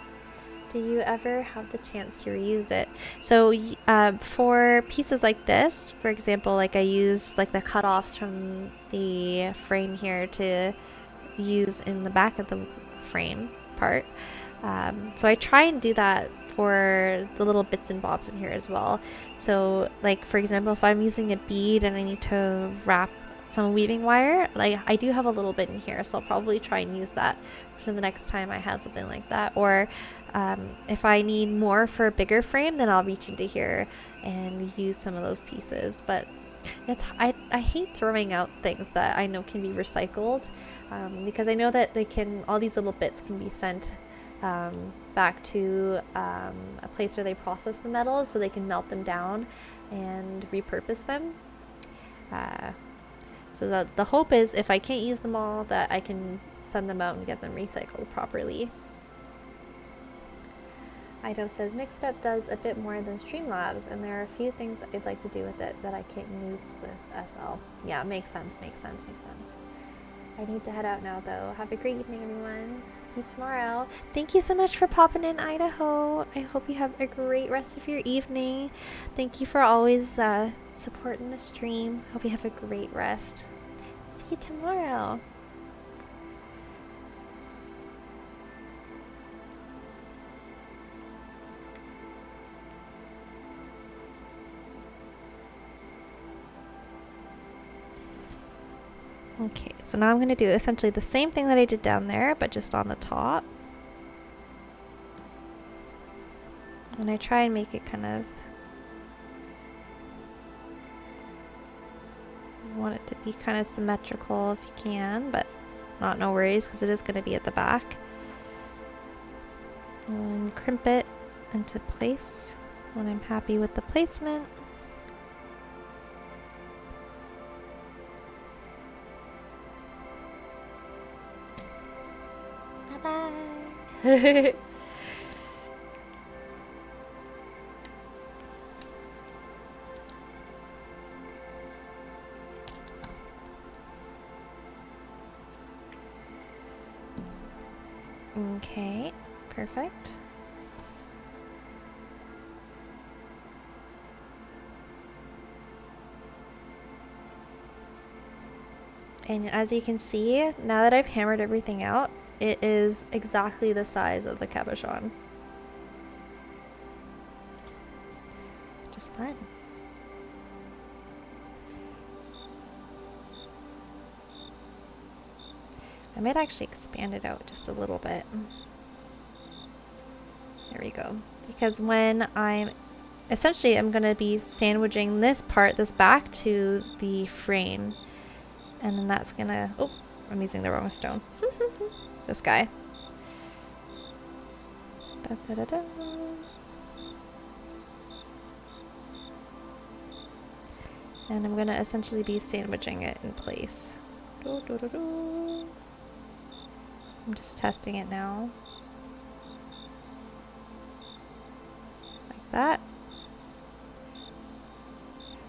Do you ever have the chance to reuse it? So for pieces like this, for example, like I used like the cutoffs from the frame here to use in the back of the frame part. So I try and do that for the little bits and bobs in here as well. So like for example, if I'm using a bead and I need to wrap some weaving wire, like I do have a little bit in here, so I'll probably try and use that for the next time I have something like that. Or if I need more for a bigger frame, then I'll reach into here and use some of those pieces. But I hate throwing out things that I know can be recycled, because I know that all these little bits can be sent back to a place where they process the metals so they can melt them down and repurpose them. So the hope is if I can't use them all, that I can send them out and get them recycled properly. Ido says, Mix It Up does a bit more than Streamlabs, and there are a few things I'd like to do with it that I can't use with SL. Yeah, makes sense. I need to head out now, though. Have a great evening, everyone. See you tomorrow. Thank you so much for popping in, Idaho. I hope you have a great rest of your evening. Thank you for always supporting the stream. Hope you have a great rest. See you tomorrow. Okay, so now I'm going to do essentially the same thing that I did down there, but just on the top. And I try and make it kind of... You want it to be kind of symmetrical if you can, but no worries because it is going to be at the back. And crimp it into place when I'm happy with the placement. Bye-bye. Okay, perfect. And as you can see, now that I've hammered everything out, it is exactly the size of the cabochon. Just fun. I might actually expand it out just a little bit. There we go. Because when I'm going to be sandwiching this part, this back to the frame. And then that's going to, oh, I'm using the wrong stone. This guy. Da, da, da, da. And I'm going to essentially be sandwiching it in place. Do, do, do, do. I'm just testing it now. Like that.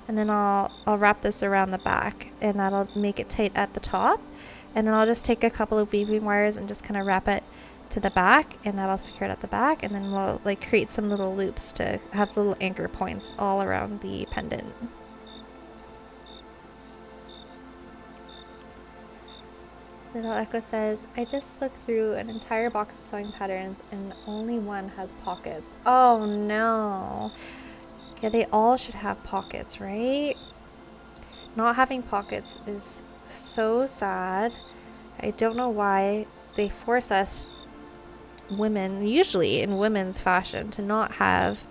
And then I'll wrap this around the back, and that'll make it tight at the top. And then I'll just take a couple of weaving wires and just kind of wrap it to the back, and that'll secure it at the back. And then we'll like create some little loops to have little anchor points all around the pendant. Little Echo says, I just looked through an entire box of sewing patterns and only one has pockets. Oh no. Yeah, they all should have pockets, right? Not having pockets is so sad. I don't know why they force us women, usually in women's fashion, to not have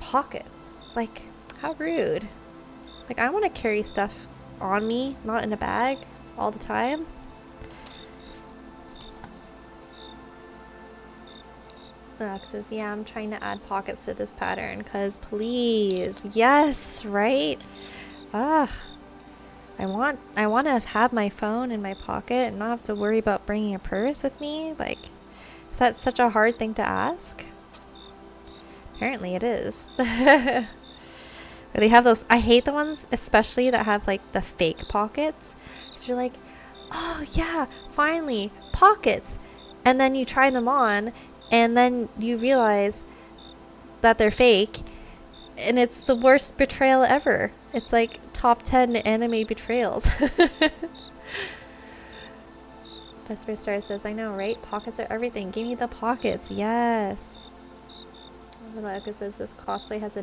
pockets. Like, how rude. Like, I want to carry stuff on me, not in a bag all the time. Alex says, yeah, I'm trying to add pockets to this pattern because please, yes, right? Ugh. I want to have my phone in my pocket and not have to worry about bringing a purse with me. Like, is that such a hard thing to ask? Apparently it is. They have those, I hate the ones especially that have like the fake pockets. Because you're like, oh yeah, finally, pockets. And then you try them on and then you realize that they're fake. And it's the worst betrayal ever. It's like top 10 anime betrayals. Vesper Star says, I know, right? Pockets are everything. Give me the pockets. Yes. Little Echo says, this cosplay has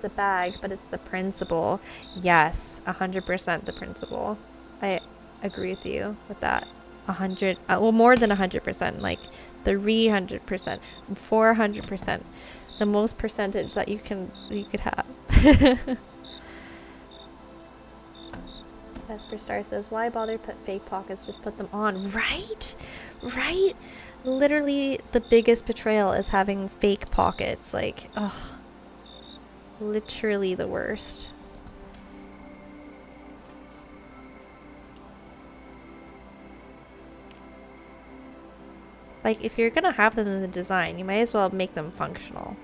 a bag, but it's the principle. Yes, 100% the principle. I agree with you with that. 100, well, more than 100%, like 300%, 400%, the most percentage that you could have. Vesper Star says, why bother put fake pockets? Just put them on. Right? Right? Literally the biggest betrayal is having fake pockets. Like, ugh. Literally the worst. Like, if you're gonna have them in the design, you might as well make them functional.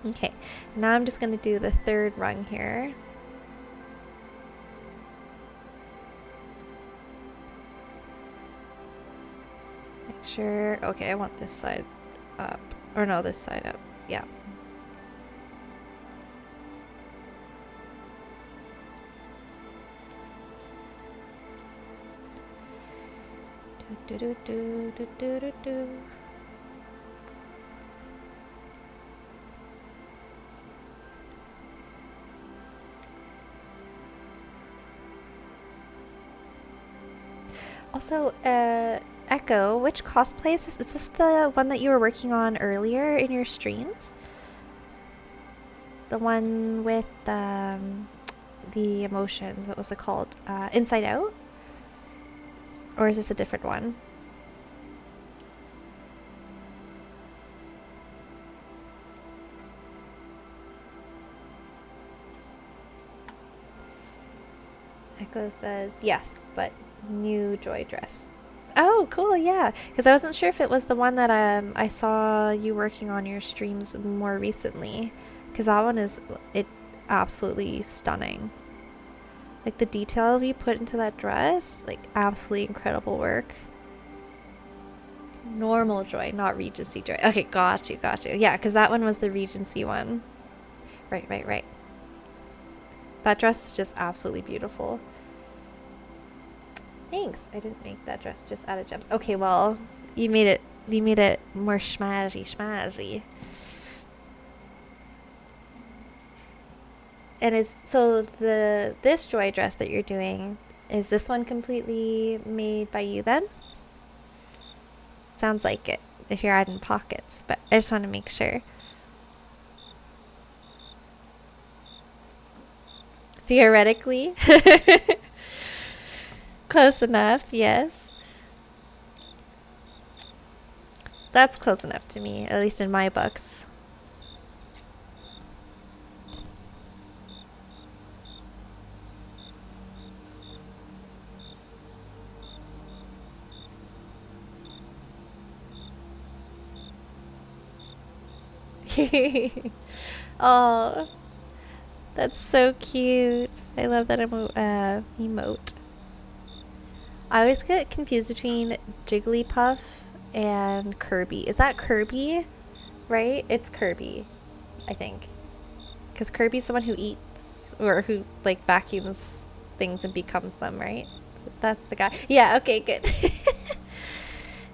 Okay, now I'm just gonna do the third rung here. Make sure, okay, I want this side up. Or no, this side up. Yeah. Do do do do do do do. Also, Echo, which cosplay is this? Is this the one that you were working on earlier in your streams? The one with the emotions. What was it called? Inside Out? Or is this a different one? Echo says, yes, but new Joy dress. Oh, cool, yeah. Because I wasn't sure if it was the one that I saw you working on your streams more recently. Because that one is absolutely stunning. Like, the detail you put into that dress, like, absolutely incredible work. Normal Joy, not Regency Joy. Okay, got you. Yeah, because that one was the Regency one. Right. That dress is just absolutely beautiful. Thanks. I didn't make that dress, just added gems. Okay, well, you made it more schmazzy. And this Joy dress that you're doing, is this one completely made by you then? Sounds like it, if you're adding pockets, but I just want to make sure. Theoretically. Close enough, yes. That's close enough to me, at least in my books. Oh, that's so cute. I love that emote. I always get confused between Jigglypuff and Kirby. Is that Kirby? Right? It's Kirby, I think. Because Kirby's the one who eats, or who, like, vacuums things and becomes them, right? That's the guy. Yeah, okay, good.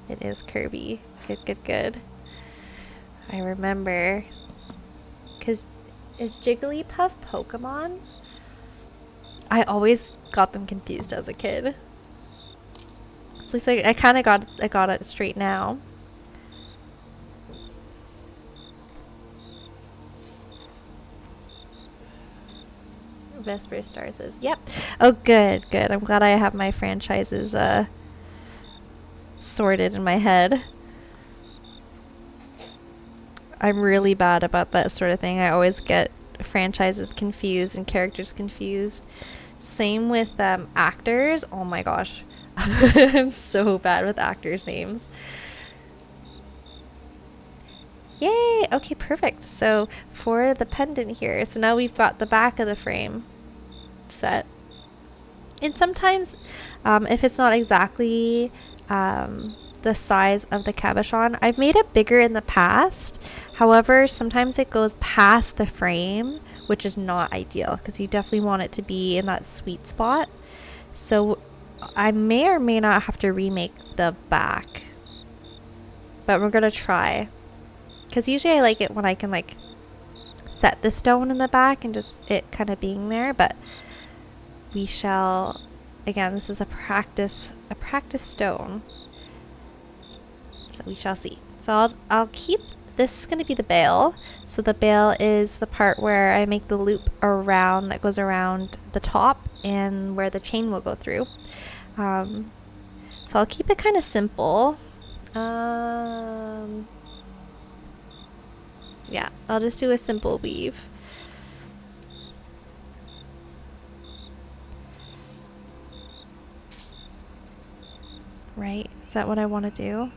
It is Kirby. Good, good, good. I remember. Because is Jigglypuff Pokemon? I always got them confused as a kid. So it's like I kind of got it straight now. Vesper Star says, "Yep." Oh, good, good. I'm glad I have my franchises sorted in my head. I'm really bad about that sort of thing. I always get franchises confused and characters confused. Same with actors. Oh my gosh. I'm so bad with actors' names. Yay! Okay, perfect. So for the pendant here, so now we've got the back of the frame set. And sometimes, if it's not exactly the size of the cabochon, I've made it bigger in the past. However, sometimes it goes past the frame, which is not ideal because you definitely want it to be in that sweet spot. So I may or may not have to remake the back, but we're gonna try, because usually I like it when I can like set the stone in the back and just it kind of being there, but we shall, again, this is a practice stone, so we shall see. So I'll keep, this is going to be the bail. So the bail is the part where I make the loop around, that goes around the top and where the chain will go through. So I'll keep it kind of simple. Yeah, I'll just do a simple weave. Right? Is that what I want to do?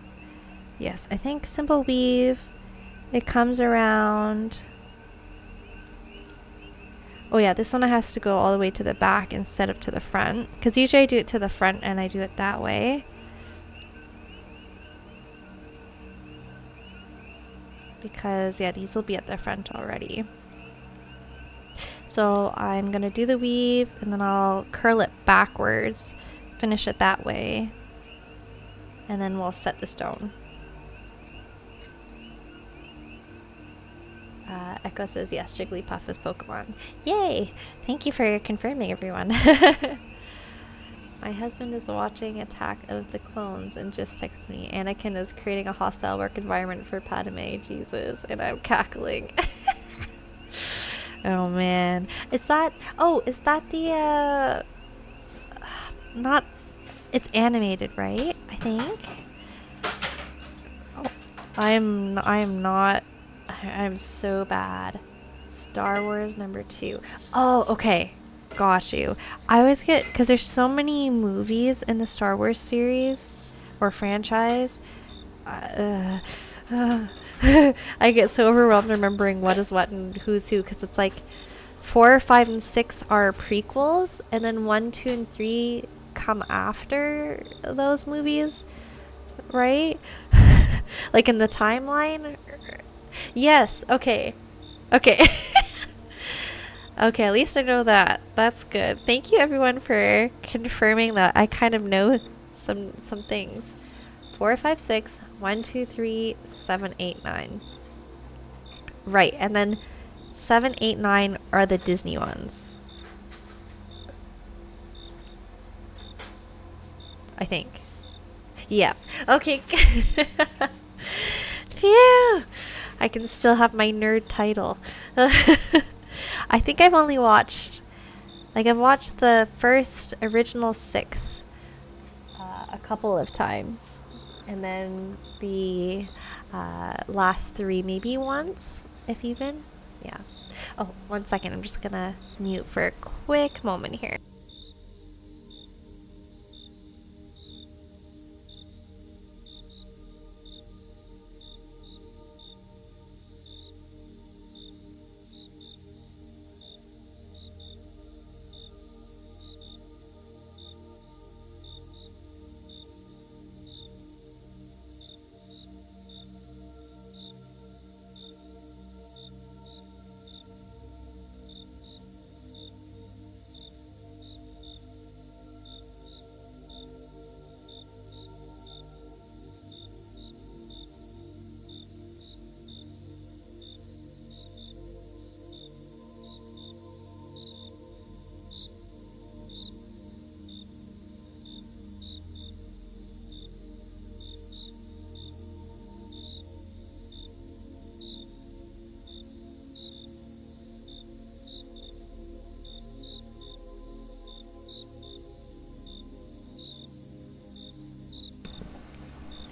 Yes, I think simple weave. It comes around. Oh yeah, this one has to go all the way to the back instead of to the front. Because usually I do it to the front and I do it that way. Because, yeah, these will be at the front already. So I'm going to do the weave and then I'll curl it backwards. Finish it that way. And then we'll set the stone. Echo says, yes, Jigglypuff is Pokemon. Yay! Thank you for confirming, everyone. My husband is watching Attack of the Clones and just texted me, Anakin is creating a hostile work environment for Padme, Jesus, and I'm cackling. Oh man. Is that the, not, it's animated, right? I think. Oh, I'm not, I'm so bad. Star Wars #2. Oh, okay. Got you. I always get, because there's so many movies in the Star Wars series or franchise. I get so overwhelmed remembering what is what and who's who, because it's like 4, 5, and 6 are prequels, and then 1, 2, and 3 come after those movies, right? Like in the timeline. Yes. Okay. Okay. Okay, at least I know that. That's good. Thank you everyone for confirming that. I kind of know some things. 4, 5, 6, 1, 2, 3, 7, 8, 9. Right, and then 7, 8, 9 are the Disney ones. I think. Yeah. Okay. Phew! I can still have my nerd title. I think I've only watched, like, I've watched the first original 6 a couple of times, and then the last 3 maybe once, if even. Yeah. Oh, 1 second. I'm just gonna mute for a quick moment here.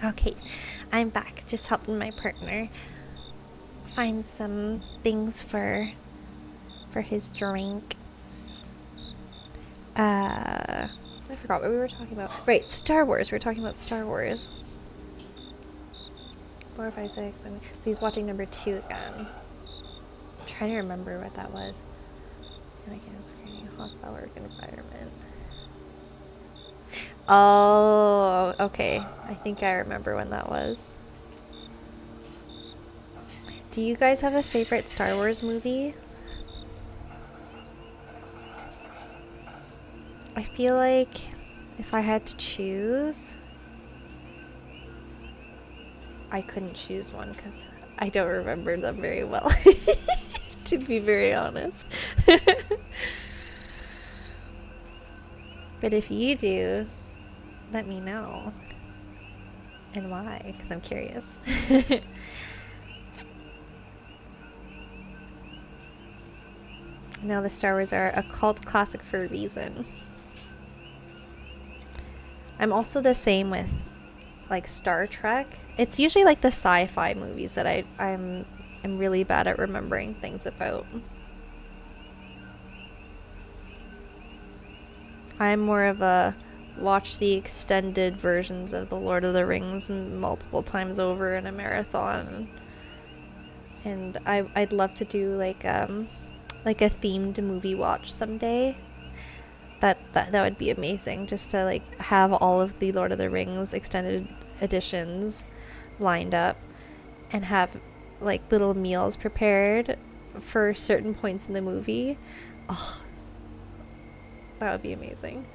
Okay, I'm back. Just helping my partner find some things for his drink. I forgot what we were talking about. Right, Star Wars. We were talking about Star Wars. 4, 5, 6, and so he's watching number 2 again. I'm trying to remember what that was. And I guess creating a hostile work environment. Oh, okay. I think I remember when that was. Do you guys have a favorite Star Wars movie? I feel like if I had to choose, I couldn't choose one because I don't remember them very well, to be very honest. But if you do, let me know. And why, because I'm curious. Now the Star Wars are a cult classic for a reason. I'm also the same with like Star Trek. It's usually like the sci-fi movies that I'm really bad at remembering things about. I'm more of a watch the extended versions of the Lord of the Rings multiple times over in a marathon. And I'd love to do like a themed movie watch someday. That would be amazing, just to like have all of the Lord of the Rings extended editions lined up and have like little meals prepared for certain points in the movie. Oh, that would be amazing.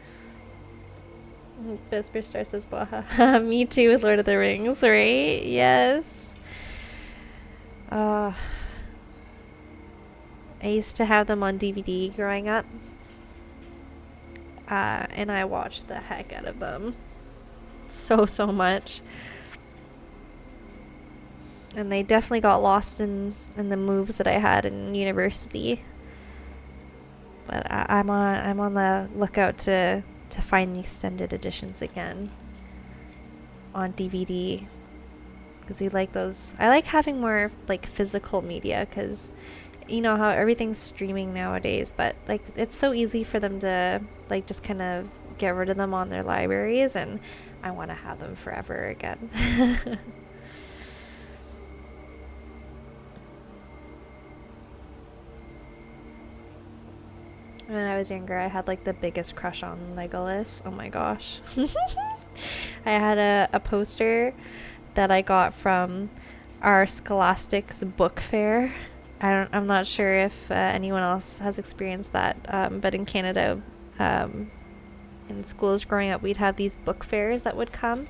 Vesper Star says, "Baha." Me too with Lord of the Rings, right? Yes. I used to have them on DVD growing up. And I watched the heck out of them so much. And they definitely got lost in the moves that I had in university. But I'm on the lookout to find the extended editions again on DVD, because we like those. I like having more like physical media, because you know how everything's streaming nowadays, but like it's so easy for them to like just kind of get rid of them on their libraries, and I want to have them forever again. When I was younger, I had like the biggest crush on Legolas. Oh my gosh. I had a poster that I got from our Scholastics book fair. I'm not sure if anyone else has experienced that, but in Canada, in schools growing up, we'd have these book fairs that would come,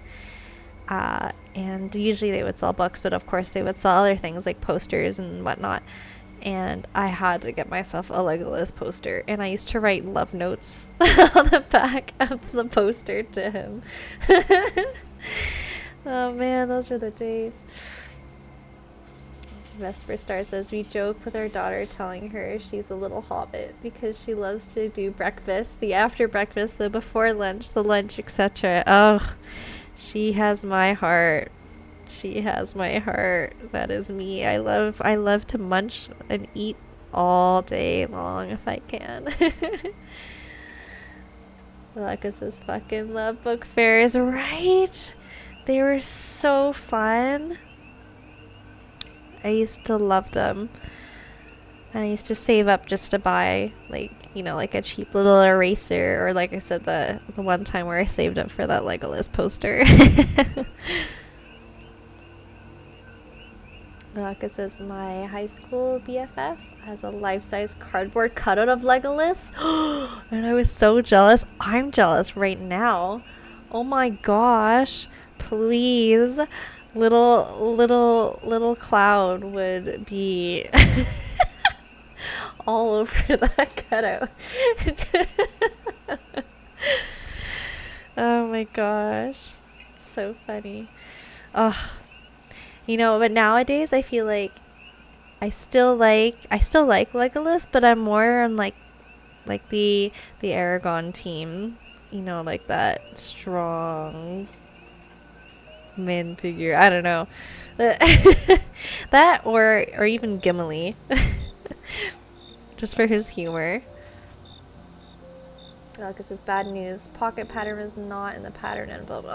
and usually they would sell books, but of course they would sell other things like posters and whatnot. And I had to get myself a Legolas poster, and I used to write love notes on the back of the poster to him. Oh man, those were the days. Vesper Star says, we joke with our daughter telling her she's a little hobbit because she loves to do breakfast, the after breakfast, the before lunch, the lunch, etc. Oh, she has my heart. She has my heart. That is me. I love to munch and eat all day long if I can. Aleka says, fucking love book fairs, right? They were so fun. I used to love them. And I used to save up just to buy, like, you know, like a cheap little eraser, or like I said, the one time where I saved up for that Legolas poster. Aleka says, my high school BFF has a life-size cardboard cutout of Legolas. And I was so jealous. I'm jealous right now. Oh my gosh. Please. Little Cloud would be all over that cutout. Oh my gosh. So funny. Oh. You know, but nowadays I feel like I still like Legolas, but I'm more on like the Aragon team, you know, like that strong man figure. I don't know. That or even Gimli. Just for his humor. Oh, because it's bad news. Pocket pattern is not in the pattern envelope.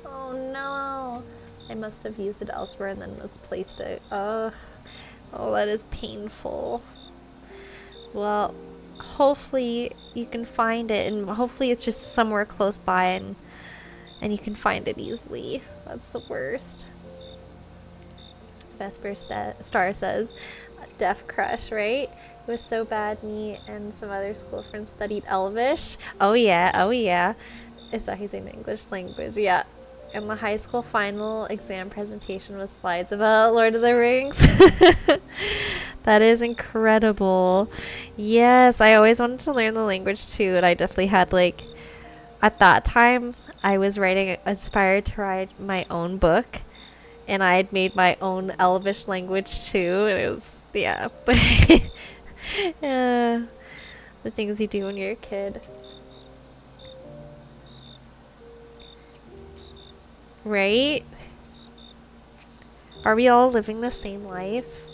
Oh no. I must have used it elsewhere and then misplaced it. Oh, that is painful. Well, hopefully you can find it, and hopefully it's just somewhere close by and you can find it easily. That's the worst. Vesper Star says, deaf crush, right? It was so bad. Me and some other school friends studied Elvish. Oh yeah. Is that he's in English language? Yeah. And the high school final exam presentation was slides about Lord of the Rings. That is incredible. Yes, I always wanted to learn the language too, and I definitely had, like, at that time I was inspired to write my own book, and I had made my own Elvish language too, and it was, yeah. The things you do when you're a kid. Right? Are we all living the same life?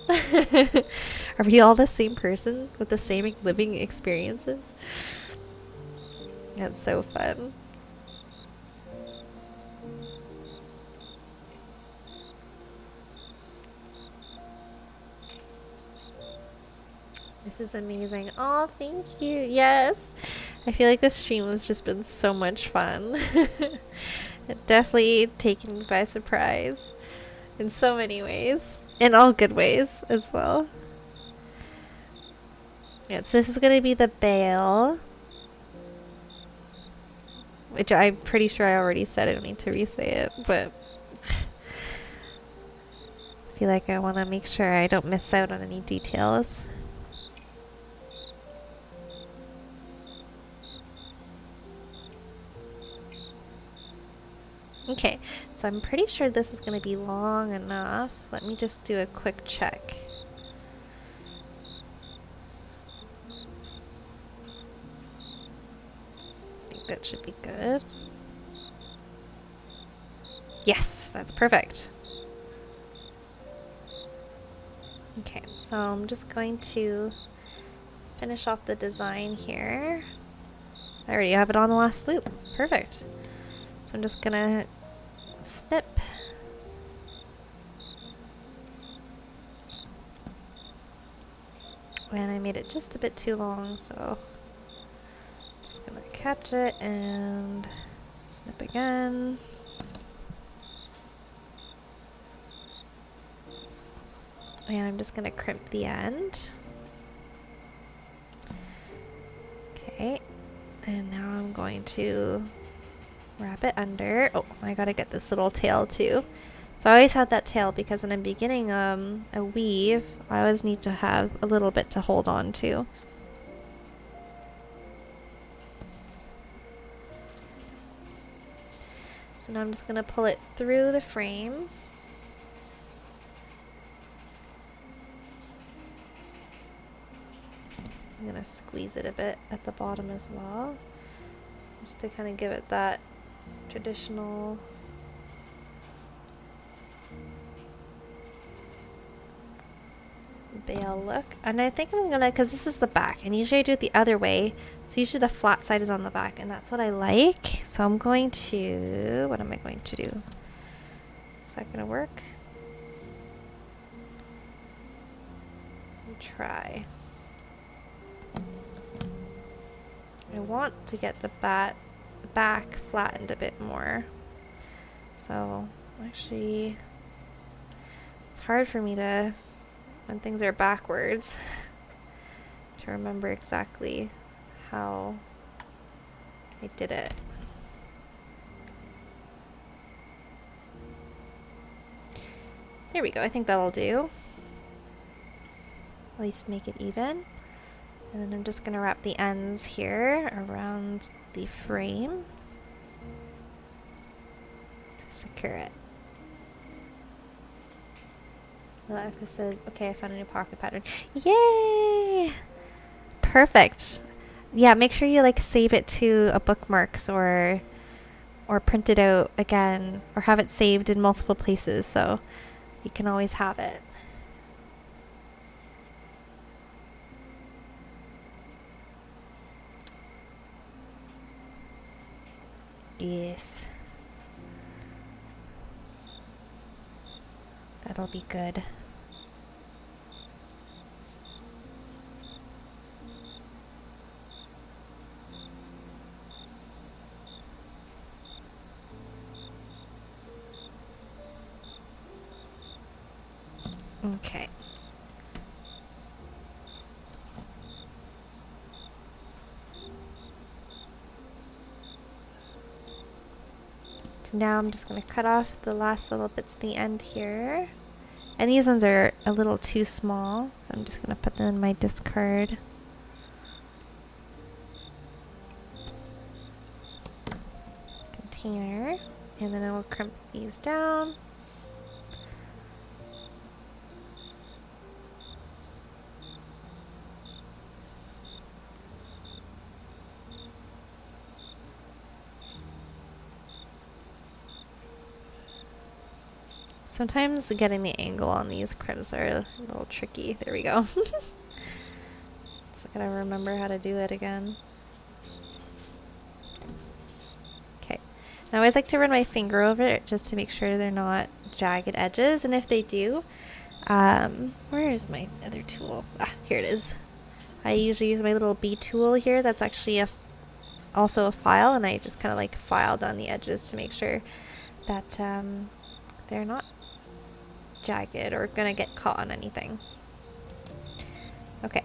Are we all the same person with the same living experiences? That's so fun. This is amazing. Oh, thank you. Yes. I feel like this stream has just been so much fun. It definitely taken me by surprise in so many ways. In all good ways as well. Yeah, so this is going to be the bail. Which I'm pretty sure I already said. I don't need to re-say it, but I feel like I want to make sure I don't miss out on any details. Okay, so I'm pretty sure this is going to be long enough. Let me just do a quick check. I think that should be good. Yes, that's perfect. Okay, so I'm just going to finish off the design here. I already have it on the last loop. Perfect. So I'm just gonna snip. And I made it just a bit too long, so just gonna catch it and snip again. And I'm just gonna crimp the end. Okay, and now I'm going to wrap it under. Oh, I gotta get this little tail too. So I always had that tail because when I'm beginning a weave, I always need to have a little bit to hold on to. So now I'm just gonna pull it through the frame. I'm gonna squeeze it a bit at the bottom as well, just to kind of give it that traditional bail look. And I think I'm gonna, because this is the back, and usually I do it the other way, so usually the flat side is on the back, and that's what I like. So I'm going to, what am I going to do? Is that gonna work? Try. I want to get the back flattened a bit more. So actually, it's hard for me to, when things are backwards, to remember exactly how I did it. There we go. I think that'll do. At least make it even. And then I'm just going to wrap the ends here around the frame to secure it. Alpha says, okay, I found a new pocket pattern. Yay! Perfect. Yeah, make sure you like save it to a bookmarks or or print it out again or have it saved in multiple places so you can always have it. Yes. That'll be good. Okay. So now I'm just going to cut off the last little bits at the end here. And these ones are a little too small, so I'm just going to put them in my discard container. And then I'll crimp these down. Sometimes getting the angle on these crimps are a little tricky. There we go. So I gotta remember how to do it again. Okay. I always like to run my finger over it just to make sure they're not jagged edges. And if they do, where is my other tool? Ah, here it is. I usually use my little B tool here. That's actually also a file, and I just kind of like filed on the edges to make sure that they're not jagged or gonna get caught on anything. Okay.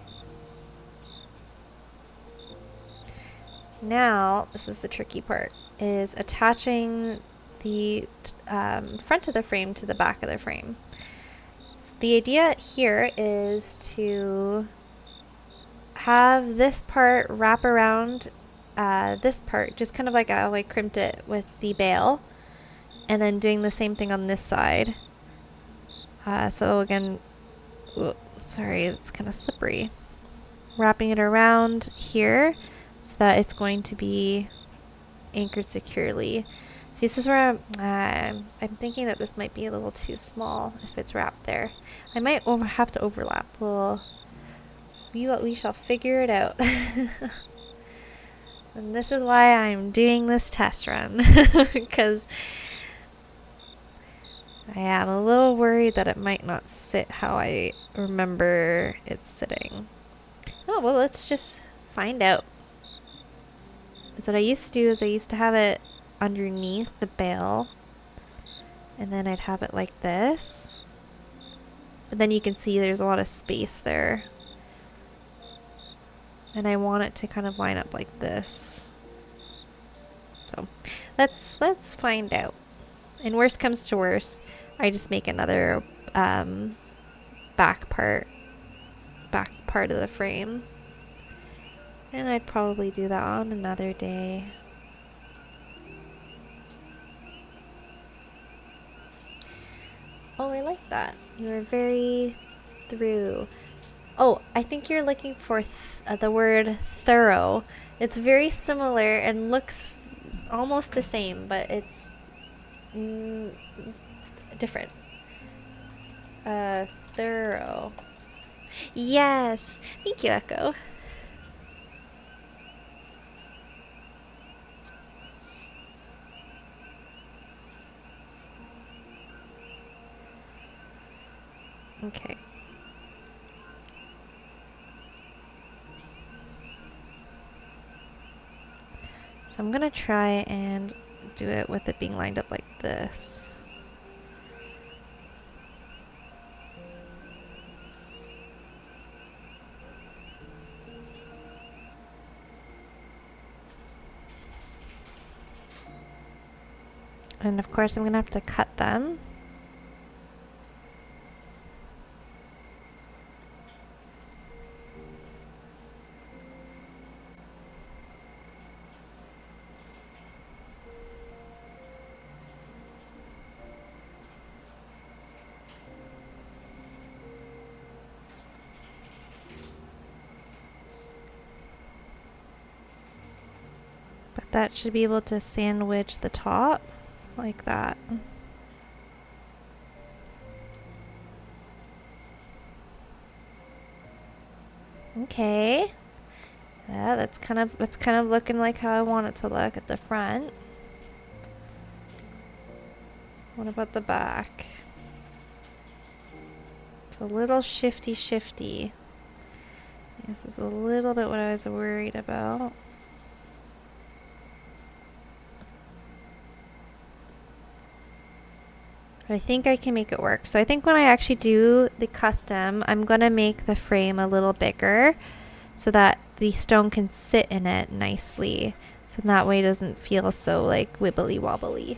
Now, this is the tricky part, is attaching the front of the frame to the back of the frame. So the idea here is to have this part wrap around this part, just kind of like how I crimped it with the bail, and then doing the same thing on this side. So again, sorry, it's kind of slippery. Wrapping it around here so that it's going to be anchored securely. So this is where I'm thinking that this might be a little too small if it's wrapped there. I might have to overlap. We shall figure it out. And this is why I'm doing this test run, because I am a little worried that it might not sit how I remember it sitting. Oh, well, let's just find out. So what I used to do is I used to have it underneath the bail, and then I'd have it like this. But then you can see there's a lot of space there. And I want it to kind of line up like this. So let's find out. And worst comes to worst, I just make another back part of the frame. And I'd probably do that on another day. Oh, I like that. You were very through. Oh, I think you're looking for the word thorough. It's very similar and looks almost the same, but it's different. Thorough. Yes. Thank you, Echo. Okay. So I'm going to try and do it with it being lined up like this. And of course I'm going to have to cut them. But that should be able to sandwich the top like that. Okay. Yeah, that's kind of looking like how I want it to look at the front. What about the back? It's a little shifty. This is a little bit what I was worried about. But I think I can make it work. So I think when I actually do the custom, I'm going to make the frame a little bigger so that the stone can sit in it nicely. So that way it doesn't feel so like wibbly wobbly.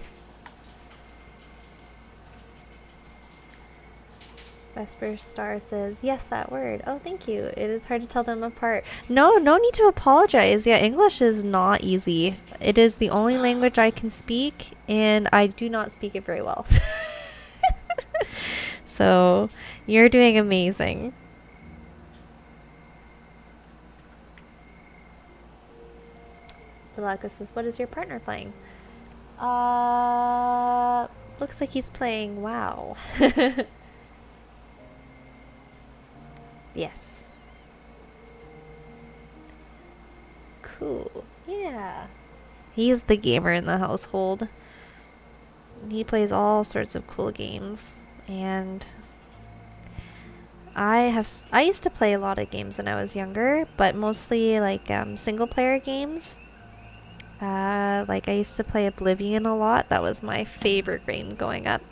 Vesper Star says, yes, that word. Oh, thank you. It is hard to tell them apart. No need to apologize. Yeah, English is not easy. It is the only language I can speak, and I do not speak it very well. So, you're doing amazing. Delacus says, what is your partner playing? Looks like he's playing WoW. Yes. Cool. Yeah. He's the gamer in the household. He plays all sorts of cool games. And I used to play a lot of games when I was younger, but mostly like single player games. Like I used to play Oblivion a lot. That was my favorite game going up.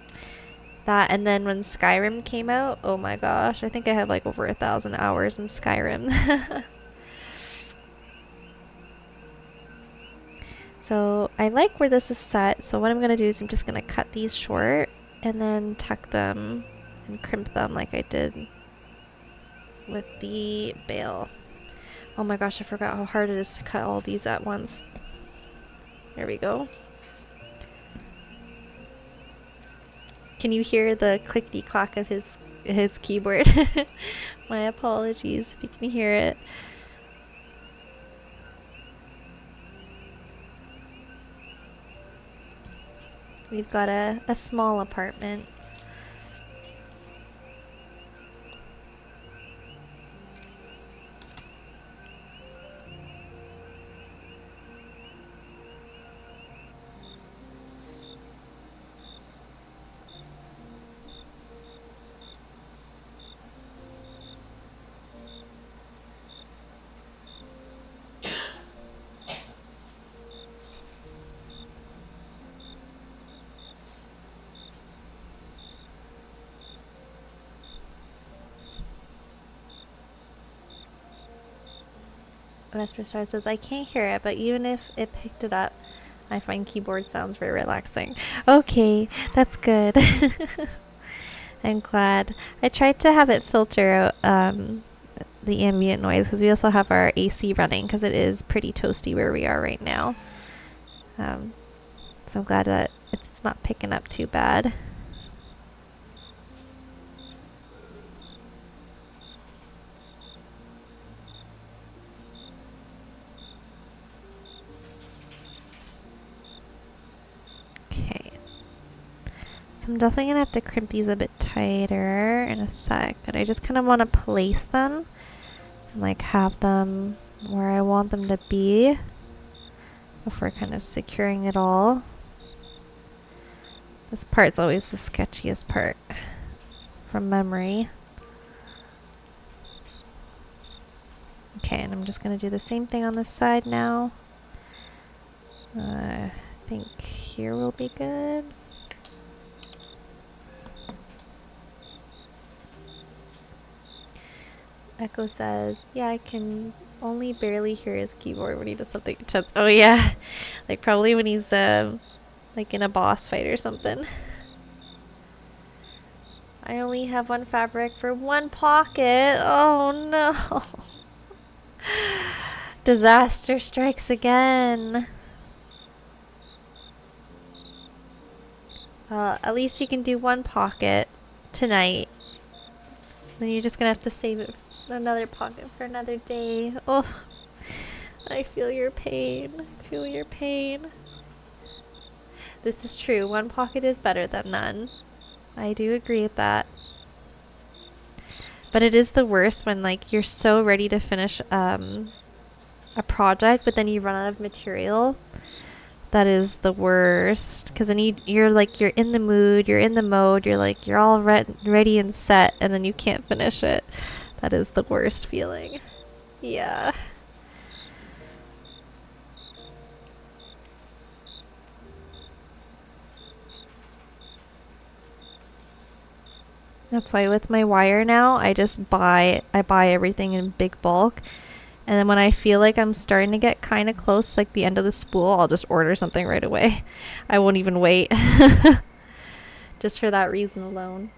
That, and then when Skyrim came out, oh my gosh, I think I have like over 1,000 hours in Skyrim. So I like where this is set. So what I'm going to do is I'm just going to cut these short and then tuck them and crimp them like I did with the bale. Oh my gosh, I forgot how hard it is to cut all these at once. There we go. Can you hear the clickety-clack of his keyboard? My apologies if you can hear it. We've got a small apartment. Vesper Star says, I can't hear it, but even if it picked it up, I find keyboard sounds very relaxing. Okay, that's good. I'm glad. I tried to have it filter out the ambient noise because we also have our AC running because it is pretty toasty where we are right now. So I'm glad that it's not picking up too bad. So I'm definitely going to have to crimp these a bit tighter in a sec, but I just kind of want to place them and like have them where I want them to be before kind of securing it all. This part's always the sketchiest part from memory. Okay, and I'm just going to do the same thing on this side now. I think here will be good. Echo says, yeah, I can only barely hear his keyboard when he does something intense. Oh yeah, like probably when he's like in a boss fight or something. I only have one fabric for one pocket. Oh no. Disaster strikes again. Well, at least you can do one pocket tonight. Then you're just gonna have to save it another pocket for another day. Oh, I feel your pain. I feel your pain. This is true. One pocket is better than none. I do agree with that. But it is the worst when like you're so ready to finish a project, but then you run out of material. That is the worst. Because then you're like, you're in the mood, you're in the mode, you're like, you're all ready and set, and then you can't finish it. That is the worst feeling. Yeah. That's why with my wire now, I buy everything in big bulk. And then when I feel like I'm starting to get kind of close, like the end of the spool, I'll just order something right away. I won't even wait. Just for that reason alone.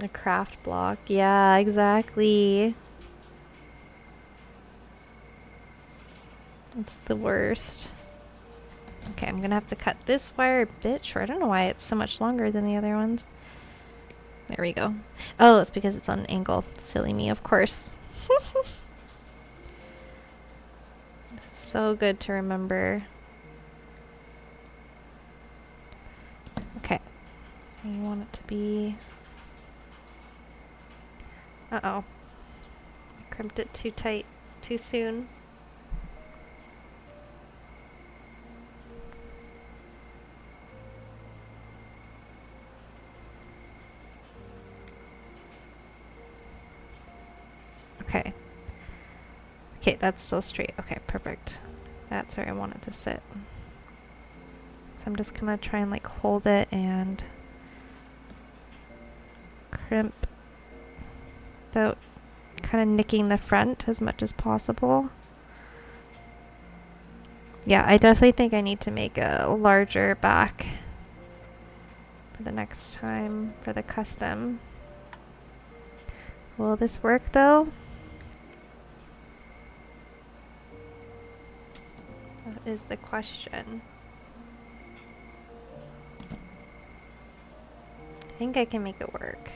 A craft block. Yeah, exactly. It's the worst. Okay, I'm gonna have to cut this wire a bit short. I don't know why it's so much longer than the other ones. There we go. Oh, it's because it's on an angle. Silly me, of course. This is so good to remember. Okay. You want it to be... Uh-oh. I crimped it too tight, too soon. Okay. Okay, that's still straight. Okay, perfect. That's where I want it to sit. So I'm just gonna try and like hold it and crimp without kind of nicking the front as much as possible. Yeah, I definitely think I need to make a larger back for the next time for the custom. Will this work though? That is the question. I think I can make it work.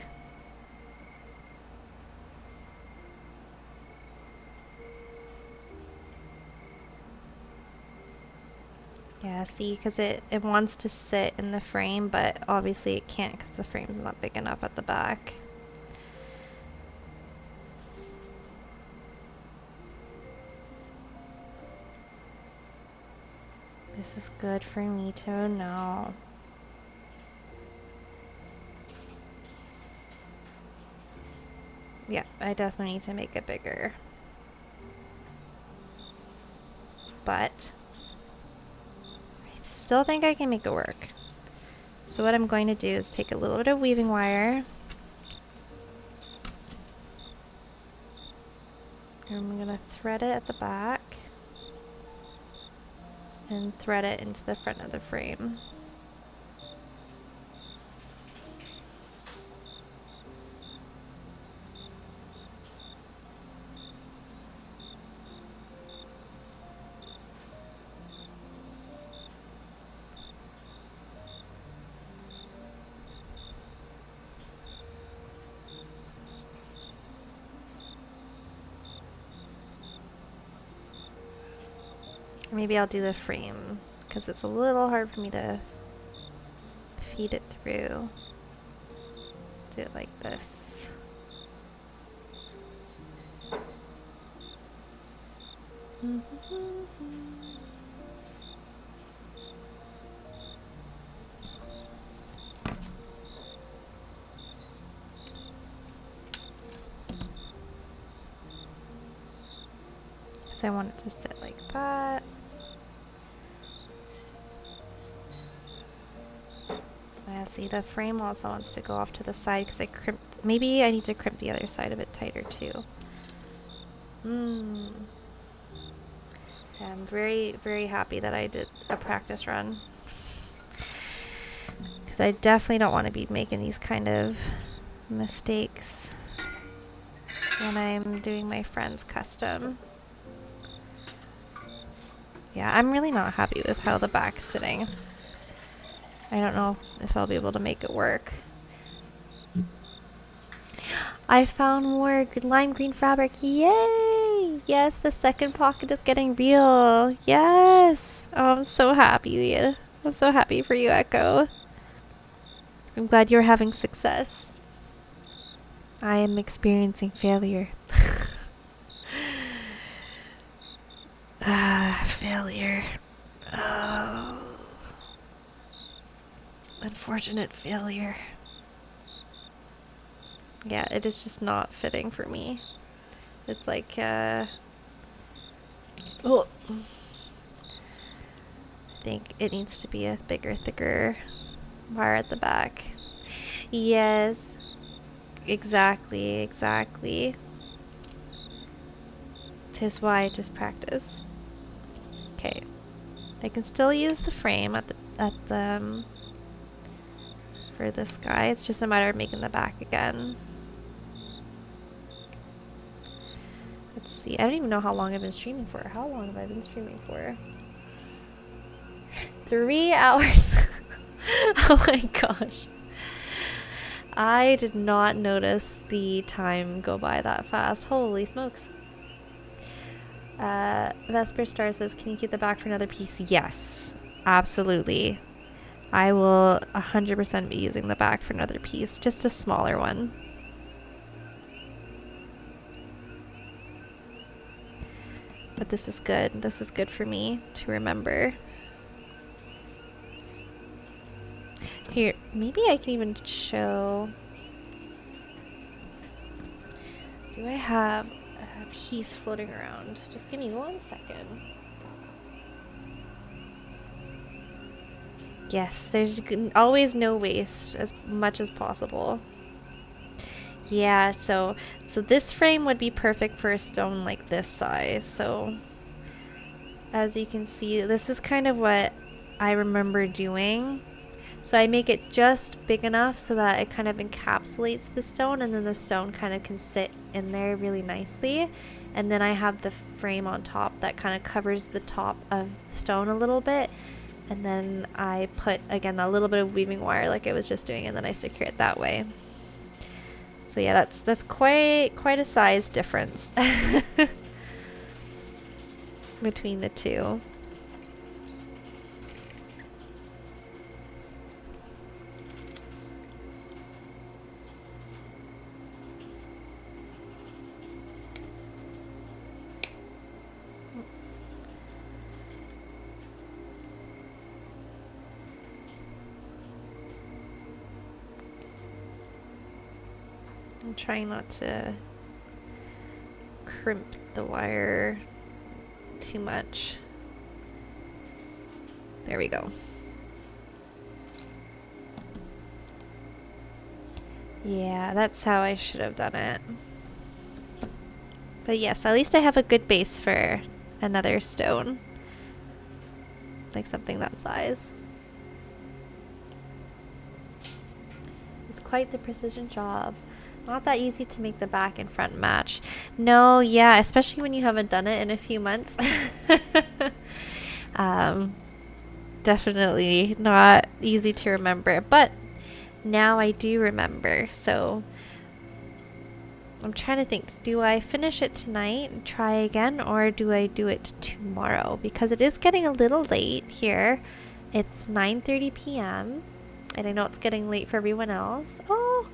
Yeah, see, because it wants to sit in the frame, but obviously it can't because the frame's not big enough at the back. This is good for me to know. Yeah, I definitely need to make it bigger. But I still think I can make it work. So what I'm going to do is take a little bit of weaving wire. And I'm going to thread it at the back. And thread it into the front of the frame. Maybe I'll do the frame because it's a little hard for me to feed it through. Do it like this. Because I want it to sit like that. See, the frame also wants to go off to the side because I crimped. Maybe I need to crimp the other side of it tighter too. Yeah, I'm very, very happy that I did a practice run. Because I definitely don't want to be making these kind of mistakes when I'm doing my friend's custom. Yeah, I'm really not happy with how the back's sitting. I don't know if I'll be able to make it work. I found more lime green fabric. Yay! Yes, the second pocket is getting real. Yes. Oh, I'm so happy. I'm so happy for you, Echo. I'm glad you're having success. I am experiencing failure. Failure. Oh. Unfortunate failure. Yeah, it is just not fitting for me. It's like, oh. I think it needs to be a bigger, thicker wire at the back. Yes. Exactly, exactly. 'Tis why it is practice. Okay. I can still use the frame at the for this guy. It's just a matter of making the back again. Let's see. I don't even know how long I've been streaming for. How long have I been streaming for? 3 hours. Oh my gosh. I did not notice the time go by that fast. Holy smokes. Vesper Star says, can you keep the back for another piece? Yes, absolutely. I will 100% be using the back for another piece, just a smaller one. But this is good. This is good for me to remember. Here, maybe I can even show. Do I have a piece floating around? Just give me 1 second. Yes, there's always no waste, as much as possible. Yeah, so this frame would be perfect for a stone like this size. So as you can see, this is kind of what I remember doing. So I make it just big enough so that it kind of encapsulates the stone, and then the stone kind of can sit in there really nicely. And then I have the frame on top that kind of covers the top of the stone a little bit. And then I put, again, a little bit of weaving wire like I was just doing, and then I secure it that way. So yeah, that's quite a size difference between the two. I'm trying not to crimp the wire too much. There we go. Yeah, that's how I should have done it. But yes, at least I have a good base for another stone. Like something that size. It's quite the precision job. Not that easy to make the back and front match. No, yeah, especially when you haven't done it in a few months. Definitely not easy to remember, but now I do remember. So I'm trying to think, do I finish it tonight and try again, or do I do it tomorrow? Because it is getting a little late here. It's 9:30 p.m. and I know it's getting late for everyone else. Oh,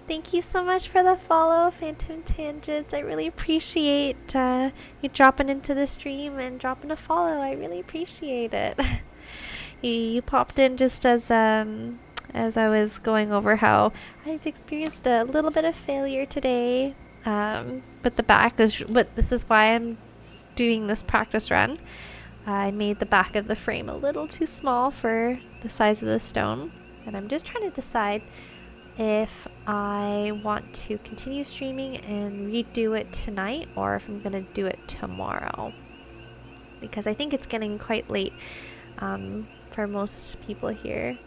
thank you so much for the follow, Phantom Tangents. I really appreciate you dropping into the stream and dropping a follow. I really appreciate it. you popped in just as I was going over how I've experienced a little bit of failure today. But the back is what this is why I'm doing this practice run. I made the back of the frame a little too small for the size of the stone, and I'm just trying to decide if I want to continue streaming and redo it tonight, or if I'm gonna do it tomorrow, because I think it's getting quite late for most people here.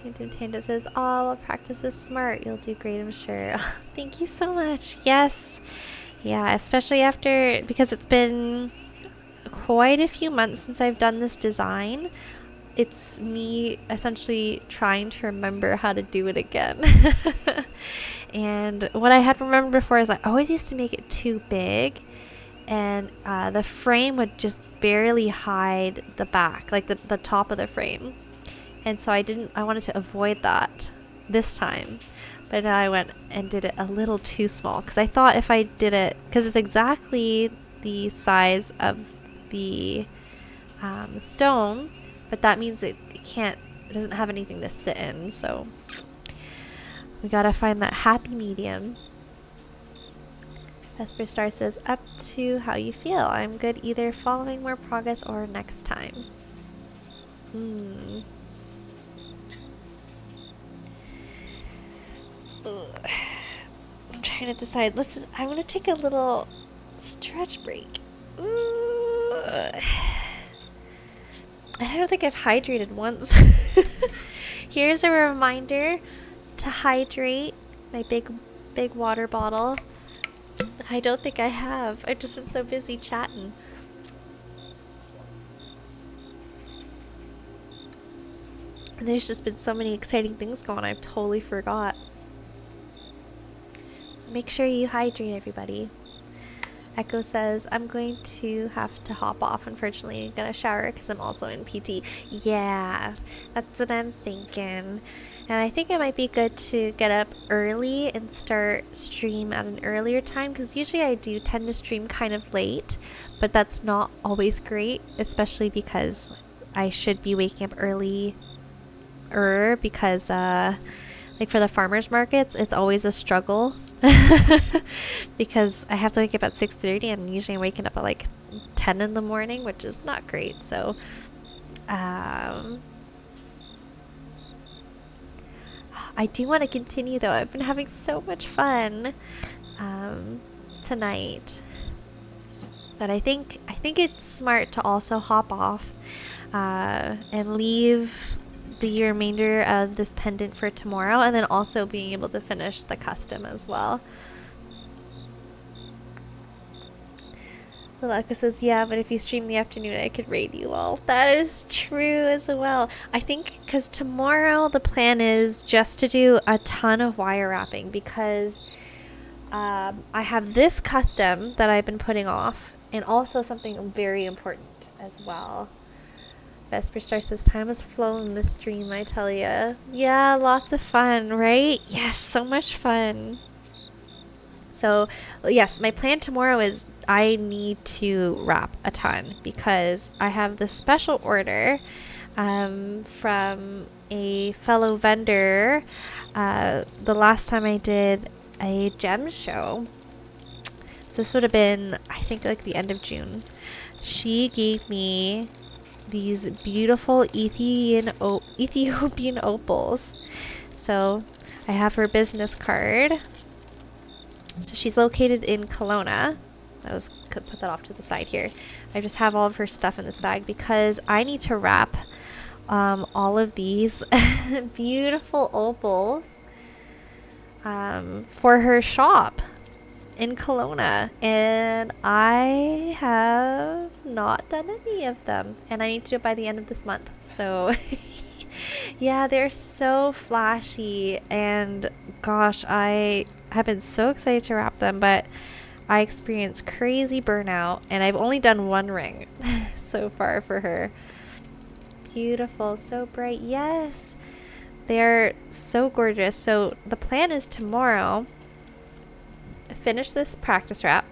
Phantom Tanda says, oh, well, practice is smart, you'll do great, I'm sure. Thank you so much. Yes, yeah, especially after, because it's been quite a few months since I've done this design. It's me essentially trying to remember how to do it again. And what I had remembered before is I always used to make it too big, and the frame would just barely hide the back, like the top of the frame. And so I wanted to avoid that this time. But now I went and did it a little too small, because I thought if I did it, because it's exactly the size of the stone, but that means it doesn't have anything to sit in. So we gotta find that happy medium. Vesper Star says, up to how you feel. I'm good either following more progress or next time. I'm trying to decide. I'm gonna take a little stretch break. I don't think I've hydrated once. Here's a reminder to hydrate. My big water bottle. I don't think I have. I've just been so busy chatting. And there's just been so many exciting things going on, I've totally forgot. So make sure you hydrate, everybody. Echo says, I'm going to have to hop off, unfortunately. I'm gonna shower because I'm also in PT. Yeah, that's what I'm thinking. And I think it might be good to get up early and start stream at an earlier time, because usually I do tend to stream kind of late, but that's not always great, especially because I should be waking up early because like for the farmers markets, it's always a struggle because I have to wake up at 6:30, and usually I'm waking up at like 10 in the morning, which is not great. So I do want to continue though. I've been having so much fun tonight, but I think it's smart to also hop off and leave the remainder of this pendant for tomorrow, and then also being able to finish the custom as well. Lilaka says, yeah, but if you stream in the afternoon, I could raid you all. That is true as well. I think because tomorrow the plan is just to do a ton of wire wrapping, because I have this custom that I've been putting off, and also something very important as well. Vesper Star says, time has flown in this stream, I tell ya. Yeah, lots of fun, right? Yes, so much fun. So, yes, my plan tomorrow is I need to wrap a ton, because I have this special order from a fellow vendor. The last time I did a gem show, so this would have been, I think, like the end of June. She gave me these beautiful Ethiopian opals. So I have her business card. So she's located in Kelowna. Could put that off to the side here. I just have all of her stuff in this bag because I need to wrap all of these beautiful opals for her shop in Kelowna, and I have not done any of them, and I need to do it by the end of this month. So yeah, they're so flashy, and gosh, I have been so excited to wrap them, but I experienced crazy burnout, and I've only done one ring so far for her. Beautiful, so bright. Yes, they're so gorgeous. So the plan is tomorrow, finish this practice wrap,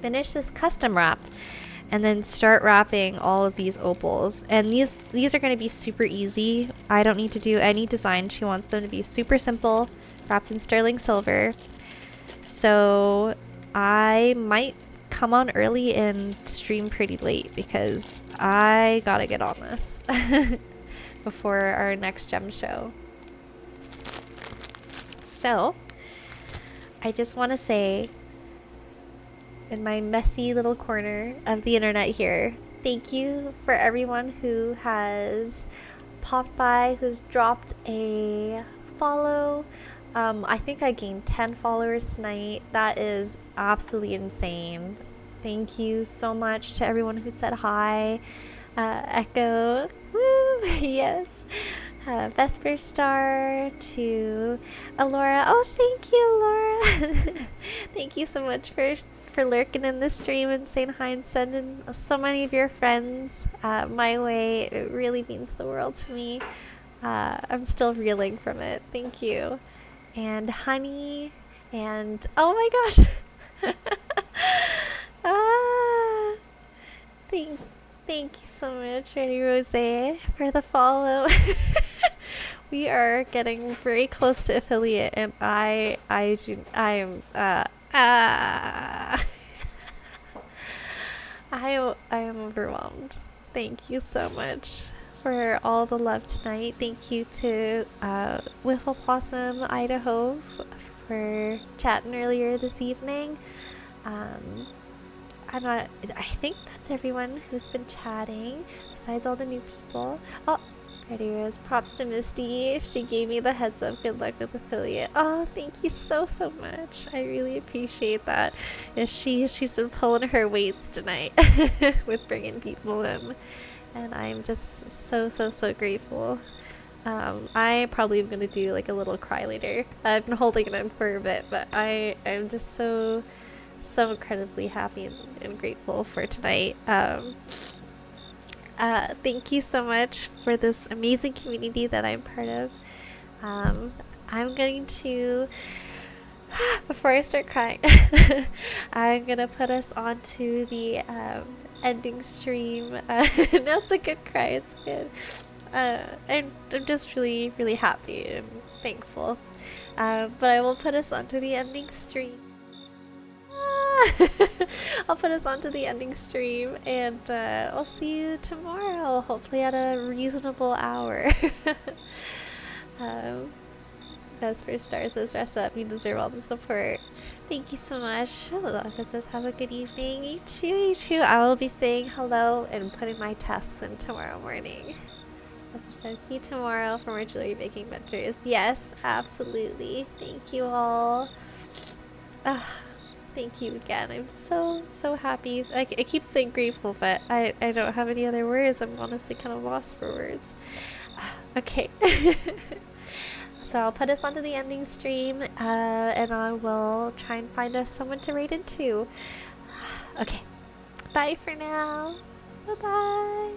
finish this custom wrap, and then start wrapping all of these opals. And these are going to be super easy. I don't need to do any design. She wants them to be super simple, wrapped in sterling silver. So I might come on early and stream pretty late, because I gotta get on this before our next gem show. So I just want to say, in my messy little corner of the internet here, thank you for everyone who has popped by, who's dropped a follow. I think I gained 10 followers tonight. That is absolutely insane. Thank you so much to everyone who said hi. Echo, woo, yes. Vesper Star to Alora. Oh, thank you, Alora. Thank you so much for lurking in the stream and saying hi and sending so many of your friends my way. It really means the world to me. I'm still reeling from it. Thank you. And Honey, and oh my gosh. ah, thank you so much, Ready Rose, for the follow. We are getting very close to affiliate, and I am I am overwhelmed. Thank you so much for all the love tonight. Thank you to Wiffle Blossom Idaho for chatting earlier this evening. I think that's everyone who's been chatting, besides all the new people. Oh, Ready Rose, props to Misty. She gave me the heads up. Good luck with affiliate. Oh, thank you so much. I really appreciate that. Yeah, she's been pulling her weights tonight with bringing people in, and I'm just so grateful. I probably am gonna do like a little cry later. I've been holding it in for a bit, but I'm just so incredibly happy and grateful for tonight. Thank you so much for this amazing community that I'm part of. I'm going to, before I start crying, I'm gonna put us onto the ending stream. No, it's a good cry. It's good. I'm just really happy and thankful. But I will put us onto the ending stream. I'll put us onto the ending stream, and I'll see you tomorrow, hopefully at a reasonable hour. Vesper Star says, rest up, you deserve all the support. Thank you so much. Lilaka says, have a good evening. You too. I will be saying hello and putting my tests in tomorrow morning. Vesper says, see you tomorrow for more jewelry making ventures. Yes, absolutely. Thank you all. Thank you again. I'm so happy. I keep saying grateful, but I don't have any other words. I'm honestly kind of lost for words. Okay. So I'll put us onto the ending stream, and I will try and find us someone to raid into. Okay. Bye for now. Bye-bye.